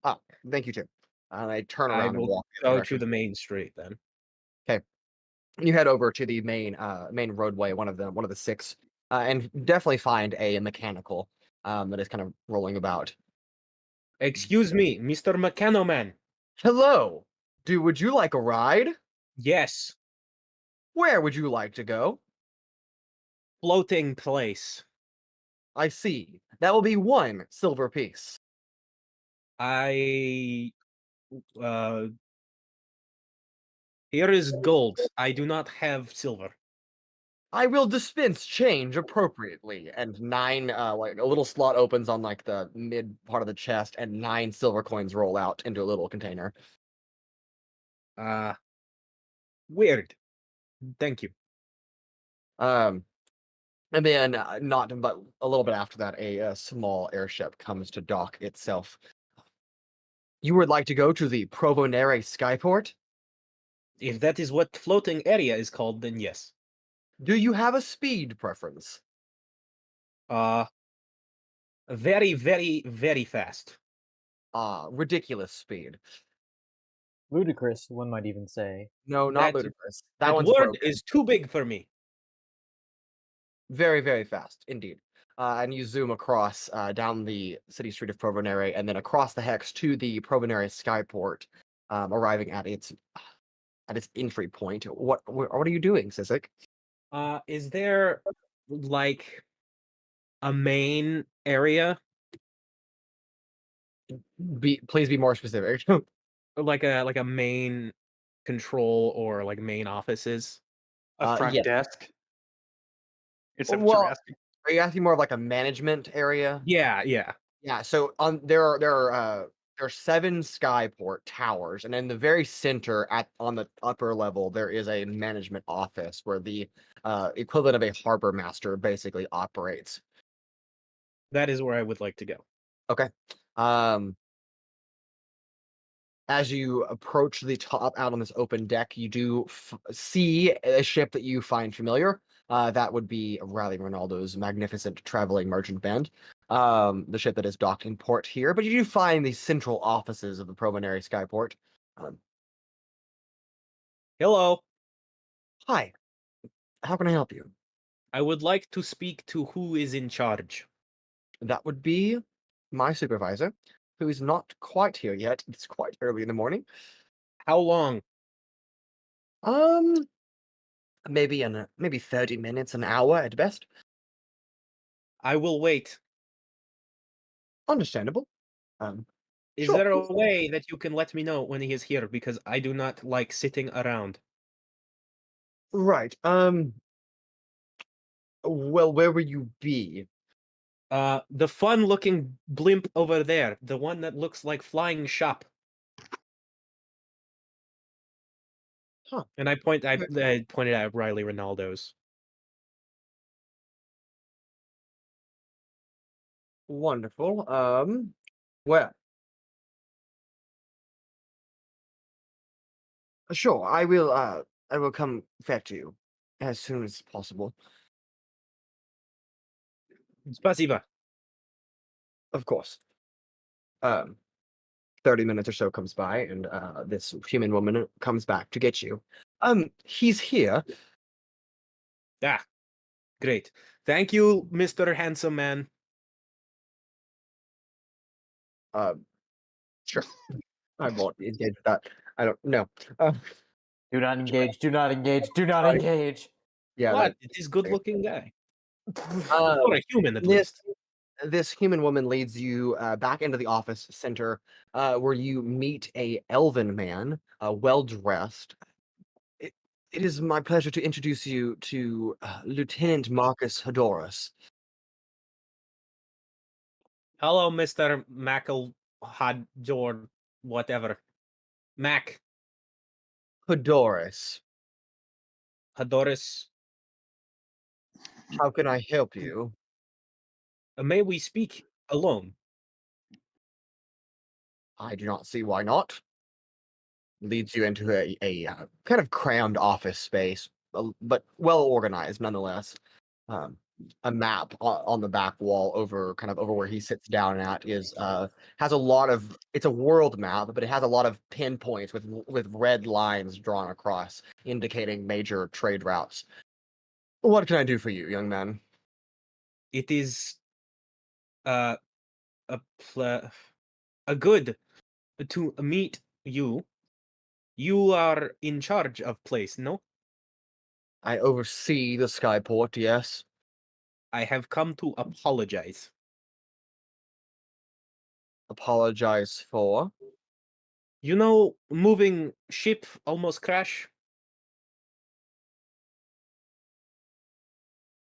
Ah, thank you too. And I turn I around and will walk in the go direction. to the main street then. You head over to the main roadway, one of the six, and definitely find a mechanical that is kind of rolling about. Excuse me, Mr. Mechanoman. Hello. Would you like a ride? Yes, Where would you like to go? floating place. I see. That will be 1 silver piece. I here is gold. I do not have silver. I will dispense change appropriately. And 9, like a little slot opens on like the mid part of the chest, and 9 silver coins roll out into a little container. Weird. Thank you. Um, and then not but a little bit after that, a small airship comes to dock itself. You would like to go to the Provonere Skyport? If that is what floating area is called, then yes. Do you have a speed preference? Very, very, very fast. Ridiculous speed. Ludicrous, one might even say. No, not That- ludicrous. That That one's word broken. is too big for me. Very, very fast, indeed. And you zoom across down the city street of Provonere, and then across the hex to the Provonere Skyport, arriving at its entry point. What are you doing, Sizik? Is there like a main area, Please be more specific. like a main control or like main offices? A front yeah. desk. Is that what you're Well, asking? are you asking more of like a management area? Yeah. Yeah. So there are 7 Skyport towers, and in the very center, on the upper level, there is a management office where the equivalent of a harbor master basically operates. That is where I would like to go. Okay. As you approach the top out on this open deck, you do see a ship that you find familiar. That would be Riley Ronaldo's magnificent traveling merchant band. The ship that is docked in port here, but you do find the central offices of the Provonere Skyport. Hello. Hi, how can I help you? I would like to speak to who is in charge. That would be my supervisor, who is not quite here yet. It's quite early in the morning. How long? Maybe 30 minutes, an hour at best. I will wait. Understandable. Is Sure. there a way that you can let me know when he is here? Because I do not like sitting around. Right. Well, where will you be? The fun-looking blimp over there, the one that looks like flying shop. Huh. And I pointed at Riley Ronaldo's. Wonderful. Well, sure. I will come fetch you as soon as possible. Spasiba. Of course. 30 minutes or so comes by, and this human woman comes back to get you. He's here. Ah, great. Thank you, Mr. Handsome Man. Sure. I won't engage with that. I don't know. Do not engage, do not engage, do not Sorry. engage. Yeah. What? It is good-looking guy. Um, For a human, at this- least. This human woman leads you back into the office center, where you meet a elven man, well dressed. It is my pleasure to introduce you to Lieutenant Marcus Hedorus. Hello, Mr. Mackel Hodjord, whatever. Mac. Hodoris, Hadoris, how can I help you? may we speak alone? I do not see why not. Leads you into a kind of crammed office space, but well organized nonetheless. Um, a map on the back wall over where he sits down at is has a lot of, it's a world map, but it has a lot of pinpoints with red lines drawn across indicating major trade routes. What can I do for you, young man? It is a good to meet you. You are in charge of place, no? I oversee the skyport, yes. I have come to apologize. Apologize for. You know, moving ship almost crash.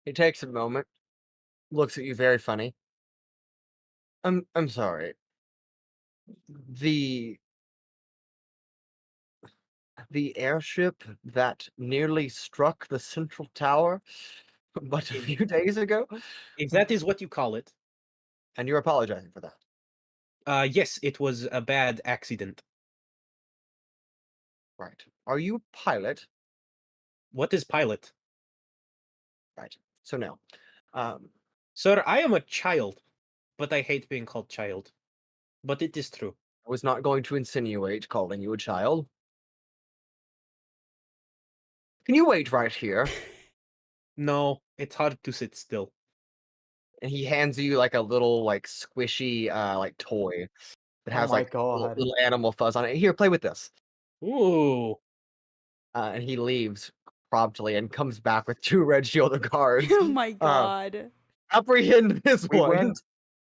He takes a moment, looks at you very funny. I'm sorry. The airship that nearly struck the central tower but a few days ago? If that is what you call it. And you're apologizing for that. Yes, it was a bad accident. Right. Are you a pilot? What is pilot? Right. So no. Sir, I am a child, but I hate being called child. But it is true. I was not going to insinuate calling you a child. Can you wait right here? No, it's hard to sit still. And he hands you like a little like squishy like toy that Oh has my like God. little animal fuzz on it. Here, play with this. Ooh. And he leaves promptly and comes back with 2 red shielded guards. Oh my god. Apprehend this one.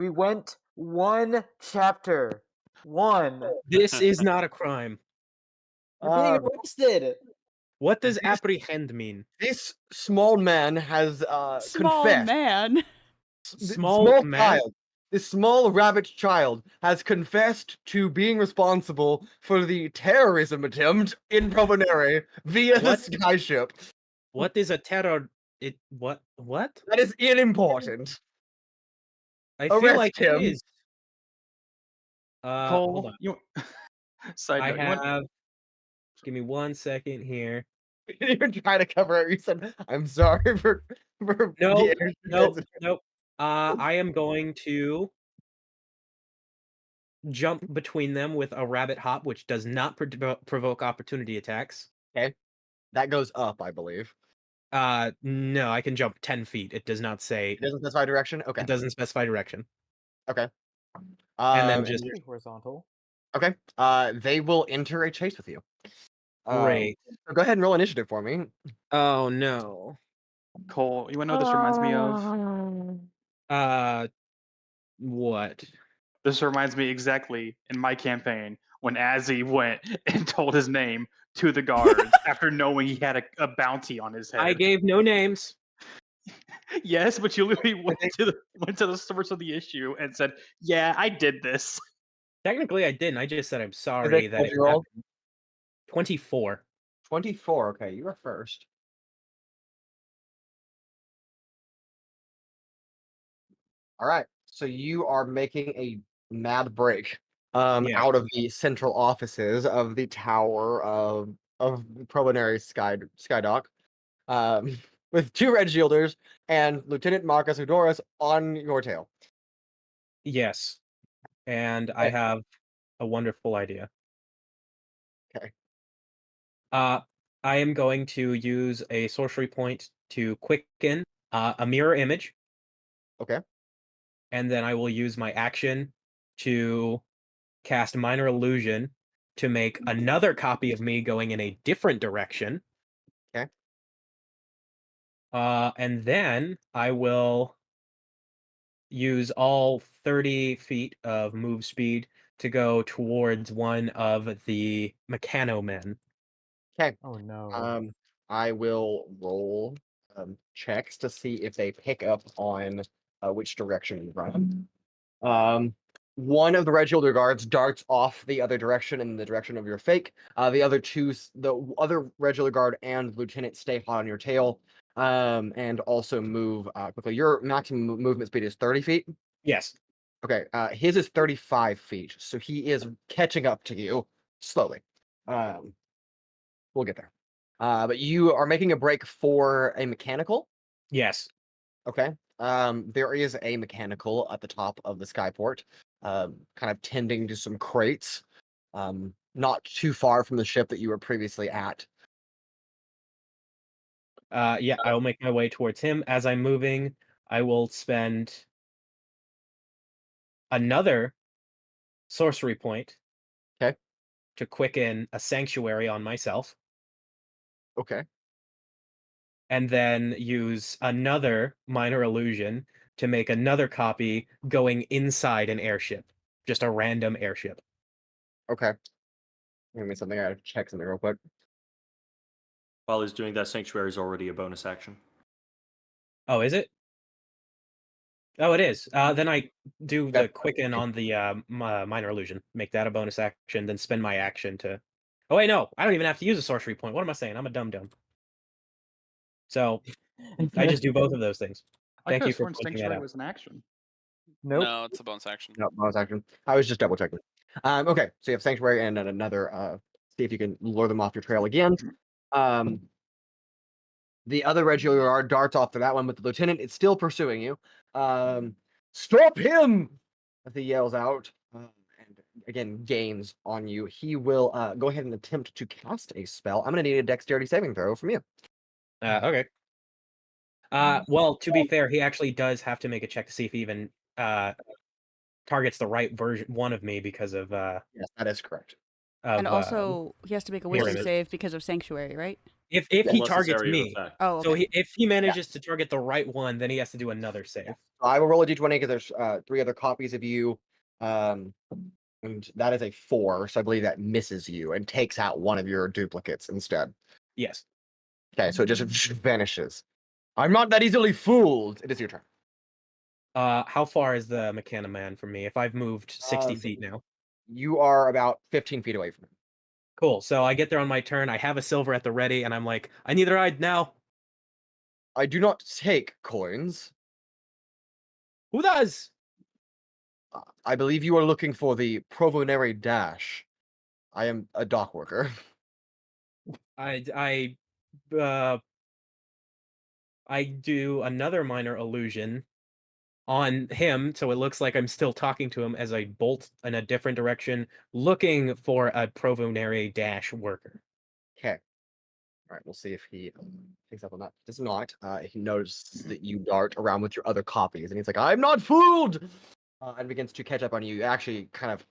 We went 1 chapter. 1. This is not a crime. You're being Um, arrested. What does This- apprehend mean? This small man has Small confessed. man. Small man? Child. This small rabbit child has confessed to being responsible for the terrorism attempt in Provenere via the What? skyship. What is a terror? What? That is unimportant. I feel Arrest like him. it is. Hold Cole, on. you side I note, you want have. Give me 1 second here. You're trying to cover it. You said, "I'm sorry for Nope, the air nope. I am going to jump between them with a rabbit hop, which does not provoke opportunity attacks. That goes up, I believe. No, I can jump 10 feet. It does not say. It doesn't specify direction. Okay. It doesn't specify direction. Okay. And then Um, just Pretty horizontal. okay. They will enter a chase with you. great. So go ahead and roll initiative for me. Oh no. Cole, you want to know what this reminds me of? What? This reminds me exactly in my campaign when Azzy went and told his name to the guards after knowing he had a bounty on his head. I gave no names. Yes, but you literally went to the source of the issue and said, "Yeah, I did this." Technically, I didn't. I just said I'm sorry that What'd it you roll? happened. 24. 24. Okay, you are first. All right. So you are making a mad break Yeah. out of the central offices of the tower of Provenary Skydock, with 2 red shielders and Lieutenant Marcus Udoris on your tail. Yes. And I have a wonderful idea. Okay. I am going to use a sorcery point to quicken a mirror image. Okay. And then I will use my action to cast minor illusion to make another copy of me going in a different direction. Okay. And then I will use all 30 feet of move speed to go towards one of the mechano men. Okay. Oh no. I will roll checks to see if they pick up on which direction you run. One of the Red Shielder guards darts off the other direction in the direction of your fake. The other Red Shielder guard and lieutenant stay hot on your tail, and also move quickly. Your maximum movement speed is 30 feet. Yes. Okay, his is 35 feet, so he is catching up to you slowly. We'll get there. But you are making a break for a mechanical. Yes. Okay. There is a mechanical at the top of the skyport, kind of tending to some crates, not too far from the ship that you were previously at. Yeah, I will make my way towards him. As I'm moving, I will spend another sorcery point. Okay. To quicken a sanctuary on myself. Okay. And then use another minor illusion to make another copy going inside an airship. Just a random airship. Okay. Give me something. I gotta check something real quick. While he's doing that, Sanctuary is already a bonus action. Oh, is it? Oh, it is. Then I do Okay. the quicken on the minor illusion. Make that a bonus action, then spend my action to... Oh, wait, no. I don't even have to use a sorcery point. What am I saying? I'm a dum-dum. So, I just do both of those things. I Thank could you have for sworn pointing that Sanctuary out. was an action. Nope. No, it's a bonus action. No, bonus action. I was just double checking. Okay, so you have Sanctuary and then another, see if you can lure them off your trail again. The other Regular Guard darts off to that one, but the Lieutenant is still pursuing you. Stop him! As he yells out, and again gains on you. He will go ahead and attempt to cast a spell. I'm going to need a Dexterity saving throw from you. Okay. Well, to be fair, he actually does have to make a check to see if he even targets the right one of me because of Yes, that is correct. And also, he has to make a wisdom save because of Sanctuary, right? If he Unless it's targets area of me, effect. Oh, so okay. if he manages to target the right one, then he has to do another save. I will roll a d20 because there's 3 other copies of you, and that is a 4, so I believe that misses you and takes out one of your duplicates instead. Yes. Okay, so it just vanishes. I'm not that easily fooled. It is your turn. How far is the Mechana Man from me? If I've moved 60 feet now. You are about 15 feet away from him. Cool. So I get there on my turn. I have a silver at the ready, and I'm like, I need a ride now. I do not take coins. Who does? I believe you are looking for the Provonary Dash. I am a dock worker. I do another minor illusion on him, so it looks like I'm still talking to him as I bolt in a different direction, looking for a Provonary Dash worker. Okay. All right, we'll see if he picks up on that. Does not. He notices that you dart around with your other copies, and he's like, I'm not fooled! And begins to catch up on you, actually kind of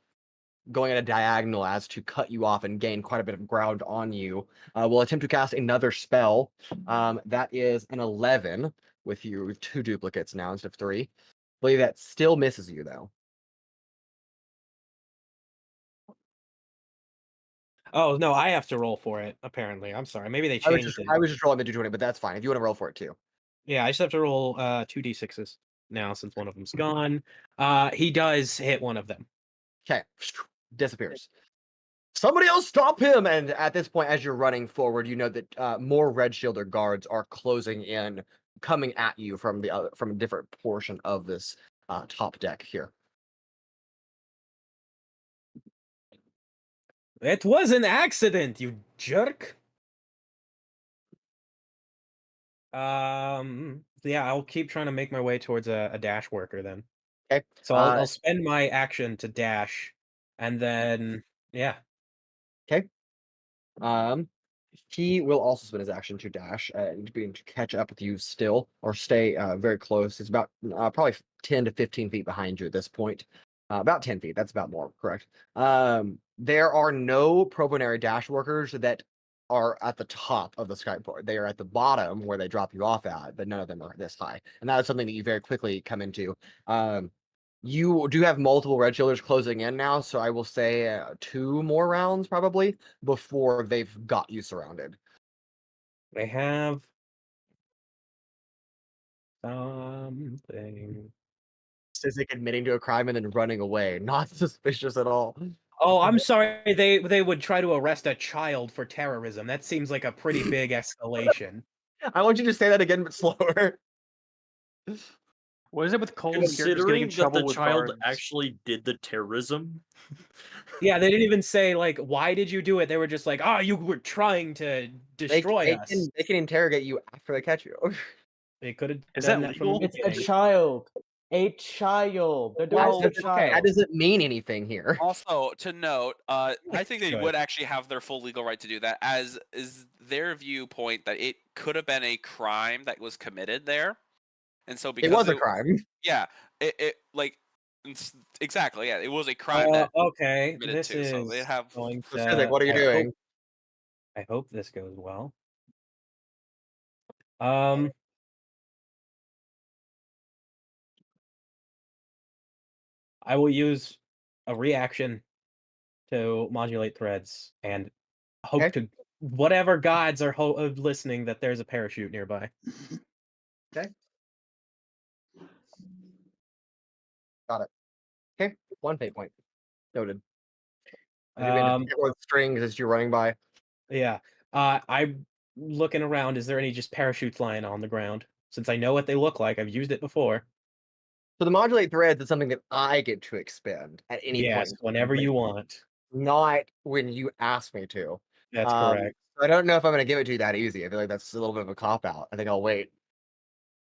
going at a diagonal as to cut you off and gain quite a bit of ground on you. We'll attempt to cast another spell. That is an 11 with you 2 duplicates now instead of 3. I believe that still misses you, though. Oh, no, I have to roll for it, apparently. I'm sorry. Maybe they changed it. I was just rolling the d20, but that's fine. If you want to roll for it, too. Yeah, I just have to roll 2d6s now since one of them's gone. He does hit one of them. Okay. Disappears. Somebody else stop him! And at this point, as you're running forward, you know that more Red Shielder guards are closing in, coming at you from a different portion of this top deck here. It was an accident, you jerk. Yeah, I'll keep trying to make my way towards a dash worker then. Okay. So I'll spend my action to dash, and then yeah. Okay. He will also spend his action to dash and begin to catch up with you still, or stay very close. It's about probably 10 to 15 feet behind you at this point. About 10 feet. That's about more correct. There are no Provonary dash workers that are at the top of the skyboard. They are at the bottom where they drop you off at, but none of them are this high. And that is something that you very quickly come into. You do have multiple Red Shielders closing in now, so I will say 2 more rounds probably before they've got you surrounded. They have something. Sizik admitting to a crime and then running away. Not suspicious at all. Oh, I'm sorry. They would try to arrest a child for terrorism. That seems like a pretty big escalation. I want you to say that again, but slower. What is it with Cole's characters getting in Considering that trouble the with child guards? actually did the terrorism. Yeah, they didn't even say like, why did you do it? They were just like, oh, you were trying to destroy us. They can interrogate you after they catch you. They could have Is done that that from the legal? It's a beginning. child. A child. They're doing Why it to a child. That doesn't mean anything here. Also, to note, I think they Good. would actually have their full legal right to do that, as is their viewpoint that it could have been a crime that was committed there, and so because It was a crime. yeah, it like exactly, yeah, it was a crime that Okay, committed this to. is So they have going So, to. Sizik, what are you doing? I hope this goes well. I will use a reaction to modulate threads and hope Okay. to whatever gods are listening that there's a parachute nearby. Okay. Got it. Okay. 1 fate point. Noted. With strings as you're running by. Yeah. I'm looking around. Is there any just parachutes lying on the ground? Since I know what they look like, I've used it before. So the modulate threads is something that I get to expend at any Yes, point. whenever you want. Not when you ask me to. That's correct. I don't know if I'm going to give it to you that easy. I feel like that's a little bit of a cop out. I think I'll wait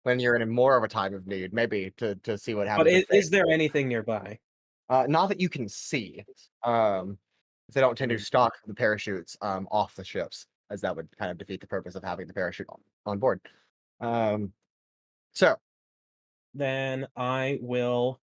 when you're in more of a time of need, maybe to see what happens. But is there anything nearby? Not that you can see. They don't tend to Hmm. stock the parachutes off the ships, as that would kind of defeat the purpose of having the parachute on board. So Then I will.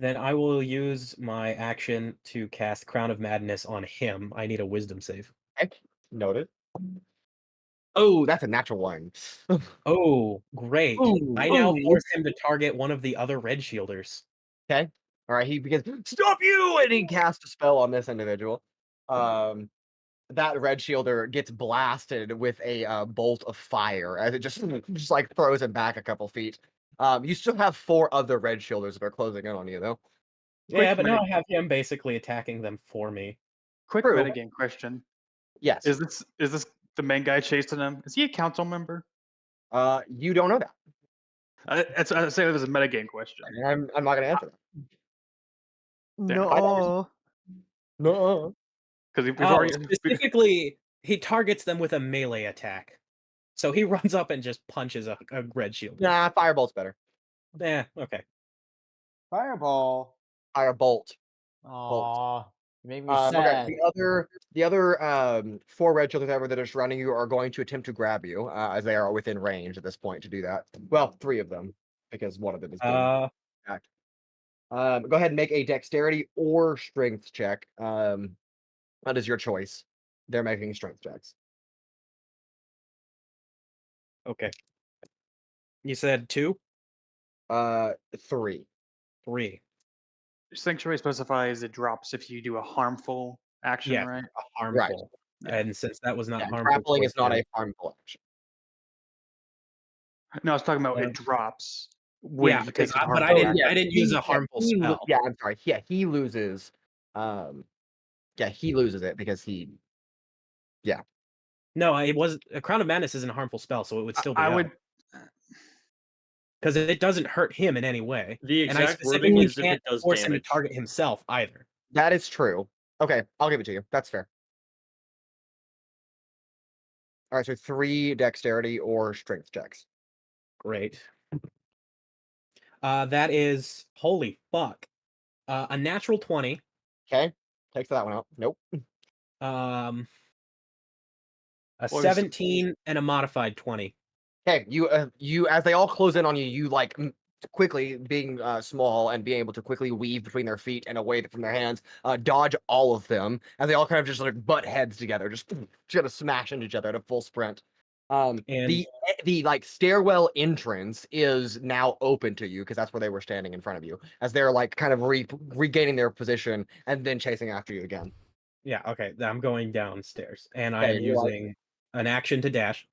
Then I will use my action to cast Crown of Madness on him. I need a Wisdom save. okay, noted. Oh, that's a natural one. Oh, great! Ooh, I now ooh. force him to target one of the other red shielders. Okay. All right. He begins, stop you! And he casts a spell on this individual. That red shielder gets blasted with a bolt of fire as it just like throws him back a couple feet. You still have 4 other red shielders that are closing in on you, though. Yeah, but now I have him basically attacking them for me. Quick True. metagame question: Yes. Is this the main guy chasing him? Is he a council member? You don't know that. I say it was a metagame question. I'm not going to answer that. No. No. Because we've Oh, already specifically, he targets them with a melee attack. So he runs up and just punches a red shield. Nah, firebolt's better. Yeah, okay. Fireball. Firebolt. Aw. You make me Okay. sad. The other 4 red shielders ever that are surrounding you are going to attempt to grab you, as they are within range at this point to do that. Well, 3 of them, because one of them is being attacked. Go ahead and make a dexterity or strength check. That is your choice. They're making strength checks. Okay. You said 2? 3. 3. Sanctuary specifies it drops if you do a harmful action, Yeah, right? harmful. Yeah. And since that was not Yeah, harmful, grappling is towards not him, a harmful action. No, I was talking about it drops when yeah, he because takes a but harmful I action. didn't use a harmful spell. Yeah, I'm sorry. Yeah, he loses. Yeah, he loses it because he. Yeah. No, it was a Crown of Madness isn't a harmful spell, so it would still be. I would. Because it doesn't hurt him in any way. The And I exact wording specifically is if can't it does force him to damage. target himself either. That is true. Okay, I'll give it to you. That's fair. All right, so 3 dexterity or strength checks. Great. That is holy fuck. A natural 20. Okay, takes that one out. Nope. A Well, 17 and a modified 20. Okay, you as they all close in on you, you like quickly being small and being able to quickly weave between their feet and away from their hands, dodge all of them as they all kind of just like butt heads together, just gonna smash into each other at a full sprint. And The like stairwell entrance is now open to you because that's where they were standing in front of you as they're like kind of regaining their position and then chasing after you again. yeah, okay. I'm going downstairs and Okay, I'm using an action to dash.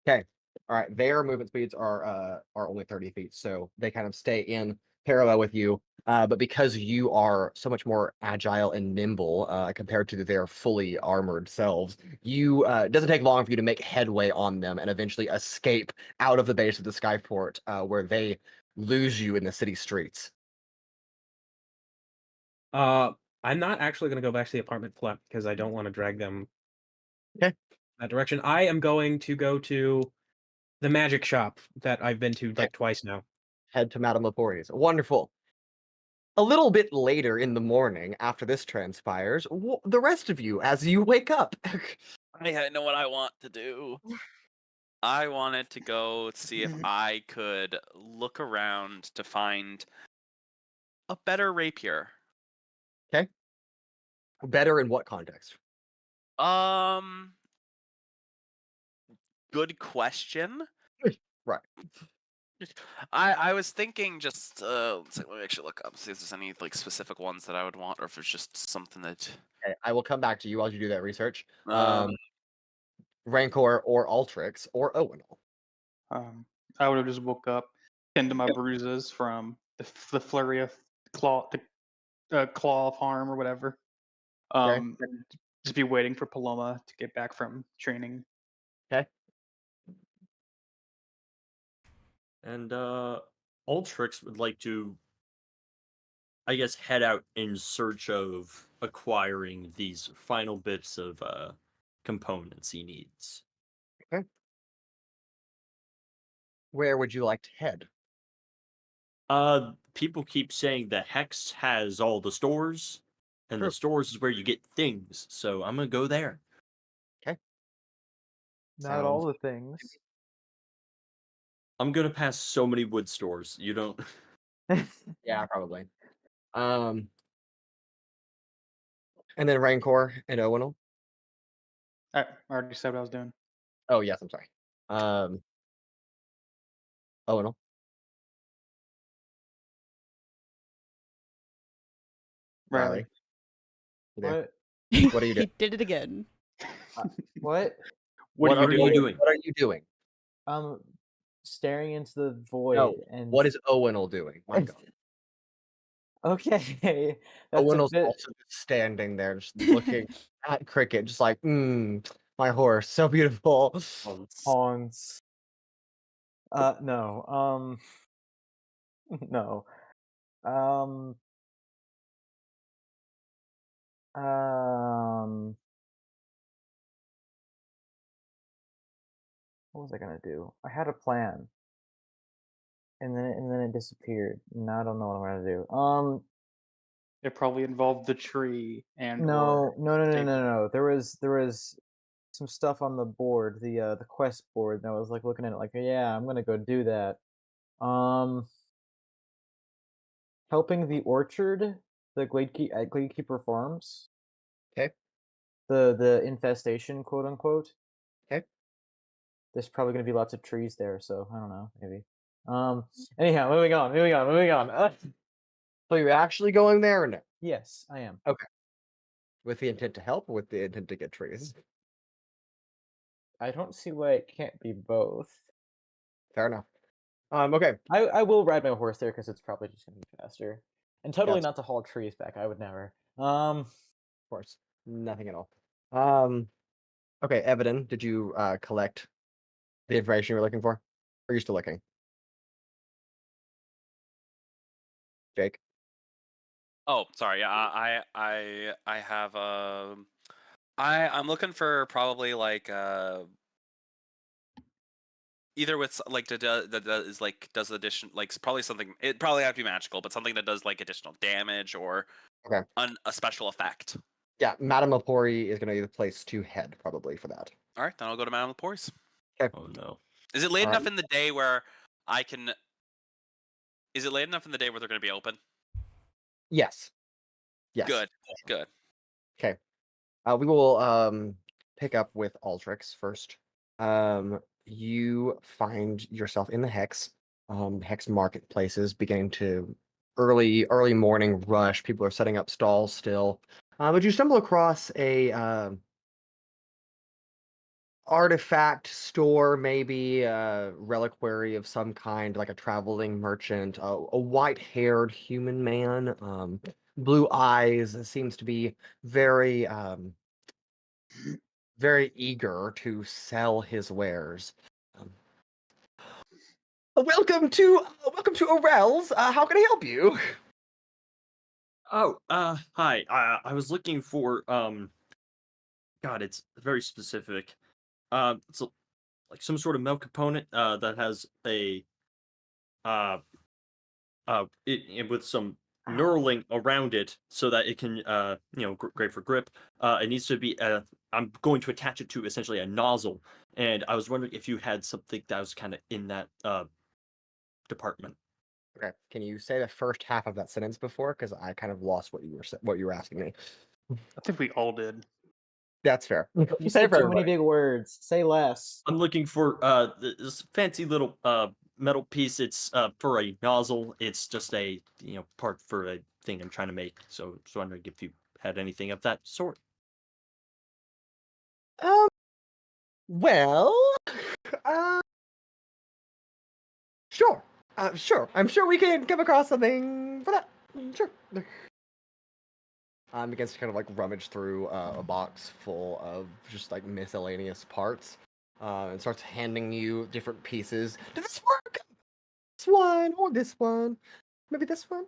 Okay. All right. Their movement speeds are only 30 feet, so they kind of stay in parallel with you. But because you are so much more agile and nimble compared to their fully armored selves, it doesn't take long for you to make headway on them and eventually escape out of the base of the Skyport, where they lose you in the city streets. I'm not actually going to go back to the apartment flat because I don't want to drag them Okay. that direction. I am going to go to the magic shop that I've been to like twice now. Head to Madame Lepori's. Wonderful. A little bit later in the morning, after this transpires, the rest of you, as you wake up. I know what I want to do. I wanted to go see if I could look around to find a better rapier. Okay. Better in what context? Good question. Right. I was thinking just let me actually look up, see if there's any like specific ones that I would want, or if it's just something that Okay, I will come back to you while you do that research. Rancor or Altrix or Owunul. I would have just woke up, tend to my bruises from the flurry of claw of harm or whatever. And just be waiting for Paloma to get back from training. Okay. And Altrix would like to, I guess, head out in search of acquiring these final bits of components he needs. Okay. Where would you like to head? People keep saying the Hex has all the stores, and True. the stores is where you get things. So I'm gonna go there. Okay. Not all the things. I'm gonna pass so many wood stores. You don't. Yeah, probably. And then Rancor and Owunul. I already said what I was doing. Oh yes, I'm sorry. Owunul. Riley. You there? What? What are you doing? He did it again. What? What are you doing? What are you doing? Staring into the void No. and What is Owunul doing? My God. Okay. That's Owunul's a bit... also just standing there, just looking at Cricket, just like, my horse, so beautiful. Hans. No. No. What was I gonna do? I had a plan. And then it disappeared. Now I don't know what I'm gonna do. It probably involved the tree and No. or There was some stuff on the board, the quest board, and I was like looking at it like, yeah, I'm gonna go do that. Helping the orchard, the Gladekeeper Farms. Okay. The infestation, quote unquote. Okay. There's probably gonna be lots of trees there, so I don't know, maybe. Anyhow, moving on. So you're actually going there or no? Yes, I am. Okay. With the intent to help or with the intent to get trees? I don't see why it can't be both. Fair enough. Okay. I will ride my horse there because it's probably just gonna be faster. And totally Yes. not to haul trees back. I would never. Of course. Nothing at all. Okay, Evadin, did you collect the information you were looking for? Or are you still looking? Jake? Oh, sorry. I have I'm looking for probably like either with like that is like does addition like probably something, it probably have to be magical, but something that does like additional damage or Okay. a special effect. Yeah, Madame Lepori is going to be the place to head probably for that. All right, then I'll go to Madame Lepori's. Okay. Oh no. Is it late All enough right. in the day where I can? Is it late enough in the day where they're going to be open? Yes. Yes. Good. Good. Okay. We will pick up with Altrix first. You find yourself in the Hex. Hex marketplaces beginning to early morning rush. People are setting up stalls still. But you stumble across a artifact store, maybe a reliquary of some kind, like a traveling merchant, a white-haired human man, blue eyes, seems to be very, very eager to sell his wares. Um, welcome to Orel's. How can I help you? Oh, hi. I was looking for God, it's very specific. It's like some sort of milk component that has a with some knurling around it so that it can great for grip. It needs to be I'm going to attach it to essentially a nozzle, and I was wondering if you had something that was kind of in that department. Okay, can you say the first half of that sentence before? Because I kind of lost what you were asking me. I think we all did. That's fair. You Say said it for too many everybody. big words. Say less. I'm looking for this fancy little metal piece. It's for a nozzle. It's just a part for a thing I'm trying to make. So just wondering if you had anything of that sort. Um. Well. Uh. Sure. Sure. I'm sure we can come across something for that. Sure. Begins to kind of like rummage through a box full of just like miscellaneous parts, and starts handing you different pieces. Does this work? This one or this one? Maybe this one.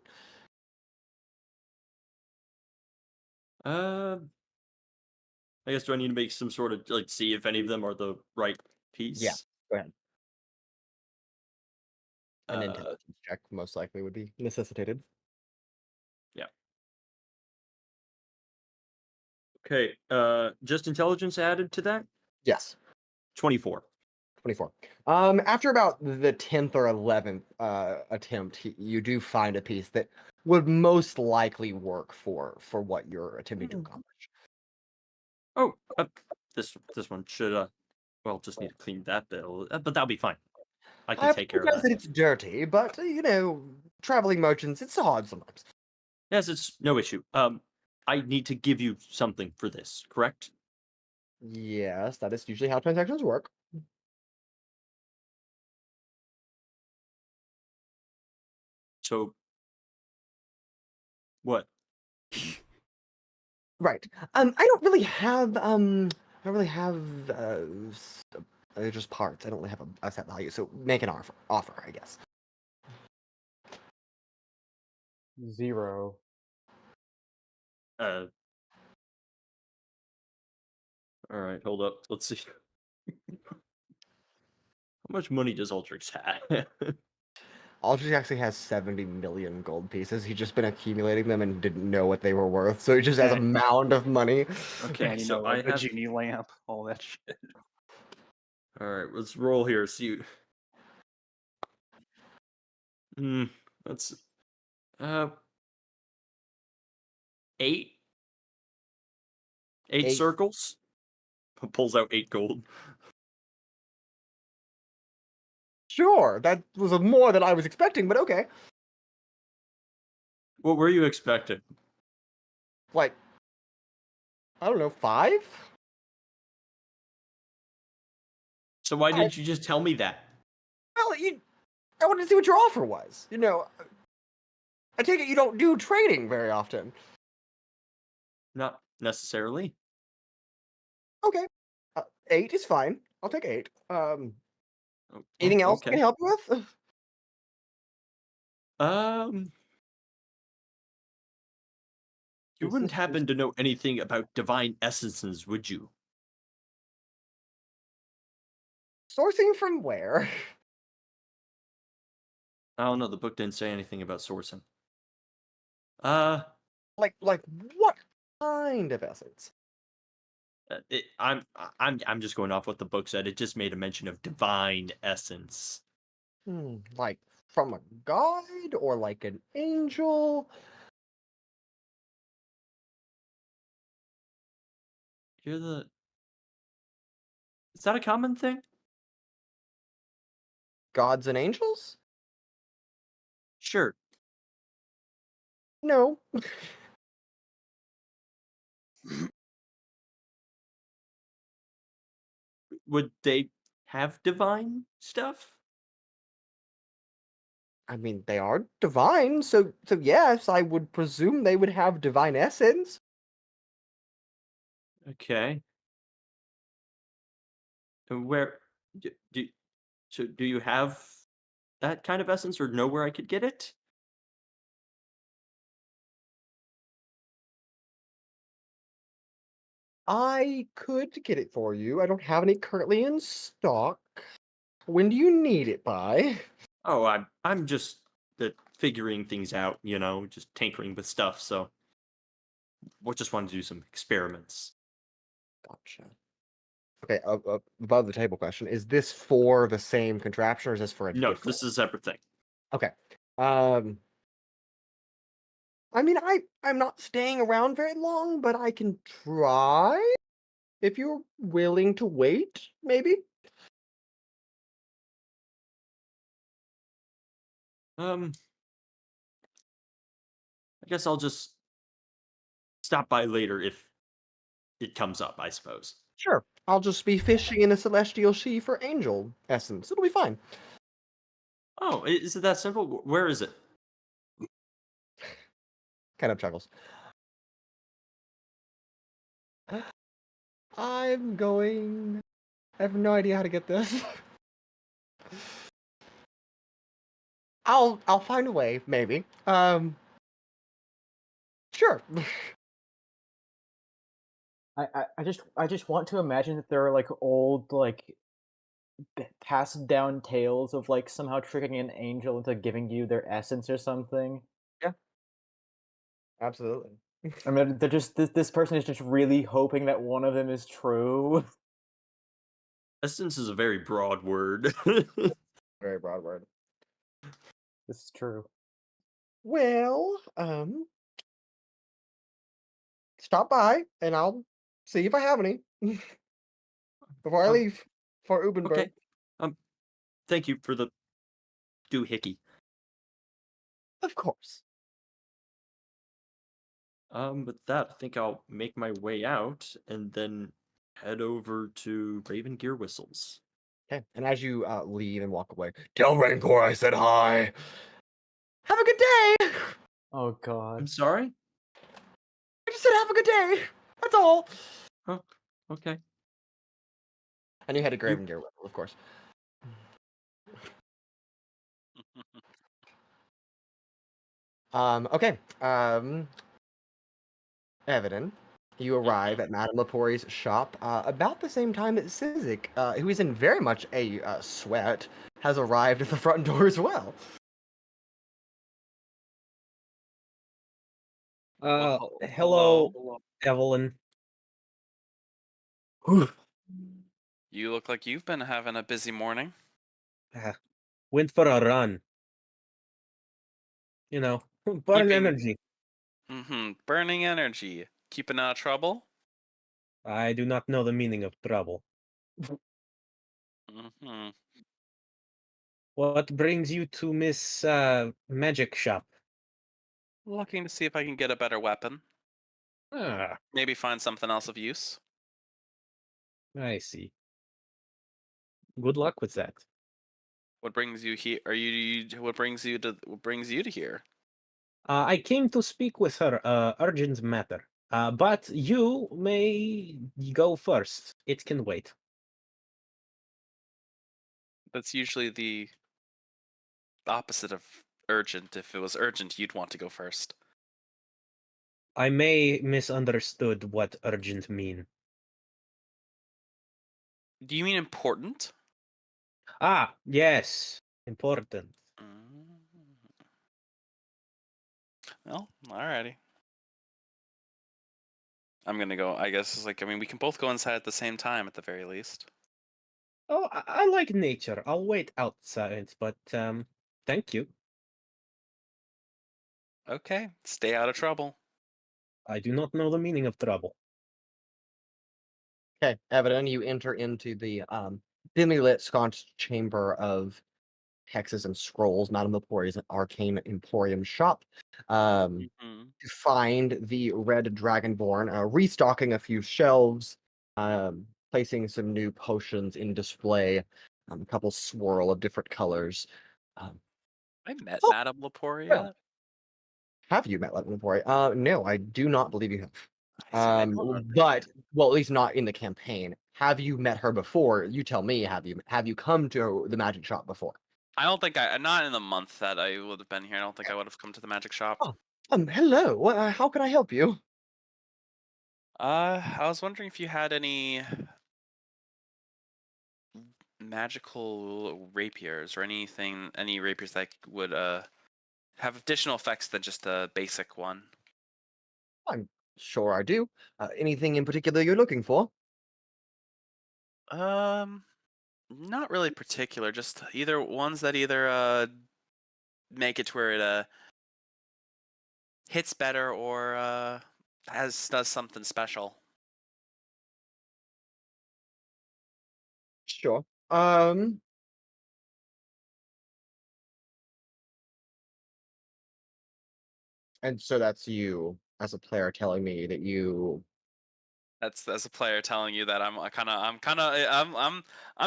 I guess do I need to make some sort of like see if any of them are the right piece? Yeah. Go ahead. An Uh, intelligence check most likely would be necessitated. yeah. Okay. Just intelligence added to that. Yes. 24. 24. After about the 10th or 11th attempt, you do find a piece that would most likely work for what you're attempting to accomplish. Oh, this one should well just need to clean that bit, but that'll be fine. I can I take care of apologize that. that it's dirty, but traveling merchants, it's hard sometimes. Yes, it's no issue. I need to give you something for this, correct? Yes, that is usually how transactions work. So, what? Right. I don't really have they're just parts. I don't really have a set value, so make an offer, I guess. 0. All right, hold up. Let's see. How much money does Altrix have? Altrix actually has 70 million gold pieces. He's just been accumulating them and didn't know what they were worth, so he just has a And- mound of money. Okay, And so like I the have. genie lamp, all that shit. All right, let's roll here. See. That's 8. 8 Eight. circles. Pulls out 8 gold. Sure, that was more than I was expecting, but okay. What were you expecting? Like, I don't know, 5? So why didn't you just tell me that? Well, I wanted to see what your offer was. I take it you don't do trading very often. Not necessarily. Okay. 8 is fine. I'll take 8. Oh, Anything else I okay. can help you with? You Is wouldn't this happen to know anything about divine essences, would you? Sourcing from where? I don't know. The book didn't say anything about sourcing. Like what kind of essence? I'm just going off what the book said. It just made a mention of divine essence. Like from a god or like an angel? Is that a common thing? Gods and angels? Sure. No. would they have divine stuff? I mean, they are divine, so yes, I would presume they would have divine essence. Okay. And where do so do you have that kind of essence or know where I could get it? I could get it for you. I don't have any currently in stock. When do you need it by? Oh, I'm just figuring things out, just tinkering with stuff. So we just want to do some experiments. Gotcha. Okay, above the table question. Is this for the same contraption or is this for a No, different? this is a separate thing. Okay. I mean, I'm not staying around very long, but I can try if you're willing to wait, maybe? I guess I'll just stop by later if it comes up, I suppose. Sure. I'll just be fishing in the celestial sea for angel essence. It'll be fine. Oh, is it that simple? Where is it? Kind of chuckles. I'm going. I have no idea how to get this. I'll find a way, maybe. Sure. I just want to imagine that there are like old like passed down tales of like somehow tricking an angel into giving you their essence or something. Yeah. Absolutely. I mean, they're just this person is just really hoping that one of them is true. Essence is a very broad word. Very broad word. This is true. Well, stop by and I'll see if I have any before I Um, leave for Ubenberg. Okay. Thank you for the doohickey. Of course. With that, I think I'll make my way out and then head over to Raven Gear Whistles. Okay. And as you leave and walk away, tell Rancor I said hi. Have a good day. Oh god. I'm sorry? I just said have a good day. That's all. Oh, okay. And you had a Graven Gear Whistle, of course. Okay. Evadin, you arrive at Madame Lepori's shop about the same time that Sizik, who is in very much a sweat, has arrived at the front door as well. Hello, Evelyn. You look like you've been having a busy morning. Went for a run. You know, burn Keeping- energy. Burning energy. Keeping out of trouble? I do not know the meaning of trouble. Mm-hmm. What brings you to Miss Magic Shop? Looking to see if I can get a better weapon. Ah, Maybe find something else of use. I see. Good luck with that. What brings you here? What brings you to here? I came to speak with her, urgent matter. But you may go first. It can wait. That's usually the opposite of urgent. If it was urgent, you'd want to go first. I may misunderstood what urgent mean. Do you mean important? Ah, yes. Important. Well, alrighty. I'm gonna go. I guess it's like, I mean, we can both go inside at the same time at the very least. Oh, I like nature. I'll wait outside, but thank you. Okay, stay out of trouble. I do not know the meaning of trouble. Okay, Evadin, you enter into the dimly lit sconced chamber of hexes and scrolls, Madame Lepori's Arcane Emporium shop, to find the Red Dragonborn restocking a few shelves, placing some new potions in display, a couple swirl of different colors. I met Oh, Madame Lepore yeah. yet? Have you met Lightfoot? No, I do not believe you have. I see, I don't remember But well, at least not in the campaign. Have you met her before? You tell me. Have you come to the magic shop before? I don't think not in the month that I would have been here. I don't think I would have come to the magic shop. Oh, hello. How can I help you? I was wondering if you had any magical rapiers or anything, any rapiers that would have additional effects than just a basic one. I'm sure I do. Anything in particular you're looking for? Not really particular. Just either ones that make it to where it hits better or does something special. Sure. And so that's you as a player telling me that you. That's a player telling you that I'm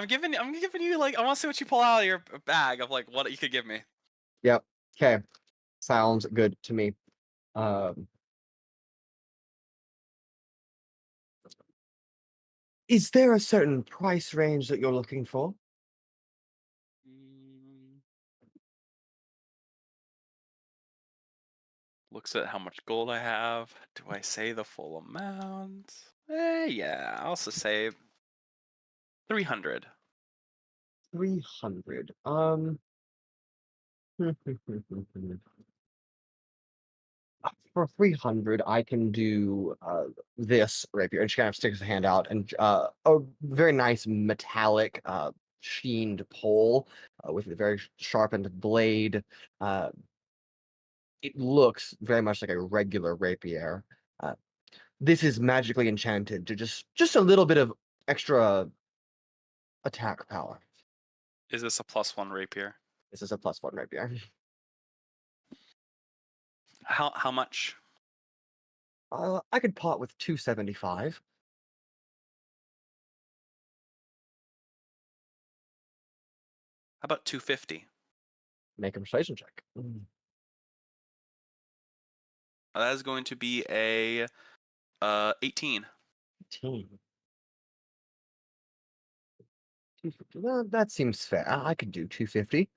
giving you like I want to see what you pull out of your bag of like what you could give me. Yep. Okay. Sounds good to me. Is there a certain price range that you're looking for? Looks at how much gold I have. Do I say the full amount? Yeah, I'll also say 300. 300. For 300, I can do this rapier. And she kind of sticks her hand out, and a very nice metallic sheened pole with a very sharpened blade. It looks very much like a regular rapier. This is magically enchanted to just a little bit of extra attack power. Is this a +1 rapier? This is a +1 rapier. How much? I could part with 275. How about 250? Make a persuasion check. That is going to be a 18. 18. 250. Well, that seems fair. I could do 250.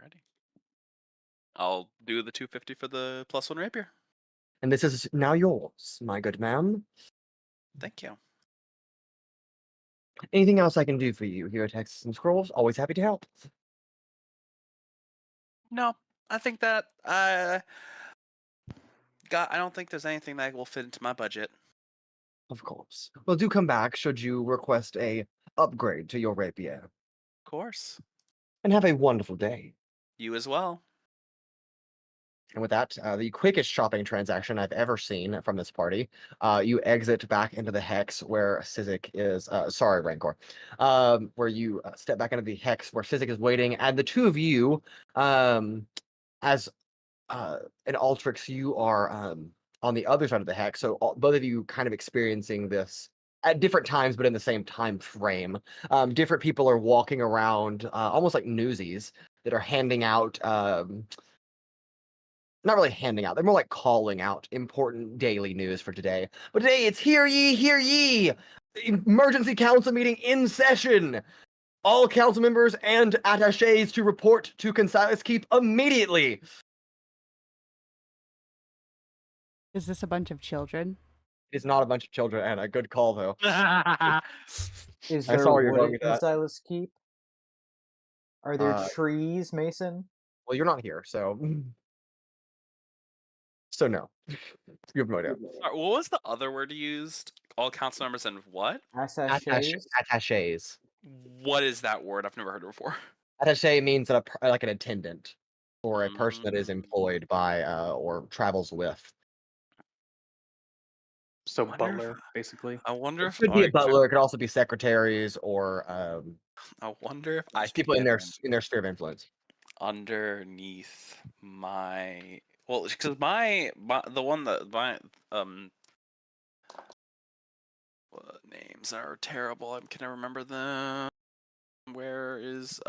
Ready? I'll do the 250 for the +1 rapier. And this is now yours, my good ma'am. Thank you. Anything else I can do for you here at Texas and Scrolls? Always happy to help. No, I think that I don't think there's anything that will fit into my budget. Of course. Well, do come back should you request a upgrade to your rapier. Of course. And have a wonderful day. You as well. And with that, the quickest shopping transaction I've ever seen from this party. You exit back into the hex where Sizik is. Sorry, Rancor. Where you step back into the hex where Sizik is waiting, and the two of you, as an Altrix, you are on the other side of the hex. So both of you kind of experiencing this at different times, but in the same time frame. Different people are walking around, almost like newsies that are handing out. Not really handing out. They're more like calling out important daily news for today. But today it's hear ye, hear ye! Emergency council meeting in session! All council members and attachés to report to Concise Keep immediately! Is this a bunch of children? It's not a bunch of children, Anna. Good call, though. Is I there saw where you're wood going in with that. Silas Keep? Are there Uh, trees, Mason? Well, you're not here, so... So no. You have no idea. Sorry, what was the other word you used? All council members and what? Attachés? Attachés. What is that word? I've never heard it before. Attaché means that like an attendant, or a person that is Mm. employed by or travels with. So Wonder if- butler, basically. I wonder It if could be I a butler. It could also be secretaries or I wonder if I just could people in get their sphere of influence. underneath my because the one that my What names are terrible? Can I remember them? Where is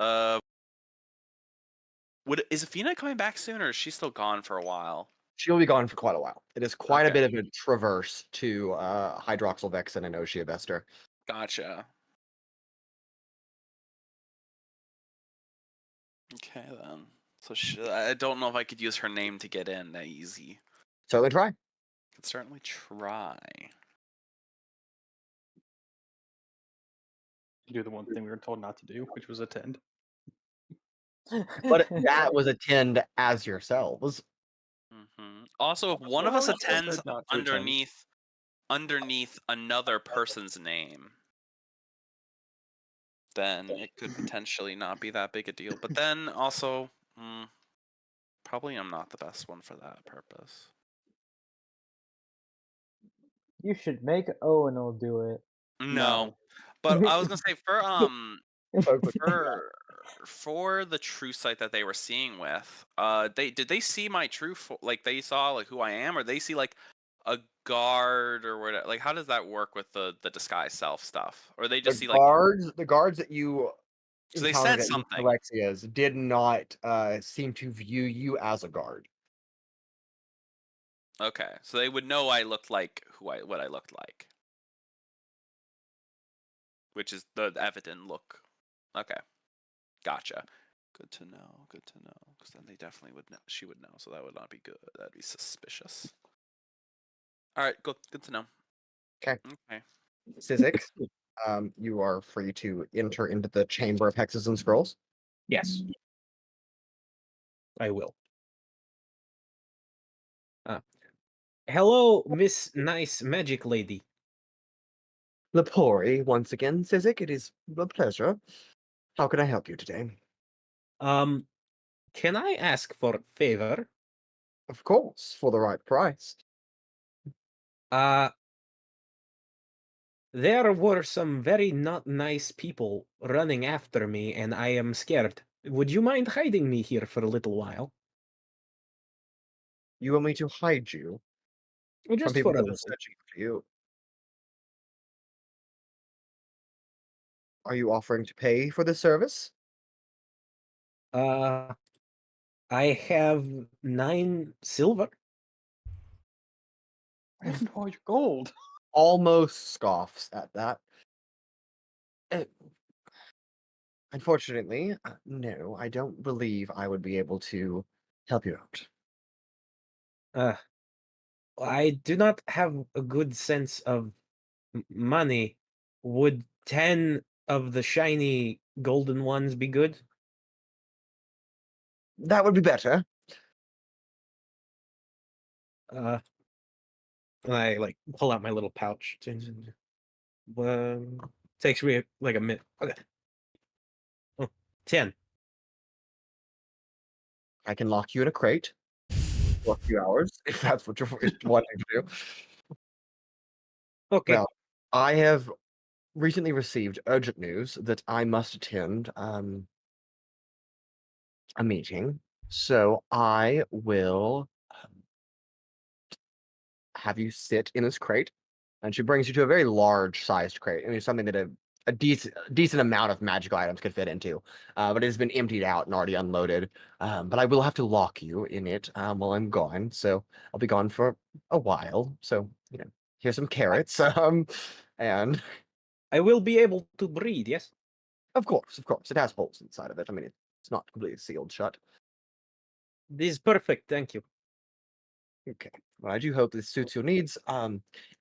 is Athena coming back soon, or is she still gone for a while? She'll be gone for quite a while. It is quite a Okay. bit of a traverse to Hydroxyl Vexen and Oshia Vester. Gotcha. Okay then. So I don't know if I could use her name to get in that easy. Certainly try. Could certainly try. Do the one thing we were told not to do, which was attend. But that was attend as yourselves. Also, if one of Well, us it's also attends not to attend. underneath another person's name, then it could potentially not be that big a deal. But then also, probably I'm not the best one for that purpose. You should make Owunul do it. No. But I was gonna say for the true sight that they were seeing with, did they see my true like they saw like who I am, or they see like a guard or whatever? Like how does that work with the disguise self stuff? Or they just see like The guards that you so they encountered said at something. Tylexia's did not seem to view you as a guard. Okay, so they would know I looked like what I looked like, which is the Evadin look. Okay, gotcha. Good to know. Good to know. Because then they definitely would know. She would know, so that would not be good. That'd be suspicious. All right, good. Good to know. Okay. Okay. Sizik, you are free to enter into the Chamber of Hexes and Scrolls. Yes. I will. Hello, Miss Nice Magic Lady. Lepori, once again, Sizik, it is a pleasure. How can I help you today? Can I ask for a favor? Of course, for the right price. There were some very not nice people running after me, and I am scared. Would you mind hiding me here for a little while? You want me to hide you from Just people for a that are little. searching for you? Are you offering to pay for the service? I have 9 silver. And all your gold. Almost scoffs at that. Unfortunately, no, I don't believe I would be able to help you out. I do not have a good sense of money. Would 10 of the shiny golden ones be good? That would be better. I like pull out my little pouch. Takes me like a minute. Okay. 10. I can lock you in a crate for a few hours if that's what you're wanting to do. Okay. Well, I have recently received urgent news that I must attend a meeting, so I will have you sit in this crate. And she brings you to a very large-sized crate. I mean, something that a decent amount of magical items could fit into, but it has been emptied out and already unloaded. But I will have to lock you in it while I'm gone, so I'll be gone for a while. So here's some carrots, and I will be able to breathe, yes? of course, it has holes inside of it. I mean, it's not completely sealed shut. This is perfect, thank you. Okay. Well, I do hope this suits your needs.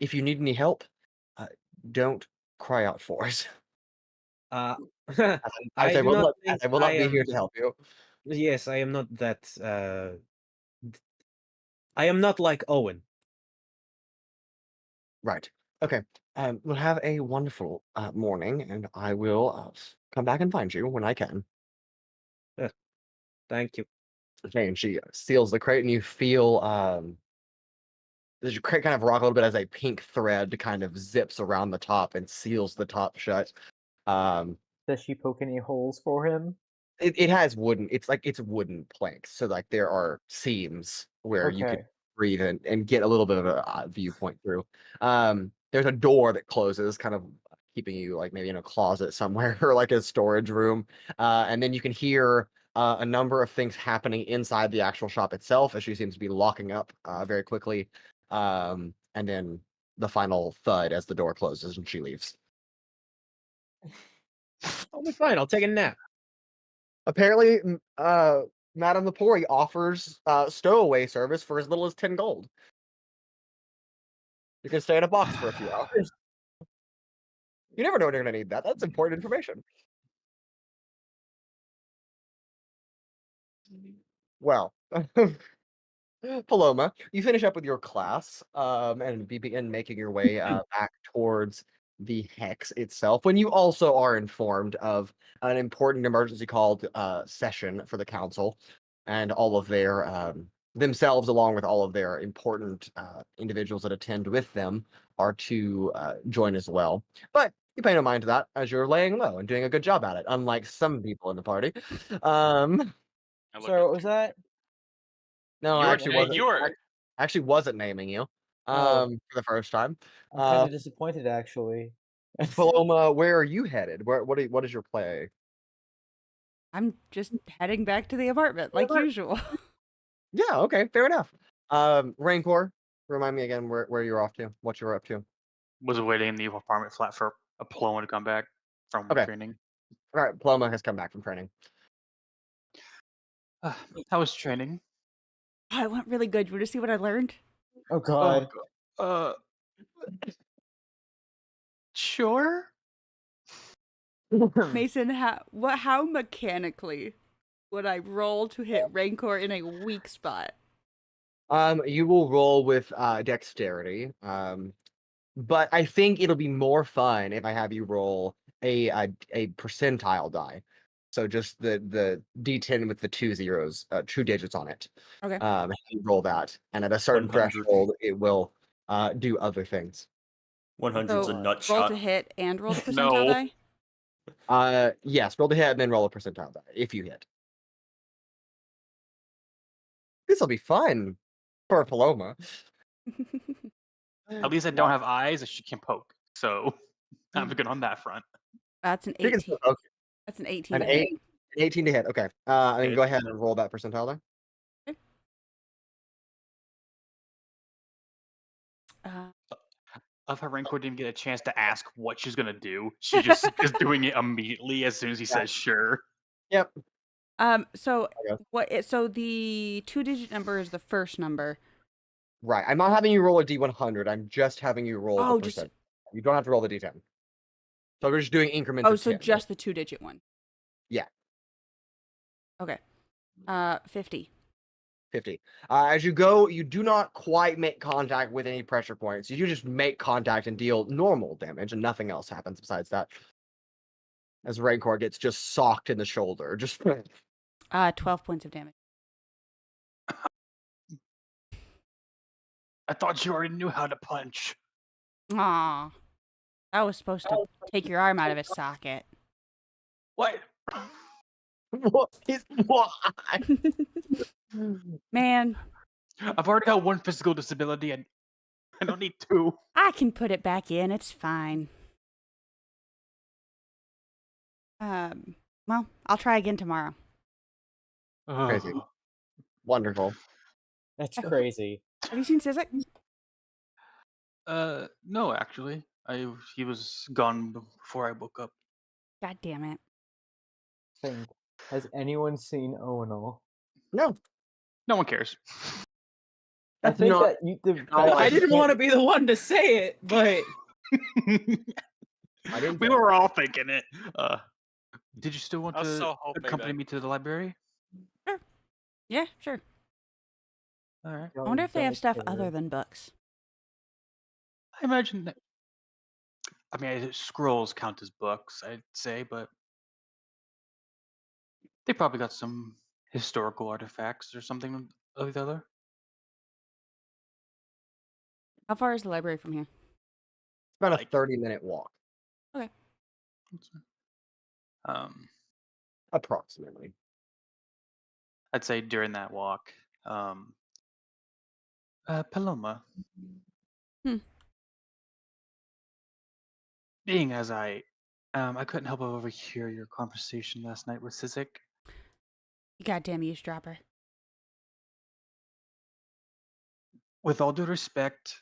If you need any help, don't cry out for us. I I do will not not, think I will not I be am. here to help you. Yes, I am not that. I am not like Owen. Right. Okay. We'll have a wonderful morning, and I will come back and find you when I can. Thank you. Okay, and she seals the crate, and you feel the crate kind of rock a little bit as a pink thread kind of zips around the top and seals the top shut. Does she poke any holes for him? It has wooden. It's wooden planks, so like there are seams where you could Okay. breathe and get a little bit of a viewpoint through. there's a door that closes, kind of keeping you like maybe in a closet somewhere or like a storage room. And then you can hear a number of things happening inside the actual shop itself as she seems to be locking up very quickly. And then the final thud as the door closes and she leaves. I'll be fine. I'll take a nap. Apparently, Madame Lepori offers stowaway service for as little as 10 gold. You can stay in a box for a few hours. You never know when you're going to need that. That's important information. Well, Paloma, you finish up with your class and begin making your way back towards the hex itself when you also are informed of an important emergency called session for the council and all of their themselves along with all of their important individuals that attend with them are to join as well. But you pay no mind to that as you're laying low and doing a good job at it, unlike some people in the party. I look So at was that? No, You I were- actually hey, wasn't. you were- I actually wasn't naming you Oh. for the first time. I'm kind of disappointed, actually. Paloma, where are you headed? What is your play? I'm just heading back to the apartment like usual. Yeah, okay, fair enough. Rancor, remind me again where you're off to, what you're up to. Was waiting in the apartment flat for a Paloma to come back from Okay. training. All right, Paloma has come back from training. How was training? Oh, it went really good. You want to see what I learned? Oh God. Uh, sure. Mason, how mechanically would I roll to hit Rancor in a weak spot? You will roll with dexterity. But I think it'll be more fun if I have you roll a percentile die. So just the D10 with the 2 zeros, 2 digits on it. Okay. You roll that, and at a certain 100. threshold, it will do other things. 100's a So nut roll shot. to hit and roll the percentile No. die? Yes, roll to hit and then roll a percentile die if you hit. This will be fun for Paloma. At least I don't have eyes that she can poke. So I'm good on that front. That's an She can 18. still poke. That's an 18 An to hit. 18 to hit. Okay. And Okay. go ahead and roll that percentile die. Of her Rancor didn't get a chance to ask what she's gonna do. She just is doing it immediately as soon as he says sure. Yep. So Okay. so the 2-digit number is the first number. Right. I'm not having you roll a D100. I'm just having you roll Oh, the percent. You don't have to roll the D10. So we're just doing increments Oh, of so 10. just the 2-digit one. Yeah. Okay. 50. 50. As you go, you do not quite make contact with any pressure points. You just make contact and deal normal damage, and nothing else happens besides that. As Rancor gets just socked in the shoulder. Just 12 points of damage. I thought you already knew how to punch. Aw. I was supposed to take your arm out of its socket. What? what is why? Man, I've already got one physical disability and I don't need two. I can put it back in. It's fine. Well, I'll try again tomorrow. Crazy. Ugh. Wonderful. That's crazy. Have you seen Sizik? No, actually. He was gone before I woke up. God damn it. Thing. Has anyone seen Owunul? No. No one cares. I That's think not- that you. The fact I that I you didn't can't- want to be the one to say it, but I didn't We say were all thinking it. Did you still want I was to so hoping accompany that- me to the library? Yeah, sure. All right. I wonder if they have stuff Don't other than books. I imagine that. I mean, scrolls count as books, I'd say, but they probably got some historical artifacts or something of the other. How far is the library from here? It's about a Like- 30-minute walk, Um, approximately. I'd say during that walk, Paloma. Hmm. being as I couldn't help but overhear your conversation last night with Sizik. You goddamn eavesdropper. With all due respect,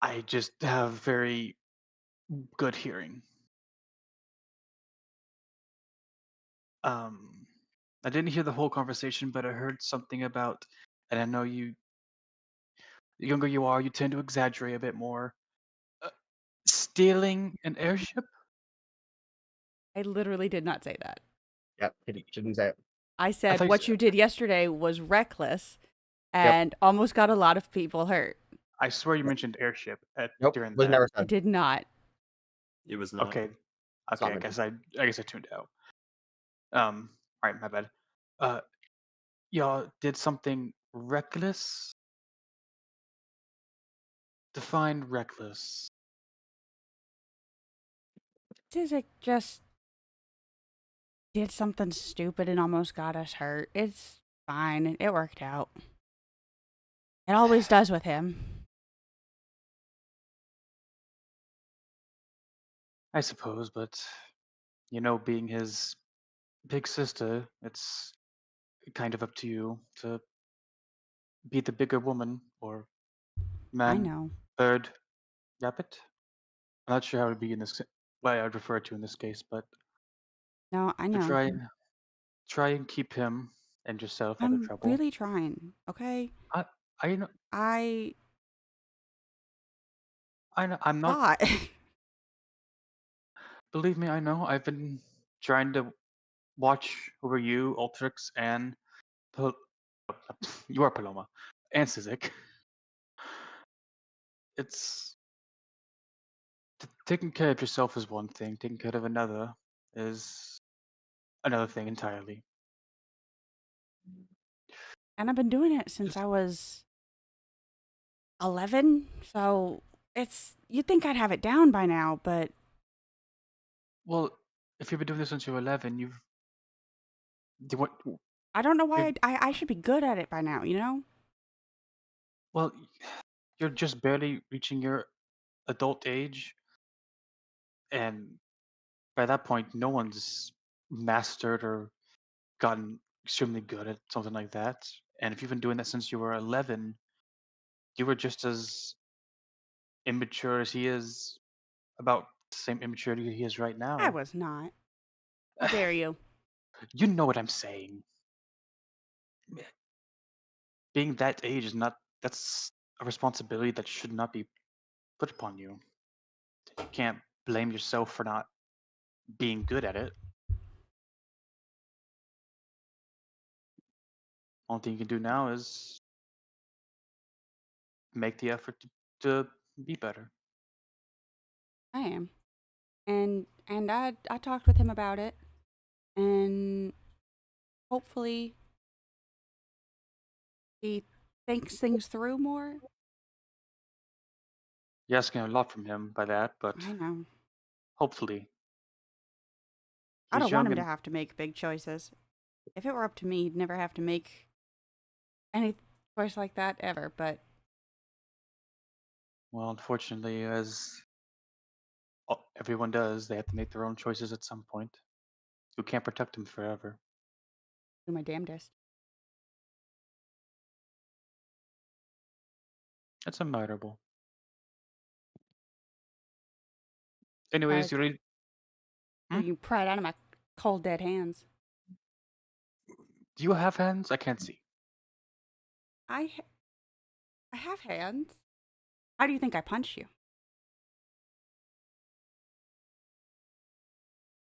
I just have very good hearing. I didn't hear the whole conversation, but I heard something about, and I know the younger you are, you tend to exaggerate a bit more. Uh, Stealing an airship? I literally did not say that. Yep, he didn't say it. I I said thought you what said, you did yesterday was reckless Yep. and almost got a lot of people hurt. I swear you mentioned airship Nope, during was that. never I said. did not. It was not. Okay, It's not I mentioned. guess I tuned out. All right, my bad. Uh, y'all did something reckless. Define reckless. Sizik just did something stupid and almost got us hurt. It's fine. It worked out. It always does with him. I suppose, but being his big sister, it's kind of up to you to be the bigger woman or I man, know. bird, rabbit. I'm not sure how it would be in this, what I'd refer to in this case, but No, I to know. try and keep him and yourself out of I'm trouble. really trying, okay? I know, I I'm not. thought. Believe me, I know. I've been trying to watch over you, Altrix, and Pal- you are Paloma and Sizik. It's taking care of yourself is one thing. Taking care of another is another thing entirely. And I've been doing it since Just I was 11, so you'd think I'd have it down by now, but well, if you've been doing this since you were 11, what? I don't know why You've, I should be good at it by now, you know? well, you're just barely reaching your adult age, and by that point, no one's mastered or gotten extremely good at something like that. And if you've been doing that since you were 11, you were just as immature as he is, about the same immaturity he is right I now. was not. How dare you? You know what I'm saying. Being that age is not, that's a responsibility that should not be put upon you. You can't blame yourself for not being good at it. Only thing you can do now is make the effort to be better. I am. And I talked with him about it, and hopefully he thinks things through more. You're asking a lot from him by that, but I know. hopefully. I He's don't want young him to and, have to make big choices. If it were up to me, he'd never have to make any choice like that ever, but well, unfortunately, as everyone does, they have to make their own choices at some point. You can't protect them forever. do my damnedest. It's admirable. Uh, Anyways, you ready? Hmm? you pry it out of my cold dead hands. Do you have hands? I can't see. I have hands. How do you think I punch you?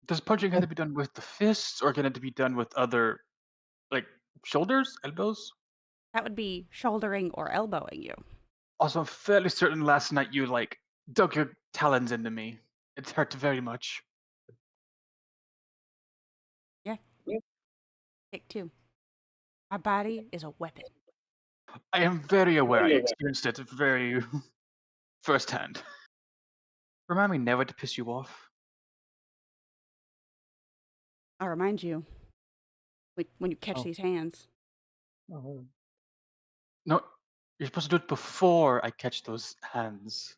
Does punching have to be done with the fists, or can it be done with other, like, shoulders, elbows? That would be shouldering or elbowing you. Also, I'm fairly certain last night you, like, dug your talons into me. It hurt very much. Yeah, kick too. My body is a weapon. I am very aware. I experienced it very firsthand. Remind me never to piss you off. I'll remind you when you catch Oh. these hands. No, you're supposed to do it before I catch those hands.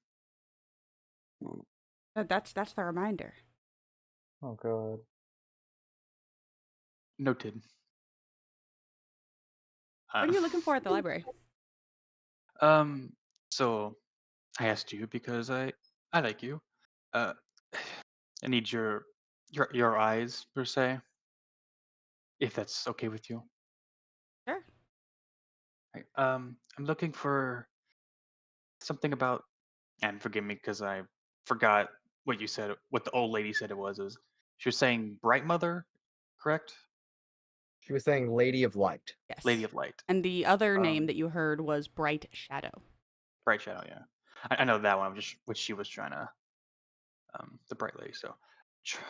That's the reminder. Oh god. Noted. What are you looking for at the library? Um. So I asked you because I like you. Uh, I need your eyes per se, if that's okay with you. Sure. Right. I'm looking for something about, and forgive me because I forgot what you said. What the old lady said it was is she was saying Bright Mother, correct? She was saying Lady of Light. Lady Yes. of Light. And the other name Um, that you heard was Bright Shadow. Bright Shadow. Yeah, I know that one. Just what she was trying to, the Bright Lady. So, tr-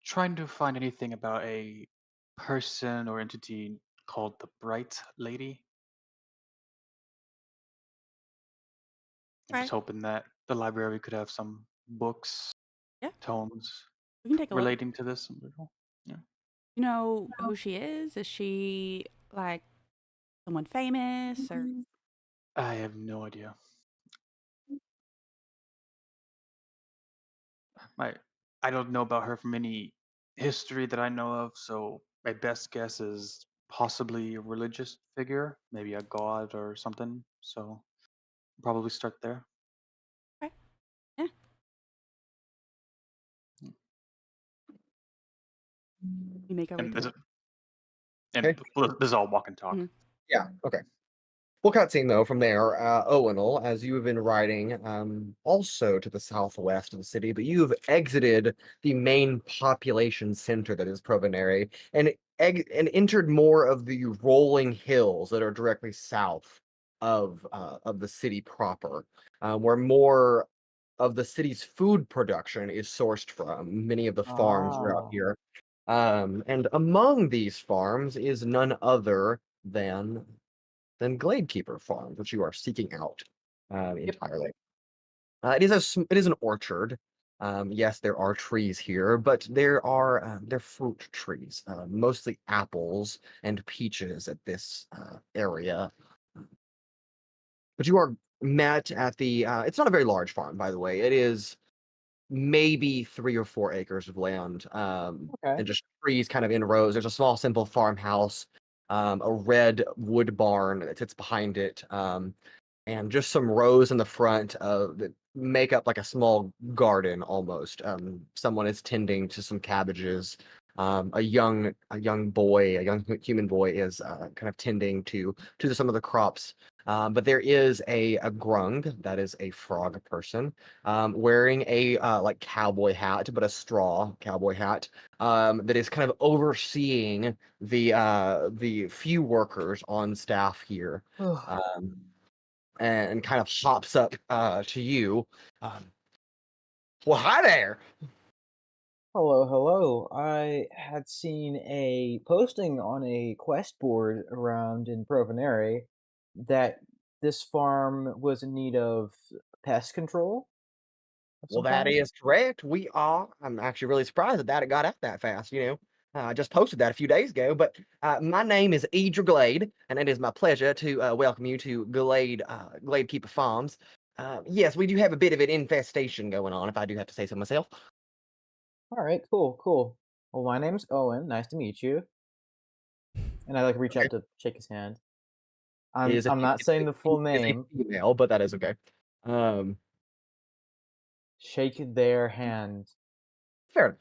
trying to find anything about a person or entity called the Bright Lady. I'm Okay. just hoping that the library could have some books, Yeah. tomes We can take a look. relating to this individual. Yeah. You know who she is? Is she like someone famous or? I have no idea. My, I don't know about her from any history that I know of, so my best guess is possibly a religious figure, maybe a god or something. So probably start there. Okay. Yeah. You make our way And through. Okay. this is all walk and talk. Mhm. Yeah. Okay. We'll cutscene though from there. Owunul, as you have been riding, also to the southwest of the city, but you have exited the main population center that is Provenere and entered more of the rolling hills that are directly south of the city proper, where more of the city's food production is sourced from. Many of the farms are out Ah. here. And among these farms is none other than Gladekeeper Farm, which you are seeking out entirely. It is an orchard. Yes, there are trees here, but there are they're fruit trees, mostly apples and peaches at this area. But you are met at the. It's not a very large farm, by the way. It is maybe 3 or 4 acres of land, Okay. and just trees kind of in rows. There's a small, simple farmhouse, a red wood barn that sits behind it, and just some rows in the front that make up like a small garden almost. Someone is tending to some cabbages. A young boy, a young human boy, is kind of tending to some of the crops. But there is a grung, that is a frog person, wearing a like cowboy hat, but a straw cowboy hat, that is kind of overseeing the few workers on staff here, and kind of hops up to you. Um, well, hi there. Hello, hello. I had seen a posting on a quest board around in Provenere that this farm was in need of pest control of Well, some that kind. is correct. We are. I'm actually really surprised that it got out that fast. I just posted that a few days ago. But my name is Idra Glade, and it is my pleasure to welcome you to Gladekeeper Farms. Yes, we do have a bit of an infestation going on, if I do have to say so myself. All right, cool, cool. Well, my name's Owen. Nice to meet you. And I like reach Okay. out to shake his hand. It is a, I'm not saying the full it is name. a female, but that is okay. Shake their hand. Fair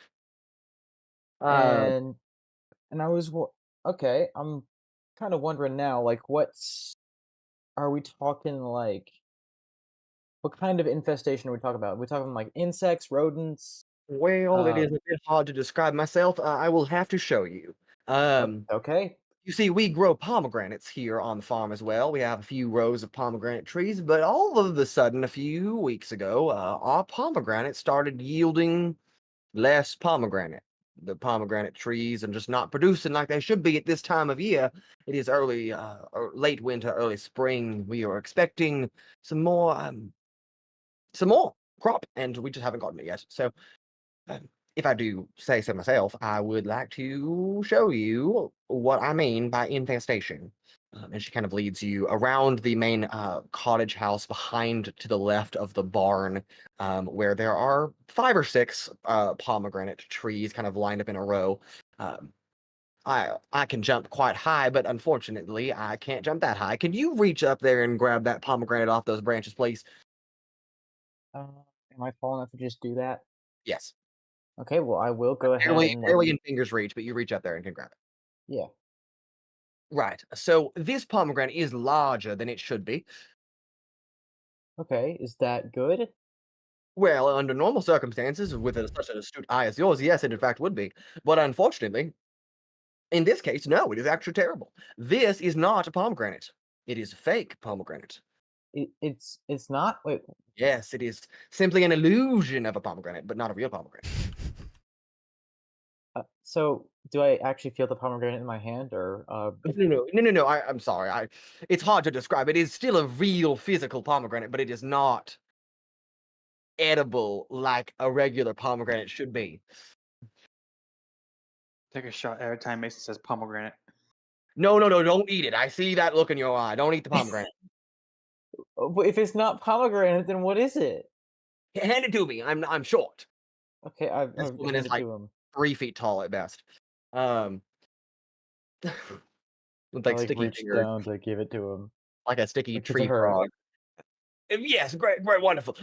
enough. And I was okay. I'm kind of wondering now, like, are we talking like? What kind of infestation are we talking about? Are we talking like insects, rodents? Well, it is a bit hard to describe myself. I will have to show you. Okay. You see, we grow pomegranates here on the farm as well. We have a few rows of pomegranate trees, but all of a sudden, a few weeks ago, our pomegranates started yielding less pomegranate. The pomegranate trees are just not producing like they should be at this time of year. It is early, or late winter, early spring. We are expecting some more crop, and we just haven't gotten it yet. So if I do say so myself, I would like to show you what I mean by infestation. And she kind of leads you around the main cottage house behind to the left of the barn, where there are 5 or 6 pomegranate trees kind of lined up in a row. I can jump quite high, but unfortunately, I can't jump that high. Can you reach up there and grab that pomegranate off those branches, please? Am I tall enough to just do that? Yes. Okay, well, I will go ahead Barely, and barely in fingers reach, but you reach up there and can grab it. yeah. Right. So this pomegranate is larger than it should be. Okay, is that good? Well, under normal circumstances, with such an astute eye as yours, yes, it in fact would be. But unfortunately, in this case, no, it is actually terrible. This is not a pomegranate. It is fake pomegranate. It's not. Wait, Yes, it is simply an illusion of a pomegranate, but not a real pomegranate. so do I actually feel the pomegranate in my hand, or No. I'm sorry. It's hard to describe. It is still a real physical pomegranate, but it is not edible like a regular pomegranate should be. Take a shot every time Mason says pomegranate. No, don't eat it. I see that look in your eye. Don't eat the pomegranate. But if it's not pomegranate, then what is it? Hand it to me. I'm short. Okay, I've This woman is handed like to him. 3 feet tall at best. With I like sticky reached fingers, down to give it to him. like a sticky Like, it's a tree her. frog. Yes, great, wonderful.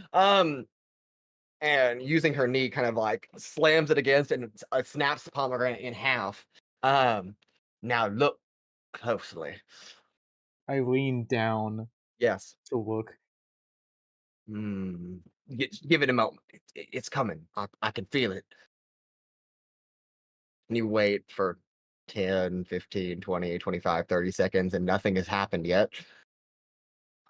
And using her knee, kind of like slams it against and snaps the pomegranate in half. Now look closely. I leaned down Yes. to look. Give it a moment. It's coming. I can feel it. And you wait for 10, 15, 20, 25, 30 seconds, and nothing has happened yet.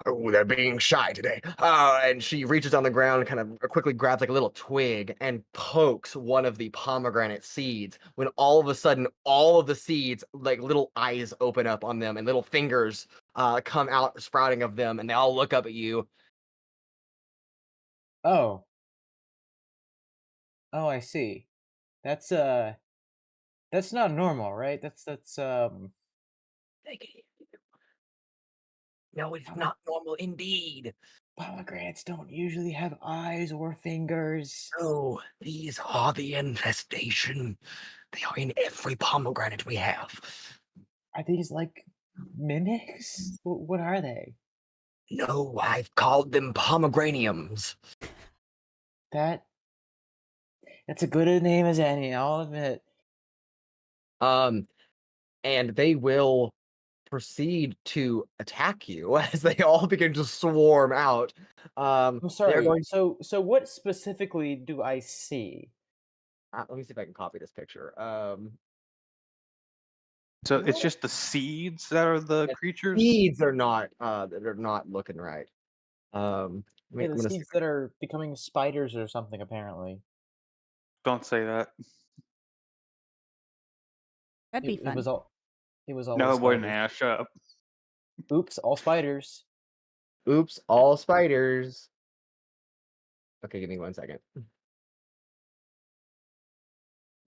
Oh, they're being shy today. And she reaches on the ground and kind of quickly grabs like a little twig and pokes one of the pomegranate seeds. When all of a sudden, all of the seeds, like little eyes open up on them and little fingers come out sprouting of them, and they all look up at you. Oh. Oh, I see. That's not normal, right? That's No, it's not normal indeed. pomegranates don't usually have eyes or fingers. No, these are the infestation. They are in every pomegranate we have. Are these like mimics? What are they? No, I've called them pomegraniums. That's a good a name as any, I'll admit. And they will proceed to attack you as they all begin to swarm out. I'm They're sorry. going. So what specifically do I see? Let me see if I can copy this picture. So it's just the seeds that are the Yeah, creatures? Seeds are not. They're not looking right. Yeah, the I'm gonna see. seeds that are becoming spiders or something, apparently. Don't say that. That'd be It fun. was all. It was all. No, it wouldn't spiders. have. Shut up. Oops, all spiders. Oops, all spiders. Okay, give me 1 second.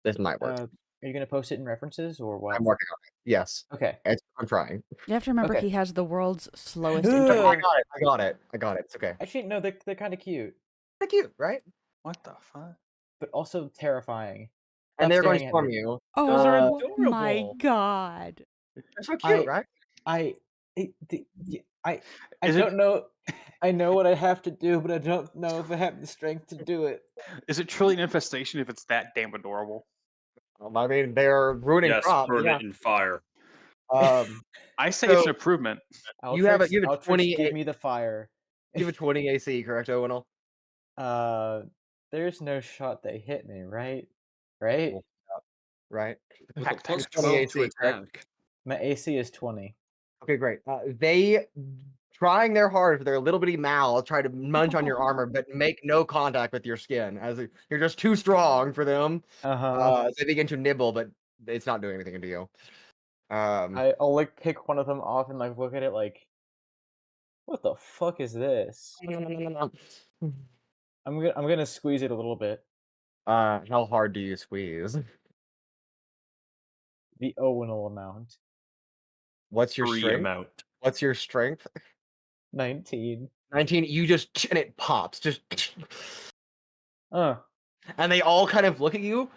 This might work. Are you gonna post it in references or what? I'm working on it. Yes. Okay. I'm trying. You have to remember Okay. he has the world's slowest Ugh. internet. I got it. It's okay. Actually, no, they're kind of cute, They're cute, right? What the fuck? but also terrifying. And Stop they're going to staring at storm me. you. Oh my adorable. god. They're so cute, right? I Is don't it- know. I know what I have to do, but I don't know if I have the strength to do it. Is it truly an infestation if it's that damn adorable? I mean, they're ruining Yes, crops. burn Yeah. it in fire. I say it's So- an improvement. You have a Altrix, 20 give me the fire. You have a 20 AC, correct, Owunul? There's no shot they hit me, right? Right? Cool. Right? With Pack a plus tech. 12 to 20 AC, correct? attack. My AC is 20. Okay, great. They trying their hardest with their little bitty mouths, try to munch on your armor, but make no contact with your skin, as you're just too strong for them. So they begin to nibble, but it's not doing anything to you. I'll like pick one of them off and like look at it like, what the fuck is this? I'm gonna squeeze it a little bit. How hard do you squeeze? The Owunul amount. What's your Free strength? amount. What's your strength? 19. 19. You just and it pops. Just Uh. and they all kind of look at you.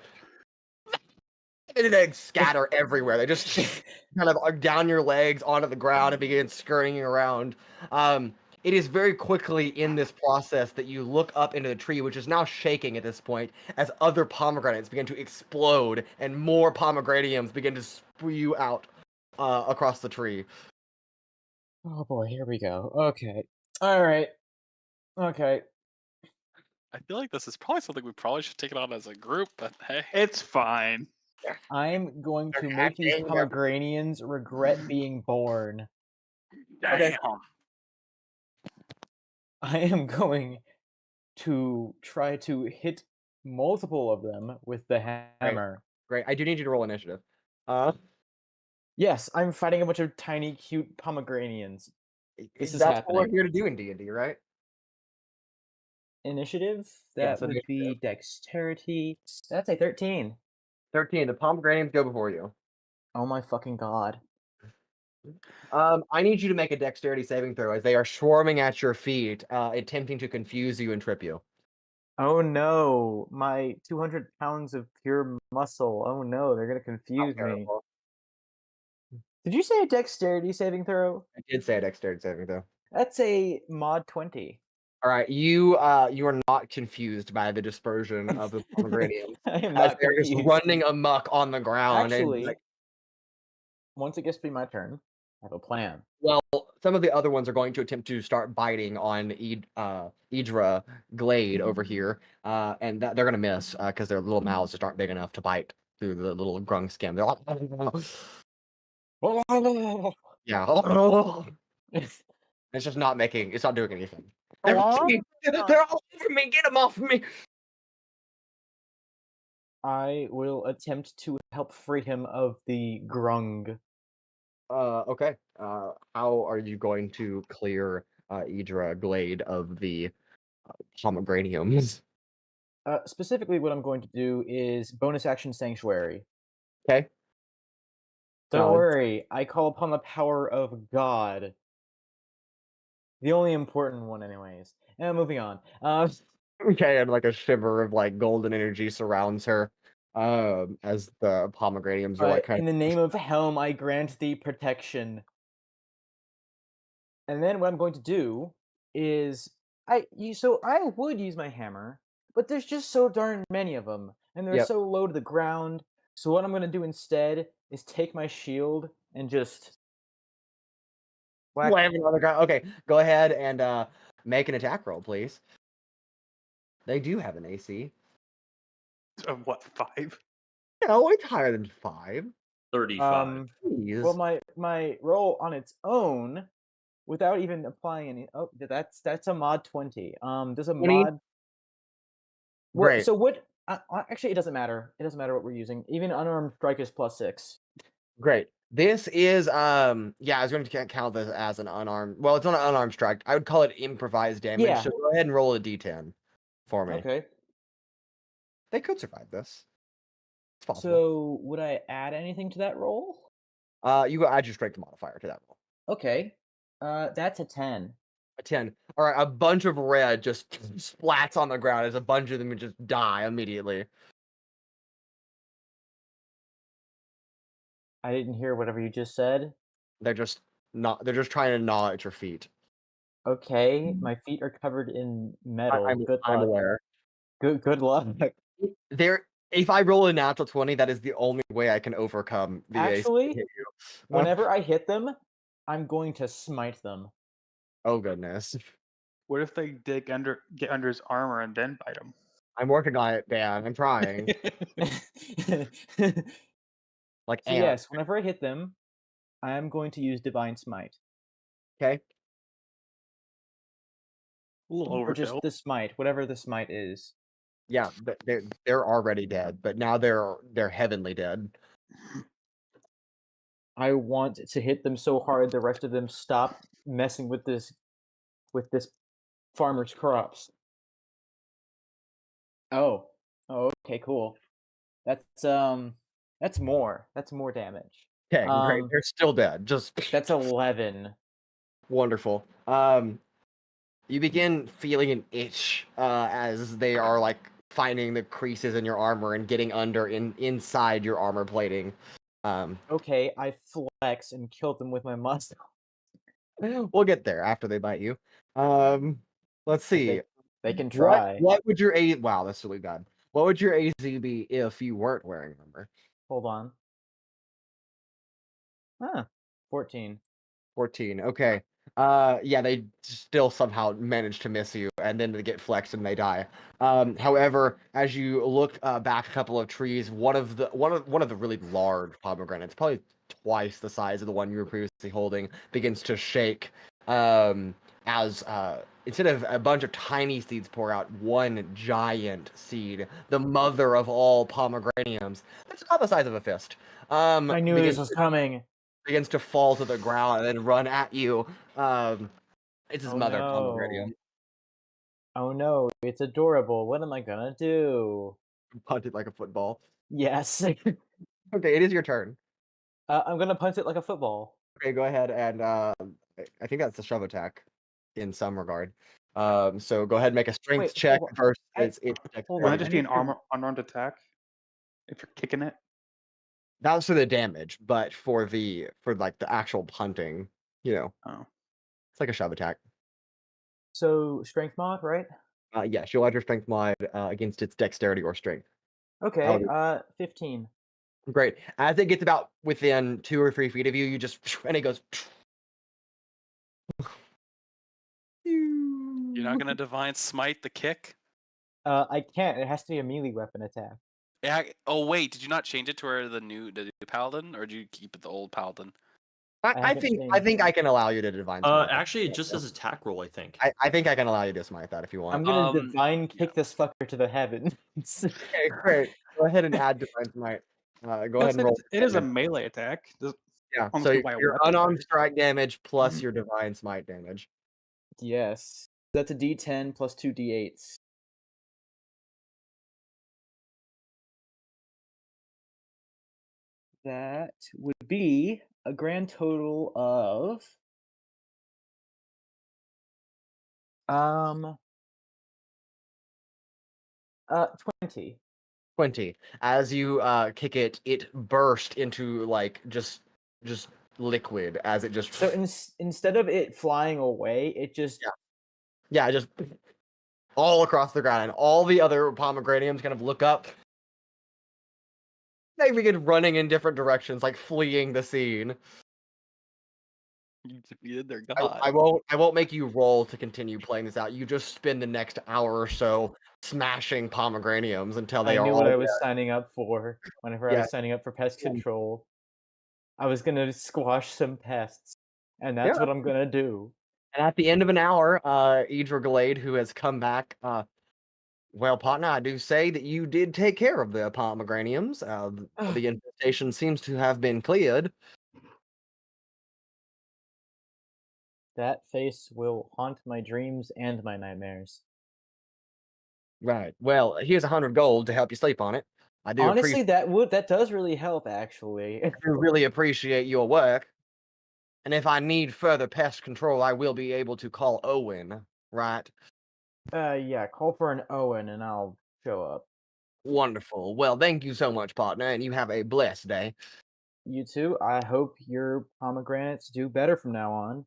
And they scatter everywhere. They just kind of are down your legs onto the ground and begin scurrying around. It is very quickly in this process that you look up into the tree, which is now shaking at this point, as other pomegranates begin to explode and more pomegraniums begin to spew out across the tree. Oh boy, here we go. Okay. Alright. Okay. I feel like this is probably something we probably should take it on as a group, but hey. It's fine. I'm going to They're make these hacking their- pomegranians regret being born. Okay. I am going to try to hit multiple of them with the hammer. Great. I do need you to roll initiative. Yes, I'm fighting a bunch of tiny, cute pomegranians. This is That's what we're happening. here to do in D&D, right? Initiative? Yes, That would be dexterity. That's a 13. 13. The pomegranates go before you. Oh my fucking god. I need you to make a dexterity saving throw as they are swarming at your feet, attempting to confuse you and trip you. Oh no, my 200 pounds of pure muscle. Oh no, they're gonna confuse me. Terrible. Did you say a dexterity saving throw? I did say a dexterity saving throw. That's a mod 20. All right, you are not confused by the dispersion of the pomegranium. I am As not they're just confused. running amok on the ground. Actually, and, once it gets to be my turn, I have a plan. well, some of the other ones are going to attempt to start biting on Idra Glade over here, and they're going to miss because their little mouths just aren't big enough to bite through the little grung skin. They're like, yeah. It's just not making. It's not doing anything. They're all over me. Get them off me. I will attempt to help free him of the grung. Okay. How are you going to clear Idra Glade of the pomegraniums? Specifically, what I'm going to do is bonus action sanctuary. Okay. Don't Solid. worry, I call upon the power of God. The only important one, anyways. Moving on. Okay, and like a shiver of like golden energy surrounds her. As the pomegraniums are like kind in the name of Helm, I grant thee protection. And then what I'm going to do is I would use my hammer, but there's just so darn many of them, and they're Yep. so low to the ground. So what I'm going to do instead is take my shield and just whack. slam it on the ground. Okay, go ahead and make an attack roll, please. They do have an AC. Of what, 5? No, it's higher than 5. 35. Jeez. Well, my roll on its own, without even applying any. Oh, that's a mod 20. Does a 20? mod? Great. So what? Actually, it doesn't matter. It doesn't matter what we're using. Even unarmed strike is +6. Great. This is yeah, I was going to count this as an unarmed. Well, it's not an unarmed strike. I would call it improvised damage. Yeah. So go ahead and roll a d10 for me. Okay. They could survive this. It's possible. So would I add anything to that roll? You go add your strength modifier to that roll. Okay. That's a 10. A 10. All right, a bunch of red just splats on the ground as a bunch of them just die immediately. I didn't hear whatever you just said. They're just trying to gnaw at your feet. Okay, my feet are covered in metal. I'm Good I'm luck. aware. Good luck. If I roll a natural 20, that is the only way I can overcome the AC to Actually, hit you. whenever I hit them, I'm going to smite them. Oh goodness. What if they get under his armor and then bite him? I'm working on it, Dan. I'm trying. Like So yes, whenever I hit them, I am going to use Divine Smite. Okay. A little Or just overkill. the smite, whatever the smite is. Yeah, they're already dead, but now they're heavenly dead. I want to hit them so hard the rest of them stop messing with this farmer's crops. Oh, Oh, okay, cool. That's more. That's more damage. Okay, great. They're still dead. Just That's 11. wonderful. You begin feeling an itch as they are like finding the creases in your armor and getting inside your armor plating. Okay, I flex and kill them with my muscle. We'll get there after they bite you. Let's see. They can try. What would your A? Wow, that's really bad. What would your AZ be if you weren't wearing armor? Hold on. 14. 14. Okay. Yeah, they still somehow manage to miss you, and then they get flexed and they die. However, as you look back a couple of trees, one of the really large pomegranates, probably twice the size of the one you were previously holding, begins to shake. As instead of a bunch of tiny seeds pour out, one giant seed, the mother of all pomegraniums, that's about the size of a fist. I knew this was coming. Begins to fall to the ground and then run at you. It's his mother, no. Pomegranium. Oh no, it's adorable. What am I gonna do? Punt it like a football. Yes. Okay, it is your turn. I'm gonna punch it like a football. Okay, go ahead and I think that's a shove attack in some regard. So go ahead and make a strength Wait, check hold on. first. It's hold Wouldn't on, it just I be need an to- unarmed attack if you're kicking it? that was for the damage, but for like the actual punting, Oh. it's like a shove attack. So strength mod, right? Yes, you'll add your strength mod against its dexterity or strength. Okay, do- 15. Great. As it gets about within 2 or 3 feet of you, you just and it goes. You're not gonna divine smite the kick? I can't. It has to be a melee weapon attack. Yeah. Oh wait, did you not change it to where the new paladin, or did you keep it the old paladin? I haven't think changed I can allow you to divine smite. Actually, it just says attack roll, I think. I think I can allow you to smite that if you want. I'm gonna Um, divine kick this fucker to the heavens. Okay, great. Go ahead and add divine smite. Go ahead and roll. It is a melee attack. Yeah. almost So go by a your weapon unarmed first. strike damage plus your divine smite damage. Yes. That's a D10 plus 2 D8s. That would be a grand total of 20. 20. As you kick it, it burst into like just liquid as it just So instead of it flying away, it just yeah, just all across the ground, and all the other pomegraniums kind of look up. They begin running in different directions, like fleeing the scene. You defeated their god. I won't make you roll to continue playing this out. You just spend the next hour or so smashing pomegraniums until they I are knew all what I was dead. signing up for whenever I Yeah. was signing up for pest control. I was gonna squash some pests, and that's Yeah. what I'm gonna do. And at the end of an hour, Idra Glade, who has come back, well, partner, I do say that you did take care of the pomegraniums. The infestation seems to have been cleared. That face will haunt my dreams and my nightmares. Right. Well, here's 100 gold to help you sleep on it. I do Honestly, that does really help, actually. really appreciate your work. And if I need further pest control, I will be able to call Owen, right? Yeah, call for an Owen and I'll show up. Wonderful. Well, thank you so much, partner, and you have a blessed day. You too. I hope your pomegranates do better from now on.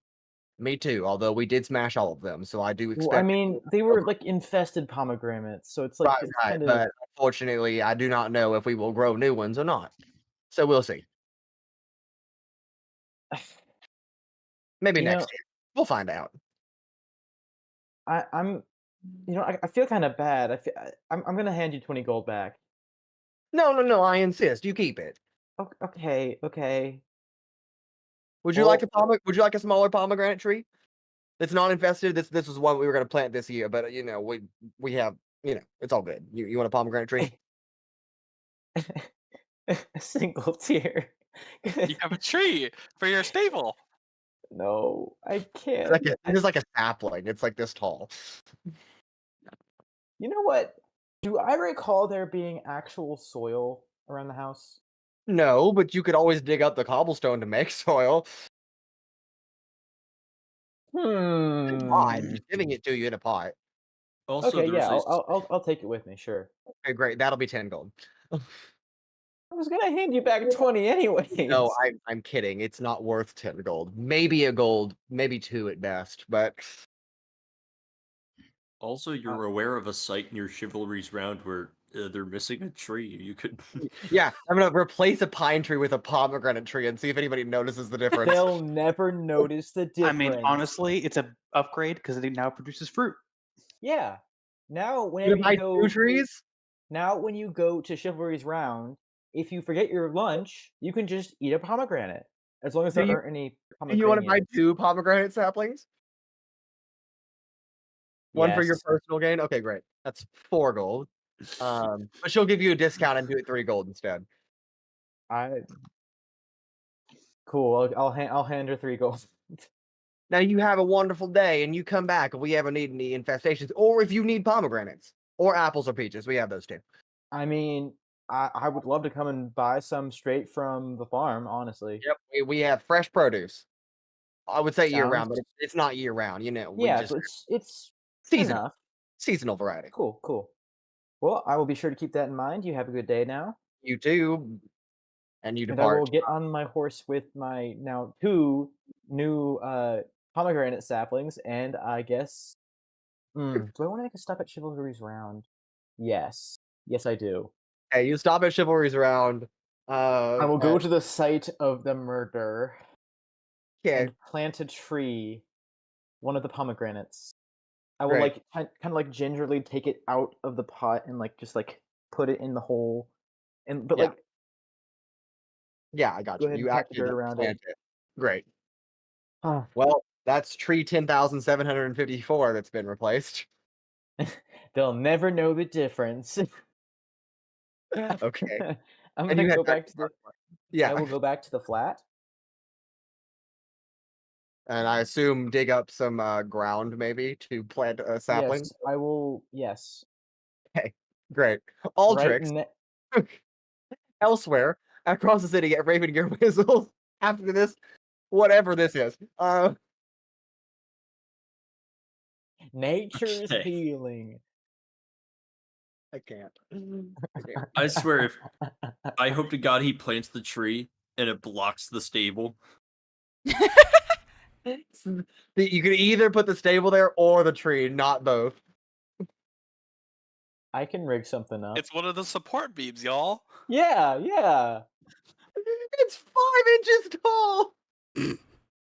Me too, although we did smash all of them, so I do expect... Well, I mean, they were like infested pomegranates, so it's like Right, it's right, kind of... but unfortunately, I do not know if we will grow new ones or not. So we'll see. Maybe next year. We'll find out. I'm I feel kind of bad. I'm gonna hand you 20 gold back. No, I insist. You keep it. Okay. Would you like a smaller pomegranate tree? That's not infested. This was one we were gonna plant this year, but we have it's all good. You want a pomegranate tree? A single tier. You have a tree for your stable. No, I can't. It's like a sapling. It's like this tall. You know what? Do I recall there being actual soil around the house? No, but you could always dig up the cobblestone to make soil. Pot, Hmm. just giving it to you in a pot. Also, Okay, there's yeah, a I'll take it with me, sure. Okay, great. That'll be 10 gold. I was gonna hand you back 20 anyways. No, I'm kidding. It's not worth 10 gold. Maybe a gold, maybe 2 at best, but Also, you're aware of a site near Chivalry's Round where they're missing a tree. You could. yeah, I'm gonna replace a pine tree with a pomegranate tree and see if anybody notices the difference. They'll never notice the difference. I mean, honestly, it's a upgrade because it now produces fruit. Yeah. Now, You whenever buy you go, 2 trees? now when you go to Chivalry's Round, if you forget your lunch, you can just eat a pomegranate, as long as Do there you- aren't any Do you want to buy pomegranates. 2 pomegranate saplings? One for your Yes. personal gain? Okay, great. That's 4 gold. But she'll give you a discount and do it 3 gold instead. Cool. I'll hand her 3 gold. Now you have a wonderful day and you come back if we ever need any infestations, or if you need pomegranates, or apples or peaches. We have those too. I mean, I would love to come and buy some straight from the farm, honestly. Yep, we have fresh produce. I would say year round, but Sounds- it's not year round. You know, we Yeah, just it's seasonal, enough. seasonal variety. Cool, cool. Well, I will be sure to keep that in mind. You have a good day now. You do, and you And I will depart. get on my horse with my now 2 new pomegranate saplings, and I guess. Do I want to make a stop at Chivalry's Round? Yes. Yes, I do. Hey, you stop at Chivalry's Round. I will go to the site of the murder Okay, and plant a tree, one of the pomegranates. I will Great. kind of like gingerly take it out of the pot and like just like put it in the hole, and but Yeah. like yeah, I got go you. ahead You and pat the actually dirt around plant it. Great. it. Well, that's tree 10,754 that's been replaced. They'll never know the difference. Okay, I'm and you gonna head go back back to to the. yeah, I will go back to the flat. and I assume dig up some ground maybe to plant a sapling. Yes, I will. Yes, Great. right. Altrix, elsewhere across the city at Raven Gear Whistles. After this, whatever this is. Nature's Okay. healing. I can't. I swear, if I hope to God he plants the tree and it blocks the stable. You could either put the stable there or the tree, not both. I can rig something up. It's one of the support beams, y'all. Yeah, yeah. It's 5 inches tall. The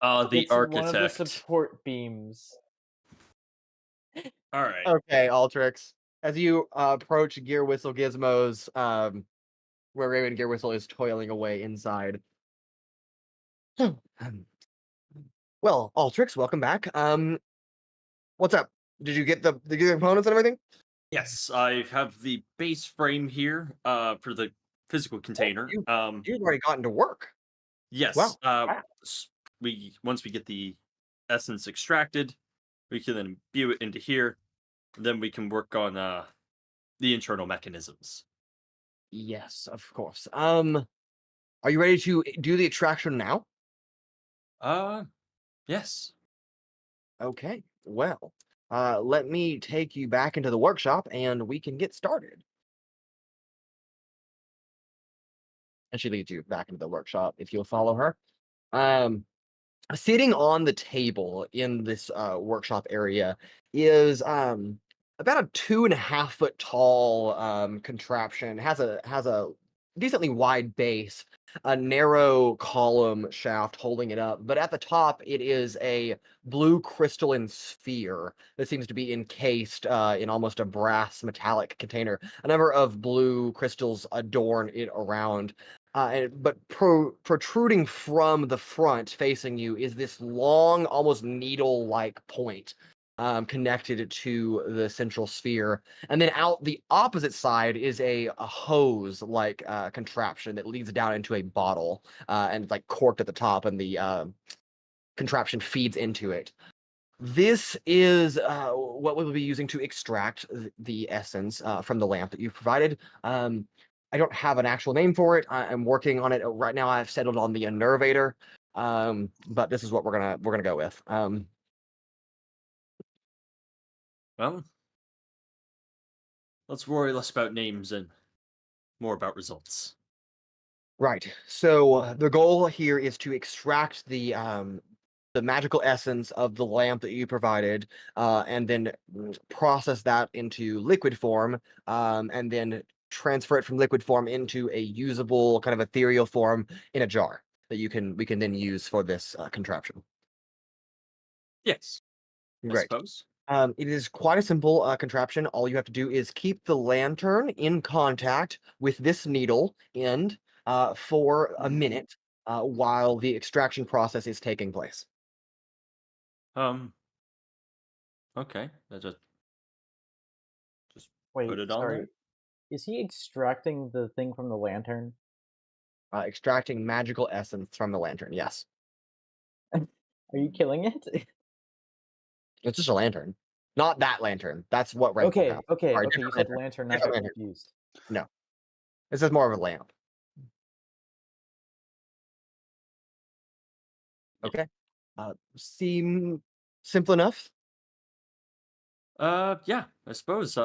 It's one of the architect. support beams. All right. Okay, Altrix. As you approach Gear Whistle Gizmos, where Raven Gear Whistle is toiling away inside. Well, Altrix, welcome back. What's up? Did you get the components and everything? Yes, I have the base frame here for the physical container. You've already gotten to work. Yes. wow. Once we get the essence extracted, we can then imbue it into here. Then we can work on the internal mechanisms. Yes, of course. Are you ready to do the extraction now? Yes. Okay. Well, let me take you back into the workshop and we can get started. And she leads you back into the workshop if you'll follow her. Sitting on the table in this workshop area is about a 2.5 foot tall contraption. Has a decently wide base, a narrow column shaft holding it up, but at the top it is a blue crystalline sphere that seems to be encased in almost a brass metallic container. A number of blue crystals adorn it around. But protruding from the front facing you is this long, almost needle-like point connected to the central sphere. And then out the opposite side is a hose-like contraption that leads down into a bottle and it's like corked at the top, and the contraption feeds into it. This is what we'll be using to extract the essence from the lamp that you've provided. I don't have an actual name for it. I'm working on it right now. I've settled on the Enervator, but this is what we're gonna go with. Well, let's worry less about names and more about results. Right. So the goal here is to extract the magical essence of the lamp that you provided, and then process that into liquid form, and then transfer it from liquid form into a usable kind of ethereal form in a jar that we can then use for this contraption. Yes, I Great. suppose. It is quite a simple contraption. All you have to do is keep the lantern in contact with this needle end for a minute while the extraction process is taking place. Okay. That's just Wait, put it on sorry. there. Is he extracting the thing from the lantern? Extracting magical essence from the lantern. Yes, Are you killing it? it's just a lantern, not that lantern. That's what Rancor Okay, has. okay, Sorry, okay. You different said lantern, I Different got lantern. confused. No, this is more of a lamp. Okay, seem simple enough. Yeah, I suppose.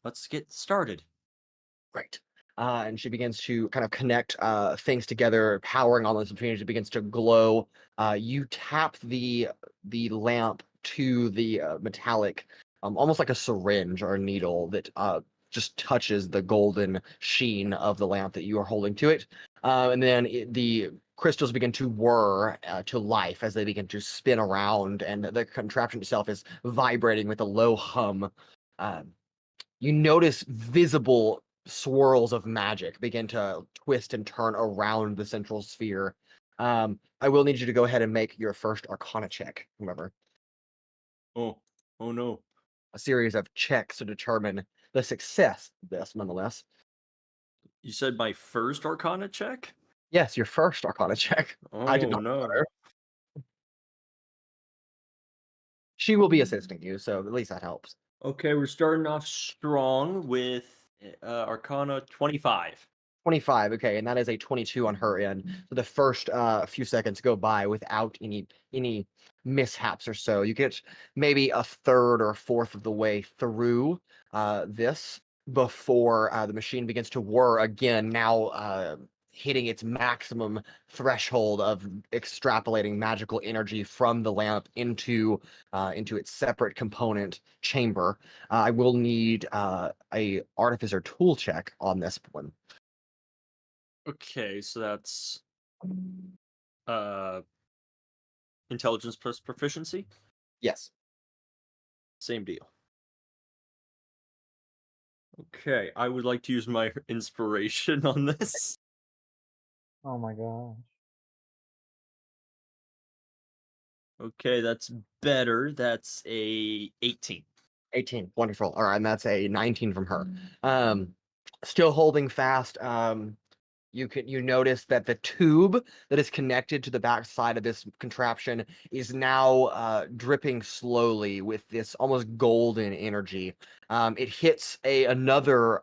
Let's get started. Great. And she begins to kind of connect things together, powering all those between. It begins to glow. You tap the lamp to the metallic, almost like a syringe or a needle that just touches the golden sheen of the lamp that you are holding to it. And then the crystals begin to whir to life as they begin to spin around, and the contraption itself is vibrating with a low hum. You notice visible swirls of magic begin to twist and turn around the central sphere. I will need you to go ahead and make your first Arcana check. Remember, Oh no. a series of checks to determine the success of this, nonetheless. You said my first Arcana check? Yes, your first Arcana check. I did Oh not. no. Her. She will be assisting you, so at least that helps. Okay, we're starting off strong with Arcana 25. 25, okay, and that is a 22 on her end. So the first few seconds go by without any mishaps or so. You get maybe a third or a fourth of the way through this before the machine begins to whir again, now hitting its maximum threshold of extrapolating magical energy from the lamp into its separate component chamber. I will need a artificer tool check on this one. Okay, so that's uh intelligence plus proficiency. Yes. Same deal. Okay, I would like to use my inspiration on this. Oh my gosh. Okay, that's better. That's a 18. 18. Wonderful. All right, and that's a 19 from her. Still holding fast. You notice that the tube that is connected to the back side of this contraption is now dripping slowly with this almost golden energy. It hits another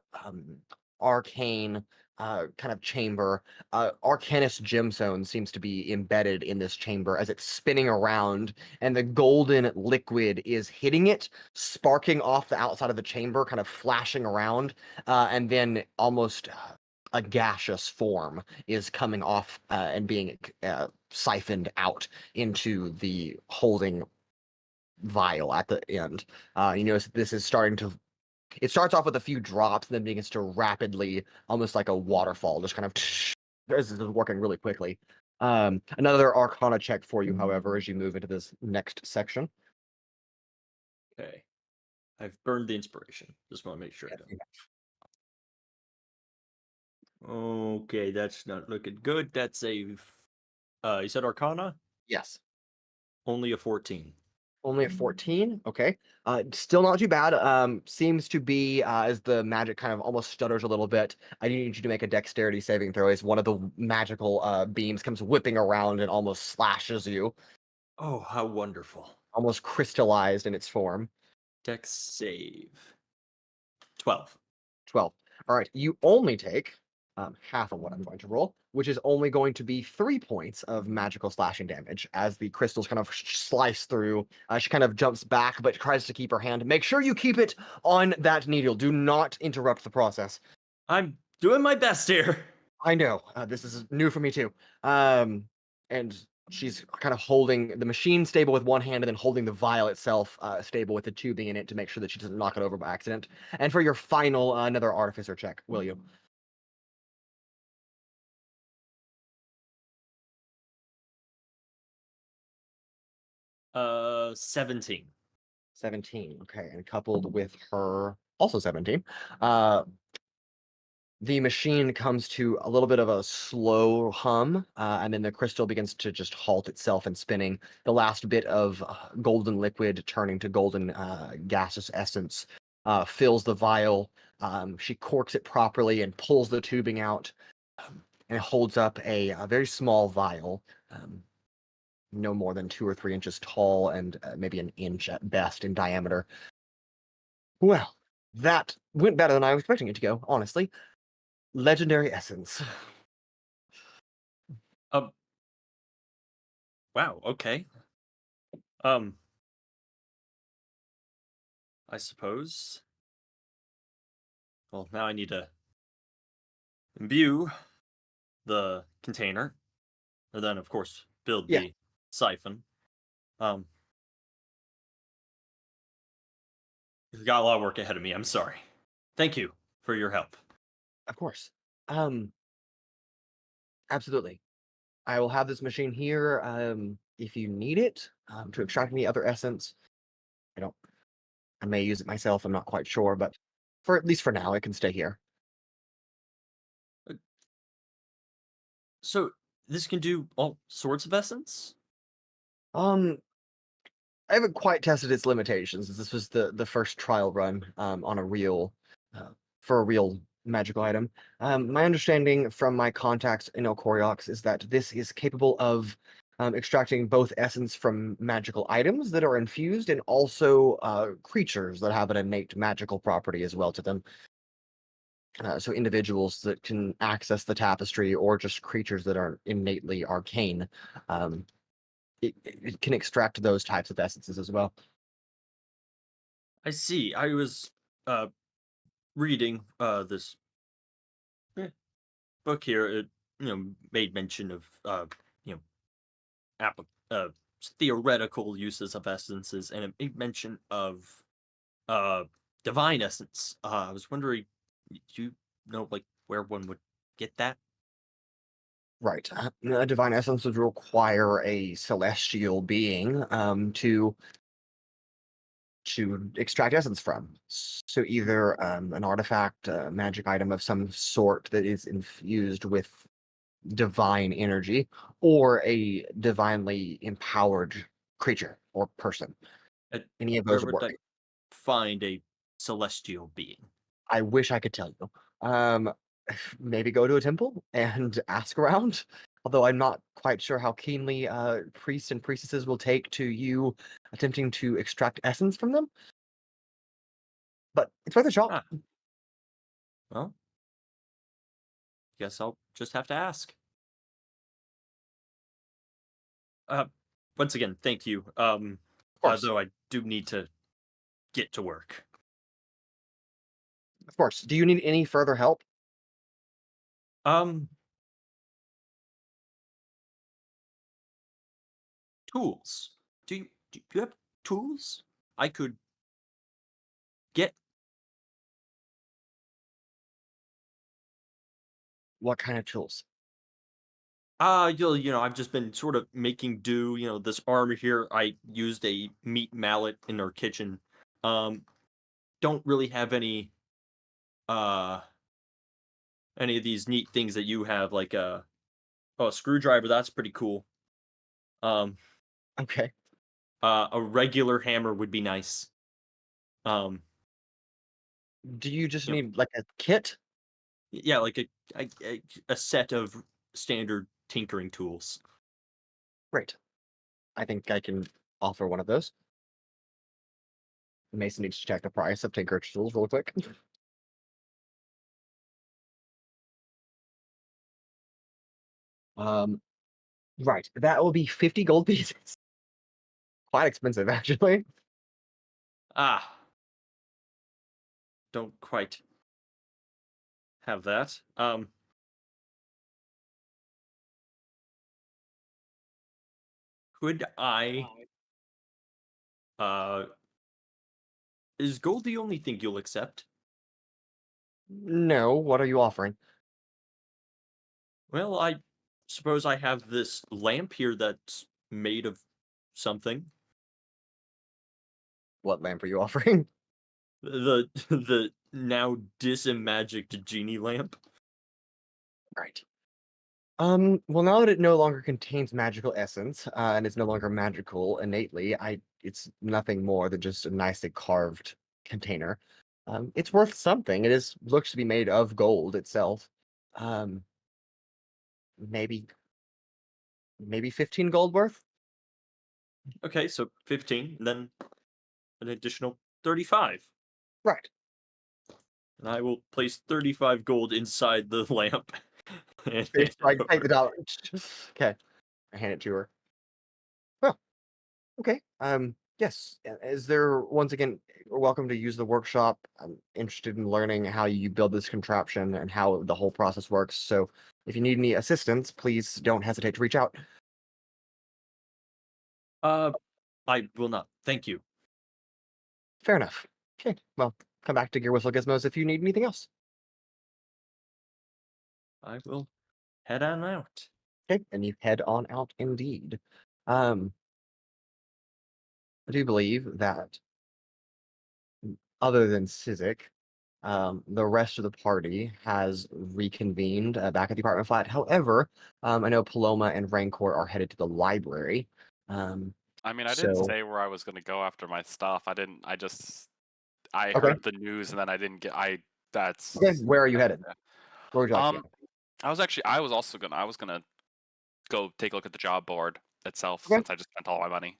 arcane kind of chamber. Arcanist gemstone seems to be embedded in this chamber as it's spinning around, and the golden liquid is hitting it, sparking off the outside of the chamber, kind of flashing around, and then almost a gaseous form is coming off and being siphoned out into the holding vial at the end. You notice this is starting to. It starts off with a few drops, and then begins to rapidly, almost like a waterfall, just kind of. This is working really quickly. Another Arcana check for you, however, as you move into this next section. Okay. I've burned the inspiration. Just want to make sure. Okay, that's not looking good. That's a you said Arcana? Yes. Only a 14. Only a 14. Okay. Still not too bad. Seems to be as the magic kind of almost stutters a little bit. I need you to make a dexterity saving throw as one of the magical beams comes whipping around and almost slashes you. Oh, how wonderful. almost crystallized in its form. Dex save. 12. 12. All right, you only take half of what I'm going to roll, which is only going to be 3 points of magical slashing damage as the crystals kind of slice through. She kind of jumps back, but tries to keep her hand. Make sure you keep it on that needle. Do not interrupt the process. I'm doing my best here. I know. This is new for me too. And she's kind of holding the machine stable with one hand and then holding the vial itself stable with the tubing in it to make sure that she doesn't knock it over by accident. And for your final, another artificer check, will you? Uh, 17. 17. Okay, and coupled with her also 17. The machine comes to a little bit of a slow hum, and then the crystal begins to just halt itself and spinning. The last bit of golden liquid turning to golden gaseous essence fills the vial. She corks it properly and pulls the tubing out, and holds up a very small vial, no more than 2 or 3 inches tall and maybe an inch at best in diameter. Well, that went better than I was expecting it to go, honestly. Legendary essence. Wow, okay. I suppose. Well, now I need to imbue the container, and then, of course, build Yeah. the siphon. Got a lot of work ahead of me. I'm sorry. Thank you for your help. Of course. Absolutely. I will have this machine here if you need it to extract any other essence. I may use it myself, I'm not quite sure, but for at least for now, it can stay here. So this can do all sorts of essence? I haven't quite tested its limitations. This was the first trial run on a real for a real magical item. My understanding from my contacts in Okoriox is that this is capable of extracting both essence from magical items that are infused and also creatures that have an innate magical property as well to them. So individuals that can access the tapestry or just creatures that are innately arcane. It can extract those types of essences as well. I see. I was reading this book here. It made mention of theoretical uses of essences, and it made mention of divine essence. I was wondering, do you know like where one would get that? Right. A divine essence would require a celestial being to extract essence from. So either an artifact, a magic item of some sort that is infused with divine energy, or a divinely empowered creature or person. Any of those Where would would work. I find a celestial being? I wish I could tell you. Maybe go to a temple and ask around. Although I'm not quite sure how keenly priests and priestesses will take to you attempting to extract essence from them. But it's worth a shot. Ah. Well, guess I'll just have to ask. Once again, thank you. Of course. Though I do need to get to work. Of course. Do you need any further help? Tools. Do you have tools I could get? What kind of tools? I've just been sort of making do. This armor here, I used a meat mallet in our kitchen. Don't really have any of these neat things that you have, like a screwdriver. That's pretty cool. Okay. A regular hammer would be nice. Do you just Yep. need like a kit? Yeah, like a set of standard tinkering tools. Great. I think I can offer one of those. Mason needs to check the price of Tinker Tools real quick. Right, that will be 50 gold pieces. Quite expensive, actually. Ah. Don't quite have that. Could I is gold the only thing you'll accept? No, what are you offering? Well, I suppose I have this lamp here that's made of something. What lamp are you offering? The now dismagicked genie lamp. Right. Well, now that it no longer contains magical essence, and it's no longer magical innately, it's nothing more than just a nicely carved container. It's worth something. Looks to be made of gold itself. Um, maybe 15 gold worth? Okay, so 15, and then an additional 35. Right. And I will place 35 gold inside the lamp. And hand It's it like, take over. the dollar. Okay. I hand it to her. Well, okay. Yes. Is there, once again, you're welcome to use the workshop. I'm interested in learning how you build this contraption and how the whole process works. So if you need any assistance, please don't hesitate to reach out. I will not. Thank you. Fair enough. Okay. Well, come back to Gear Whistle Gizmos if you need anything else. I will head on out. Okay. And you head on out indeed. I do believe that other than Sizik, the rest of the party has reconvened back at the apartment flat. However, I know Paloma and Rancor are headed to the library. I mean, I didn't So- say where I was going to go after my stuff. I didn't. I Okay. heard the news and then I didn't get. That's. Okay, where are you headed? Where would you like to go? I was gonna go take a look at the job board itself Okay. since I just spent all my money.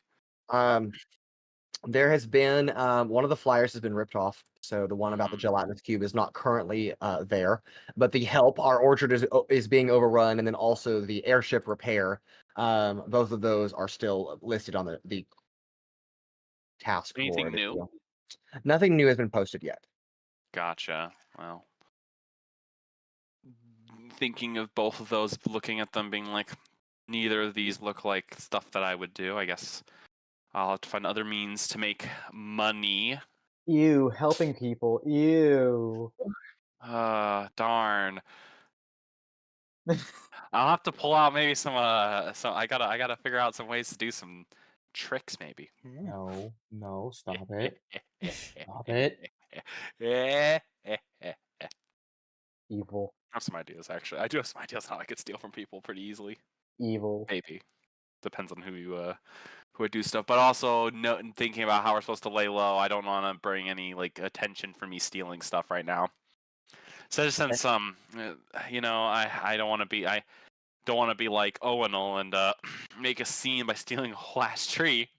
There has been one of the flyers has been ripped off, so the one about the gelatinous cube is not currently there. But the help, our orchard is being overrun, and then also the airship repair. Both of those are still listed on the task Anything board. if you new? will. Nothing new has been posted yet. Gotcha. Well, thinking of both of those, looking at them, being like, neither of these look like stuff that I would do. I guess I'll have to find other means to make money. Ew, helping people. Ew. Darn. I'll have to pull out maybe some. I gotta figure out some ways to do some tricks, maybe. No, stop it. Stop it. Evil. I have some ideas, actually. I do have some ideas how I could steal from people pretty easily. Evil. Maybe. Depends on who would do stuff. But also, thinking about how we're supposed to lay low, I don't want to bring any attention for me stealing stuff right now. So since I don't want to be like Owunul and make a scene by stealing a whole ass tree.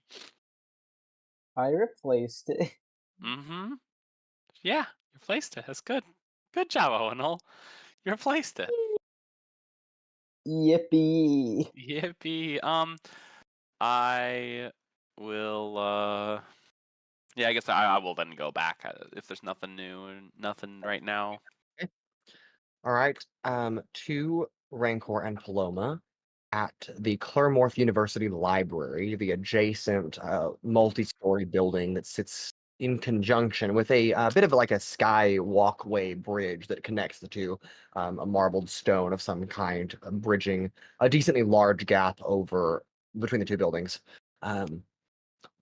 I replaced it. Mm-hmm. Yeah, you replaced it. That's good. Good job, Owunul. You replaced it. Yippee. Yippee. I will. Yeah, I guess I will then go back if there's nothing new and nothing right now. All right. To Rancor and Paloma at the Claremorth University Library, the adjacent multi-story building that sits in conjunction with a bit of like a sky walkway bridge that connects the two, a marbled stone of some kind, bridging a decently large gap over between the two buildings.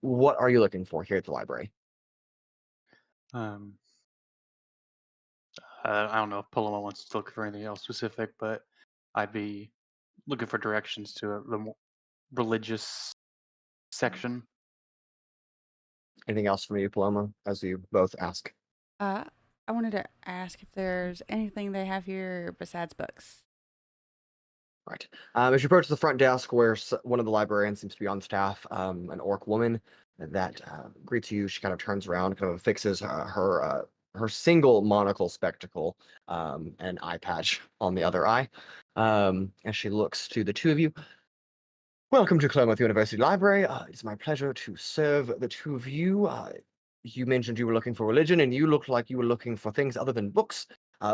What are you looking for here at the library? I don't know if Paloma wants to look for anything else specific, but I'd be looking for directions to the more religious section. Anything else from you, Paloma, as you both ask? I wanted to ask if there's anything they have here besides books. Right. As you approach the front desk, where one of the librarians seems to be on staff, an orc woman that greets you. She kind of turns around, kind of fixes her single monocle spectacle and eye patch on the other eye, as she looks to the two of you. Welcome to Clonmouth University Library. It's my pleasure to serve the two of you. You mentioned you were looking for religion, and you looked like you were looking for things other than books.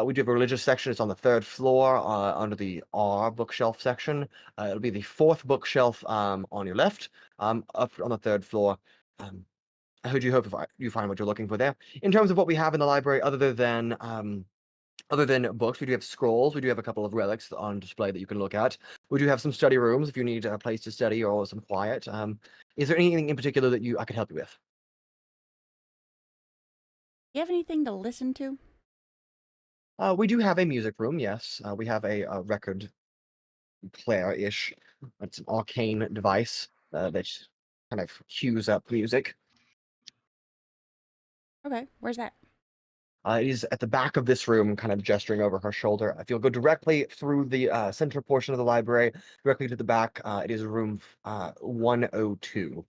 We do have a religious section. It's on the 3rd floor under the R bookshelf section. It'll be the 4th bookshelf on your left, up on the 3rd floor. I do hope you find what you're looking for there. In terms of what we have in the library, other than books, we do have scrolls. We do have a couple of relics on display that you can look at. We do have some study rooms if you need a place to study or some quiet. Is there anything in particular that I could help you with? You have anything to listen to? We do have a music room, yes. We have a record player-ish. It's an arcane device that kind of cues up music. Okay, where's that? It is at the back of this room, kind of gesturing over her shoulder. If you'll go directly through the center portion of the library, directly to the back, it is room 102.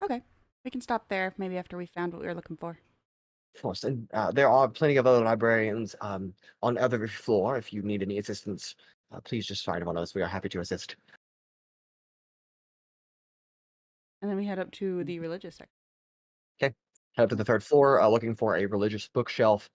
Okay, we can stop there maybe after we found what we were looking for. Of course, and there are plenty of other librarians on every floor. If you need any assistance, please just find one of us. We are happy to assist. And then we head up to the religious section. Okay, head up to the 3rd floor, looking for a religious bookshelf.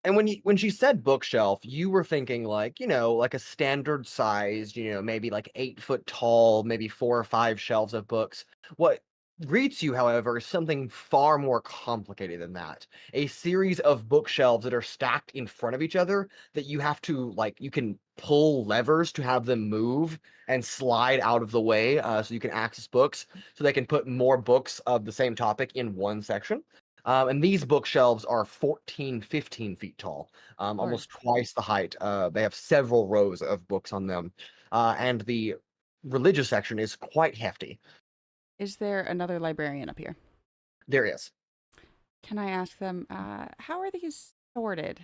And when she said bookshelf, you were thinking like, like a standard sized, maybe like 8 foot tall, maybe 4 or 5 shelves of books. What greets you, however, is something far more complicated than that. A series of bookshelves that are stacked in front of each other that you have to you can pull levers to have them move and slide out of the way so you can access books, so they can put more books of the same topic in one section. And these bookshelves are 14, 15 feet tall, almost twice the height. They have several rows of books on them. And the religious section is quite hefty. Is there another librarian up here? There is. Can I ask them, how are these sorted?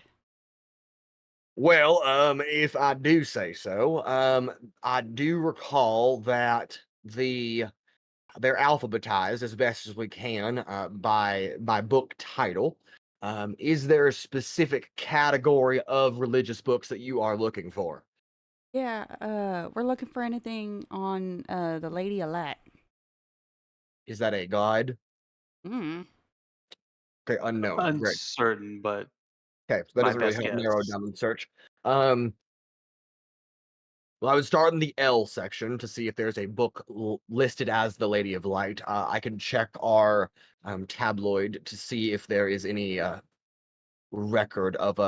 Well, if I do say so, I do recall that they're alphabetized as best as we can by book title. Is there a specific category of religious books that you are looking for? Yeah, we're looking for anything on the Lady Elect. Is that a guide? Hmm. Okay, unknown. Great. Uncertain, but Okay, so that my doesn't really best help narrow guess. down the search. Well, I would start in the L section to see if there's a book listed as the Lady of Light. I can check our tabloid to see if there is any record of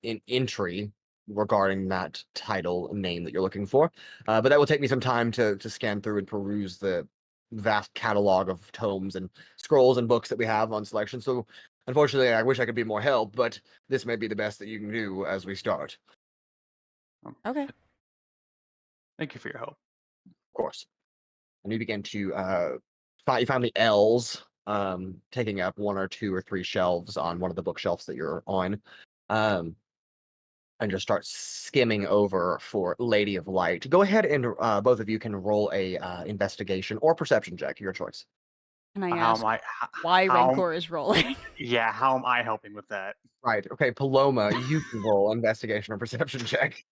an entry regarding that title name that you're looking for. But that will take me some time to scan through and peruse the vast catalog of tomes and scrolls and books that we have on selection. So unfortunately, I wish I could be more help, but this may be the best that you can do as we start. Okay. Thank you for your help. Of course. And you begin to you find the L's taking up 1 or 2 or 3 shelves on one of the bookshelves that you're on. And just start skimming over for Lady of Light. Go ahead and both of you can roll a investigation or perception check, your choice. Can I How ask am I? why how- Rancor is rolling? Yeah, how am I helping with that? Right. Okay, Paloma, you can roll investigation or perception check.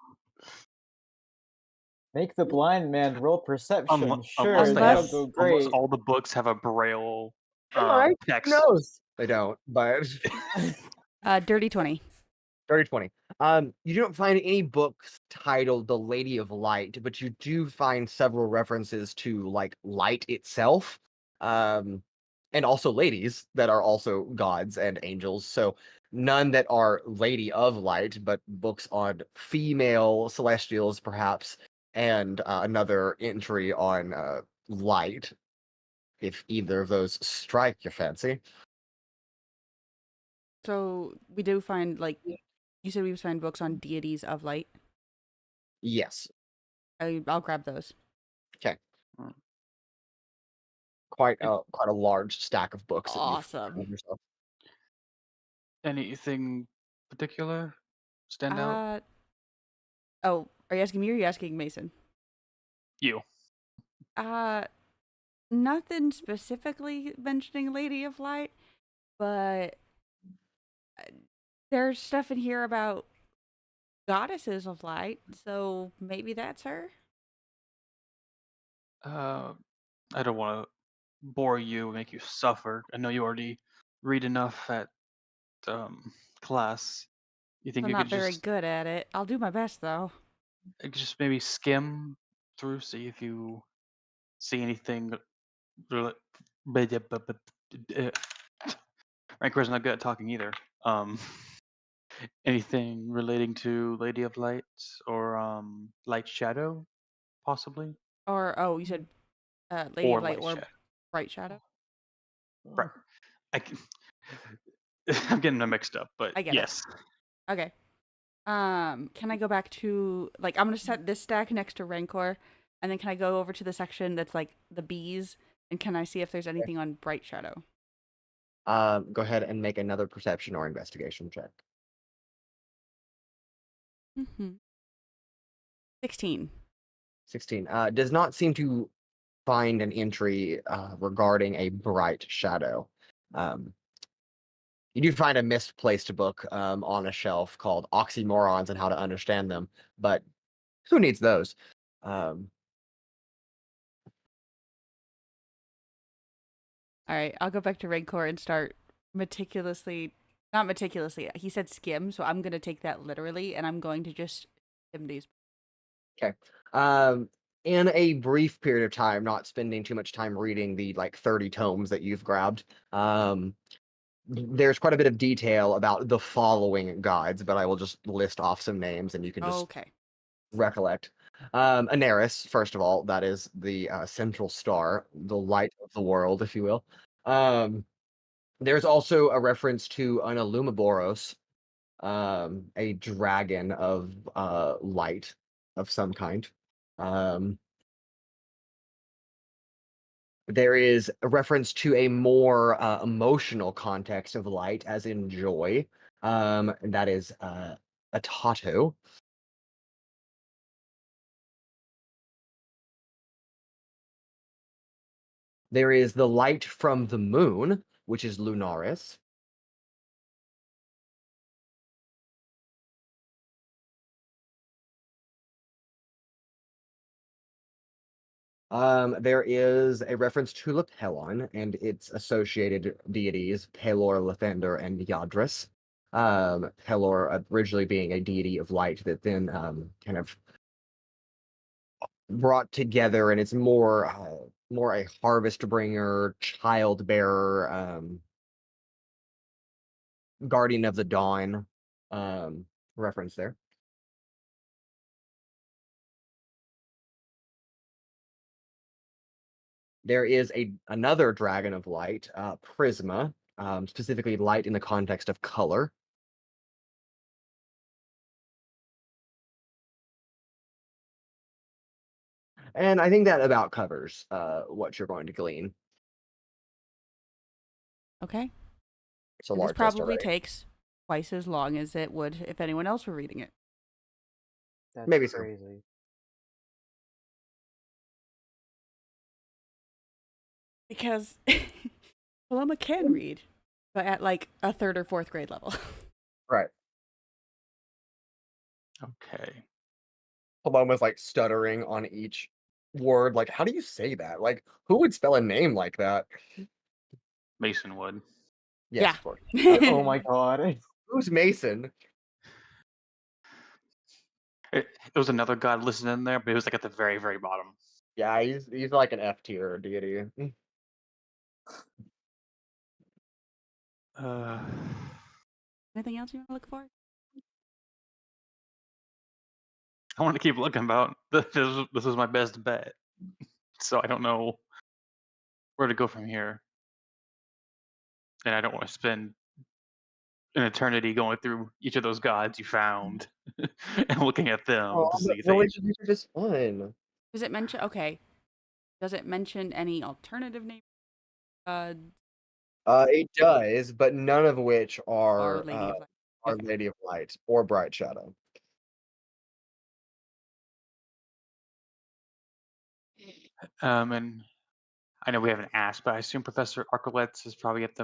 Make the blind man roll perception. Unless Sure, they that'll have, go unless great. all the books have a braille Alright, who text. knows? They don't, but Dirty 20. 30-20. You don't find any books titled The Lady of Light, but you do find several references to light itself. And also ladies that are also gods and angels. So none that are Lady of Light, but books on female celestials, perhaps, and another entry on light, if either of those strike your fancy. So we do find, you said we find books on deities of light. Yes. I'll grab those. Okay. quite a large stack of books that you've Awesome. found yourself. Anything particular stand out? Oh, are you asking me or are you asking Mason? You. Nothing specifically mentioning Lady of Light, but there's stuff in here about goddesses of light, so maybe that's her. I don't want to bore you, make you suffer. I know you already read enough at class. You think I'm you not could very good at it. I'll do my best though. just maybe skim through, see if you see anything. Rancor's not good at talking either. Anything relating to Lady of Light or Light Shadow, possibly, Or you said Lady or of Light Light or Shadow. Bright Shadow. Right. I can, I'm getting them mixed up, but I get it. yes. Okay. Can I go back to I'm gonna set this stack next to Rancor, and then can I go over to the section that's like the bees, and can I see if there's anything on Bright Shadow? Go ahead and make another perception or investigation check. 16. 16. Does not seem to find an entry regarding a bright shadow. You do find a misplaced book on a shelf called Oxymorons and How to Understand Them, but who needs those? All right, I'll go back to Rancor and start not meticulously. He said skim, so I'm gonna take that literally, and I'm going to just skim these. Okay. In a brief period of time, not spending too much time reading the 30 tomes that you've grabbed, there's quite a bit of detail about the following gods, but I will just list off some names and you can just Okay. recollect. Anaris, first of all, that is the central star, the light of the world, if you will. There's also a reference to an Illumiboros, a dragon of light of some kind. There is a reference to a more emotional context of light, as in joy. And that is a Tato. There is the light from the moon, which is Lunaris. There is a reference to Lepelon and its associated deities, Pelor, Lathander, and Yadris. Pelor originally being a deity of light that then kind of brought together, and it's more a harvest bringer, child bearer, guardian of the dawn reference there. There is another dragon of light, Prisma, specifically light in the context of color. And I think that about covers what you're going to glean. Okay. It's a And this large list probably already. takes twice as long as it would if anyone else were reading it. That's Maybe so. crazy. Because Paloma can read, but at a 3rd or 4th grade level. Right. Okay. Paloma's stuttering on each word. How do you say that? Who would spell a name like that? Mason would. Yes, Yeah. of course. Oh my god. Who's Mason? It was another god listed in there, but it was at the very, very bottom. Yeah, he's like an F tier deity. Anything else you want to look for? I want to keep looking about. This is my best bet, so I don't know where to go from here, and I don't want to spend an eternity going through each of those gods you found and looking at them to see things. These are just fun. Does it mention? Okay. Does it mention any alternative name? Uh, It does, but none of which Our are Lady of Light. Our Okay. Lady of Light or Bright Shadow. And I know we haven't asked, but I assume Professor Archulets is probably at the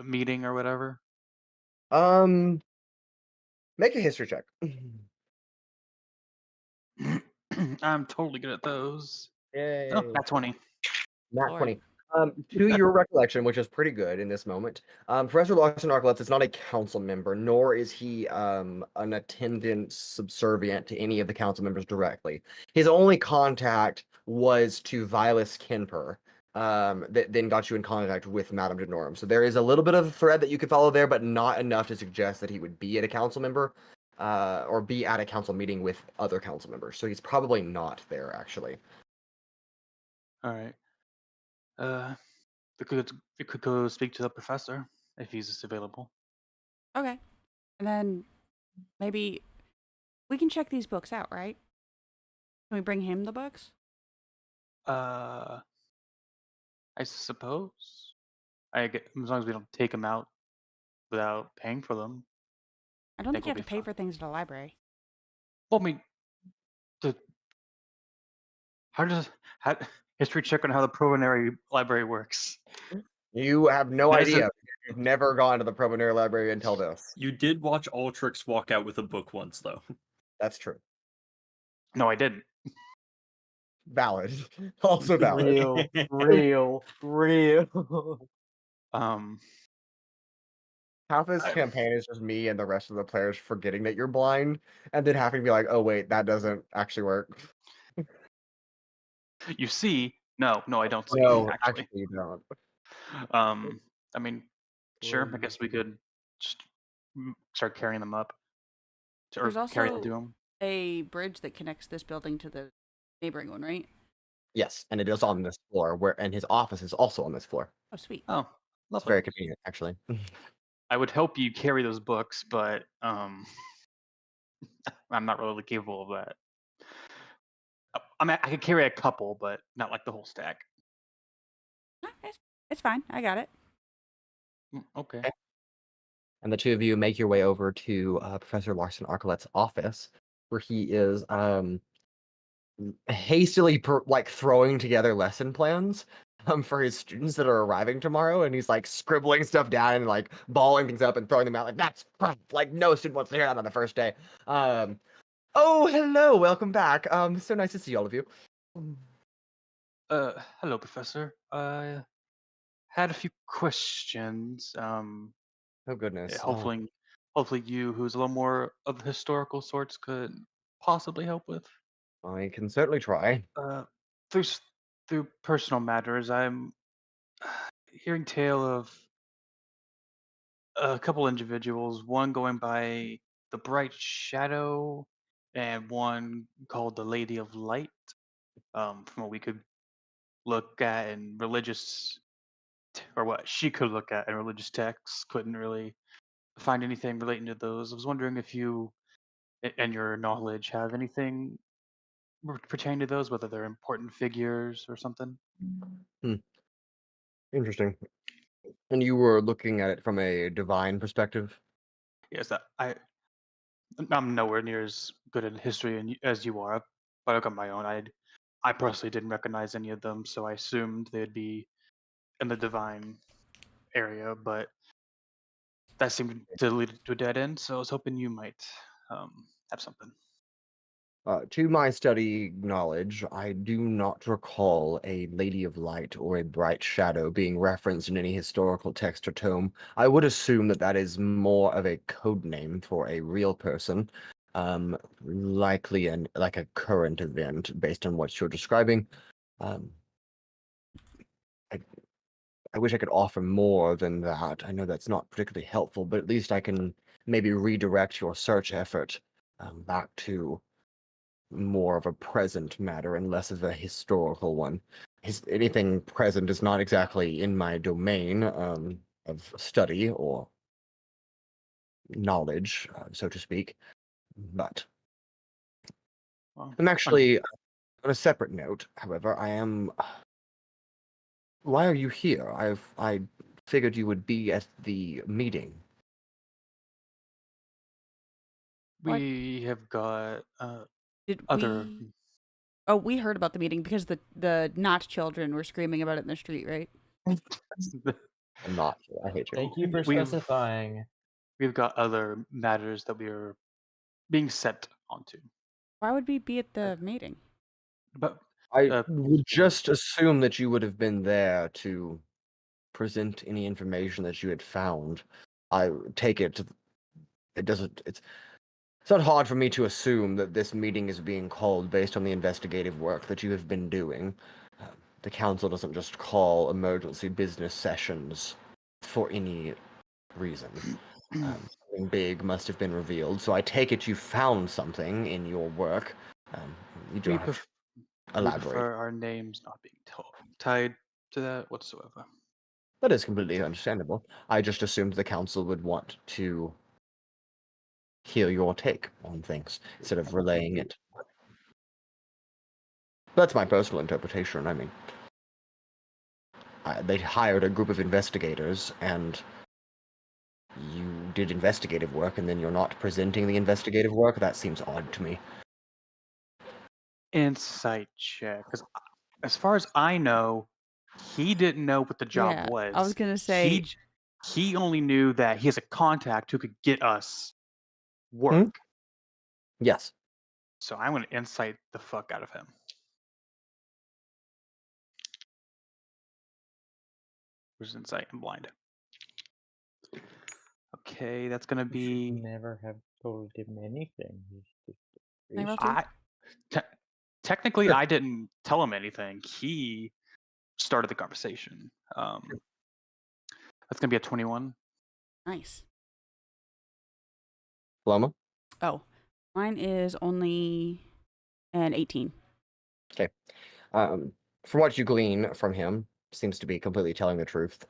meeting or whatever. Make a history check. I'm totally good at those. Yay. Oh, that's 20. Nat Lord. 20. To your recollection, which is pretty good in this moment, Professor Larson Archulets is not a council member, nor is he an attendant subservient to any of the council members directly. His only contact was to Vilas Kinper, that then got you in contact with Madame de Norum. So there is a little bit of a thread that you could follow there, but not enough to suggest that he would be at a council member, or be at a council meeting with other council members. So he's probably not there, actually. All right. We could go speak to the professor if he's available. Okay. And then maybe we can check these books out, right? Can we bring him the books? I suppose. As long as we don't take them out without paying for them. I don't think you we'll have to be pay fine. for things at a library. Well, I mean, how history check on how the Provenary Library works. You have no That idea. isn't- You've never gone to the Provenary Library until this. You did watch Altrix walk out with a book once, though. That's true. No, I didn't. Valid. Also valid. Real. Half this I- campaign is just me and the rest of the players forgetting that you're blind, and then having to be like, "Oh wait, that doesn't actually work." You see? No, I don't see. No, Actually. you don't. I mean, sure. I guess we could just start carrying them up, or There's carry it also to them. a bridge that connects this building to the neighboring one, right? Yes, and it is on this floor, and his office is also on this floor. Oh, sweet. Oh, It's lovely. very convenient, actually. I would help you carry those books, but I'm not really capable of that. I mean, I could carry a couple, but not like the whole stack. Ah, it's fine. I got it. Okay. And the two of you make your way over to Professor Larson Arcolet's office, where he is hastily throwing together lesson plans for his students that are arriving tomorrow, and he's like scribbling stuff down and like balling things up and throwing them out like that's like no student wants to hear that on the first day. Oh, hello, welcome back. So nice to see all of you. Hello, Professor. I had a few questions. Oh goodness. Hopefully you, who's a little more of the historical sorts, could possibly help with. I can certainly try. Through through personal matters, I'm hearing tale of a couple individuals, one going by the Bright Shadow, and one called the Lady of Light. From what we could look at in or what she could look at in religious texts, couldn't really find anything relating to those. I was wondering if you and your knowledge have anything pertaining to those, whether they're important figures or something. Interesting. And you were looking at it from a divine perspective? Yes, I'm nowhere near as good at history as you are, but I look on my own. I personally didn't recognize any of them, so I assumed they'd be in the divine area, but that seemed to lead to a dead end. So I was hoping you might have something. To my study knowledge, I do not recall a Lady of Light or a Bright Shadow being referenced in any historical text or tome. I would assume that that is more of a code name for a real person, likely like a current event based on what you're describing. I wish I could offer more than that. I know that's not particularly helpful, but at least I can maybe redirect your search effort back to more of a present matter and less of a historical one. Anything present is not exactly in my domain of study or knowledge, so to speak. But Well, I'm actually, on a separate note, however, I am Why are you here? I figured you would be at the meeting. What? We have got Did other. we? Oh, we heard about the meeting because the not children were screaming about it in the street, right? I'm not sure. I hate you. Thank you for We've- specifying. We've got other matters that we are being set onto. Why would we be at the meeting? But I would just assume that you would have been there to present any information that you had found. I take it. It doesn't. It's not hard for me to assume that this meeting is being called based on the investigative work that you have been doing. The council doesn't just call emergency business sessions for any reason. Something big must have been revealed, so I take it you found something in your work. You don't have to we elaborate. prefer our names not being tied to that whatsoever. That is completely understandable. I just assumed the council would want to hear your take on things instead of relaying it. That's my personal interpretation. I mean, they hired a group of investigators, and you did investigative work, and then you're not presenting the investigative work? That seems odd to me. Insight check, because as far as I know, he didn't know what the job Yeah, was. I was gonna say. He only knew that he has a contact who could get us work. Yes. So I'm going to insight the fuck out of him. Where's insight? I'm blind. Okay, that's going to You should be. never have told him anything. Can I roll two? Technically, Sure. I didn't tell him anything. He started the conversation. That's going to be a 21. Nice. Paloma? Oh, mine is only an 18. Okay. From what you glean from him, seems to be completely telling the truth.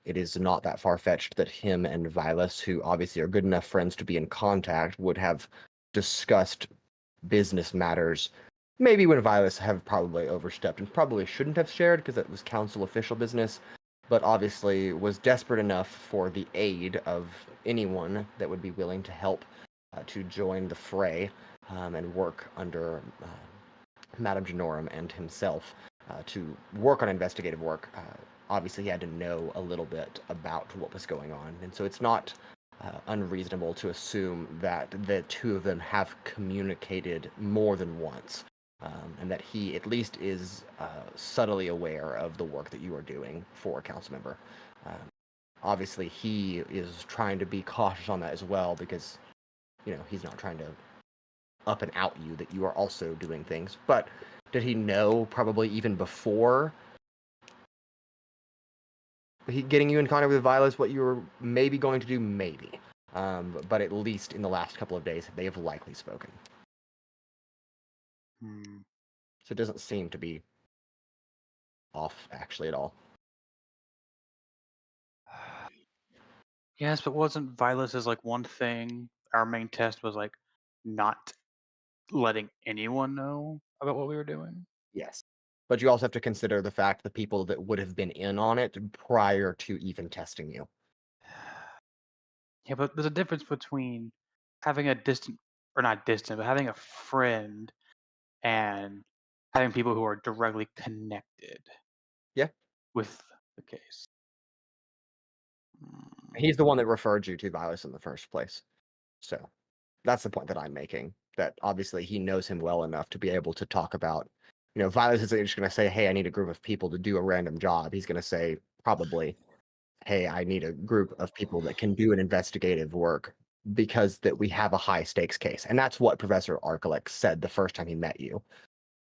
It is not that far-fetched that him and Vilas, who obviously are good enough friends to be in contact, would have discussed business matters. Maybe when Vilas have probably overstepped and probably shouldn't have shared because it was council official business, but obviously was desperate enough for the aid of anyone that would be willing to help to join the fray and work under Madame Genorum and himself to work on investigative work. Obviously, he had to know a little bit about what was going on, and so it's not unreasonable to assume that the two of them have communicated more than once, and that he at least is subtly aware of the work that you are doing for a council member. Obviously, he is trying to be cautious on that as well because, you know, he's not trying to up and out you that you are also doing things. But did he know probably even before he getting you in contact with Vilas what you were maybe going to do? Maybe. But at least in the last couple of days, they have likely spoken. So it doesn't seem to be off, actually, at all. Yes, but wasn't Vilas like one thing? Our main test was like not letting anyone know about what we were doing. Yes. But you also have to consider the fact the people that would have been in on it prior to even testing you. Yeah, but there's a difference between having a distant, or not distant, but having a friend and having people who are directly connected. Yeah. With the case. He's the one that referred you to Vilas in the first place. So that's the point that I'm making. That obviously he knows him well enough to be able to talk about, you know, Vilas isn't just going to say, hey, I need a group of people to do a random job. He's going to say probably, hey, I need a group of people that can do an investigative work because that we have a high stakes case. And that's what Professor Arcalex said the first time he met you.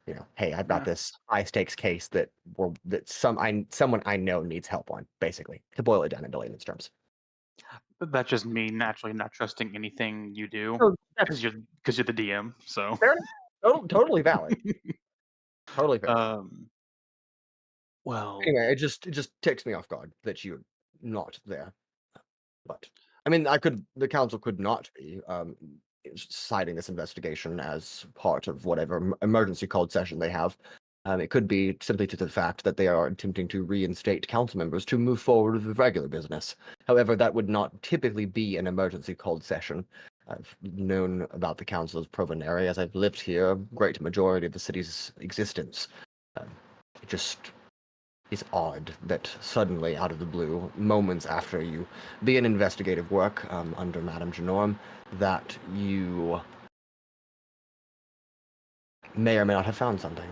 You know, hey, I've got this high stakes case that someone I know needs help on, basically, to boil it down into layman's terms. But that's just me naturally not trusting anything you do Oh, because you're the DM. So fair enough. Totally valid. Totally fair. Well, Anyway, it just ticks me off guard that you're not there. But I mean, the council could not be citing this investigation as part of whatever emergency called session they have. It could be simply to the fact that they are attempting to reinstate council members to move forward with regular business. However, that would not typically be an emergency called session. I've known about the council as Provenary as I've lived here a great majority of the city's existence. It just is odd that suddenly, out of the blue, moments after you begin investigative work under Madame Genorm, that you may or may not have found something.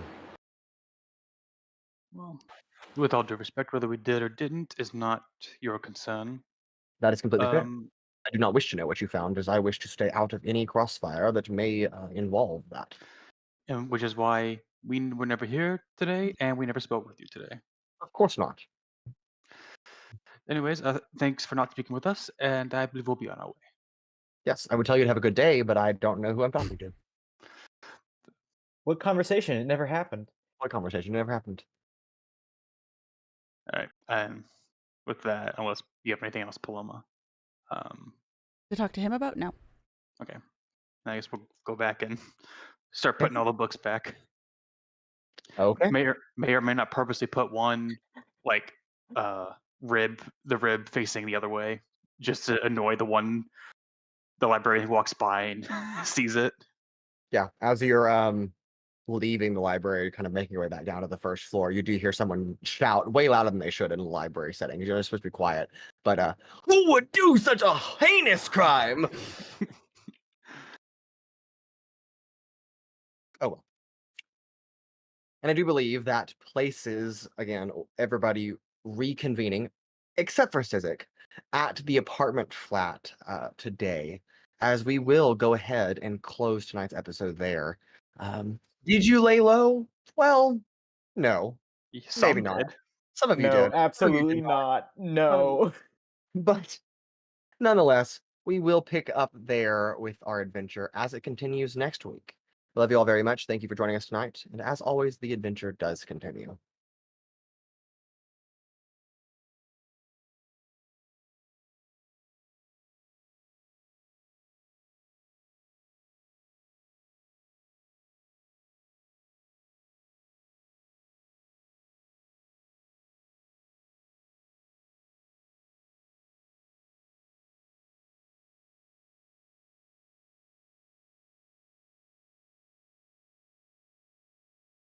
Well, with all due respect, whether we did or didn't is not your concern. That is completely fair. Um, I do not wish to know what you found, as I wish to stay out of any crossfire that may involve that. and which is why we were never here today, and we never spoke with you today. Of course not. Anyways, thanks for not speaking with us, and I believe we'll be on our way. Yes, I would tell you to have a good day, but I don't know who I'm talking to. What conversation? It never happened. What conversation never happened? All right, and with that, unless you have anything else, Paloma. To talk to him about? No. Okay, I guess we'll go back and start putting all the books back. Okay. May or may not purposely put one like the rib facing the other way, just to annoy the librarian who walks by and sees it. Yeah, as you're leaving the library, kind of making your way back down to the first floor, you do hear someone shout way louder than they should in a library setting. You're supposed to be quiet, but who would do such a heinous crime? Oh well. And I do believe that places, again, everybody reconvening, except for Sizik, at the apartment flat today, as we will go ahead and close tonight's episode there. Did you lay low? Well, no. Some Maybe not. did. Some of you No, did. absolutely not. No. But nonetheless, we will pick up there with our adventure as it continues next week. Love you all very much. Thank you for joining us tonight. And as always, the adventure does continue.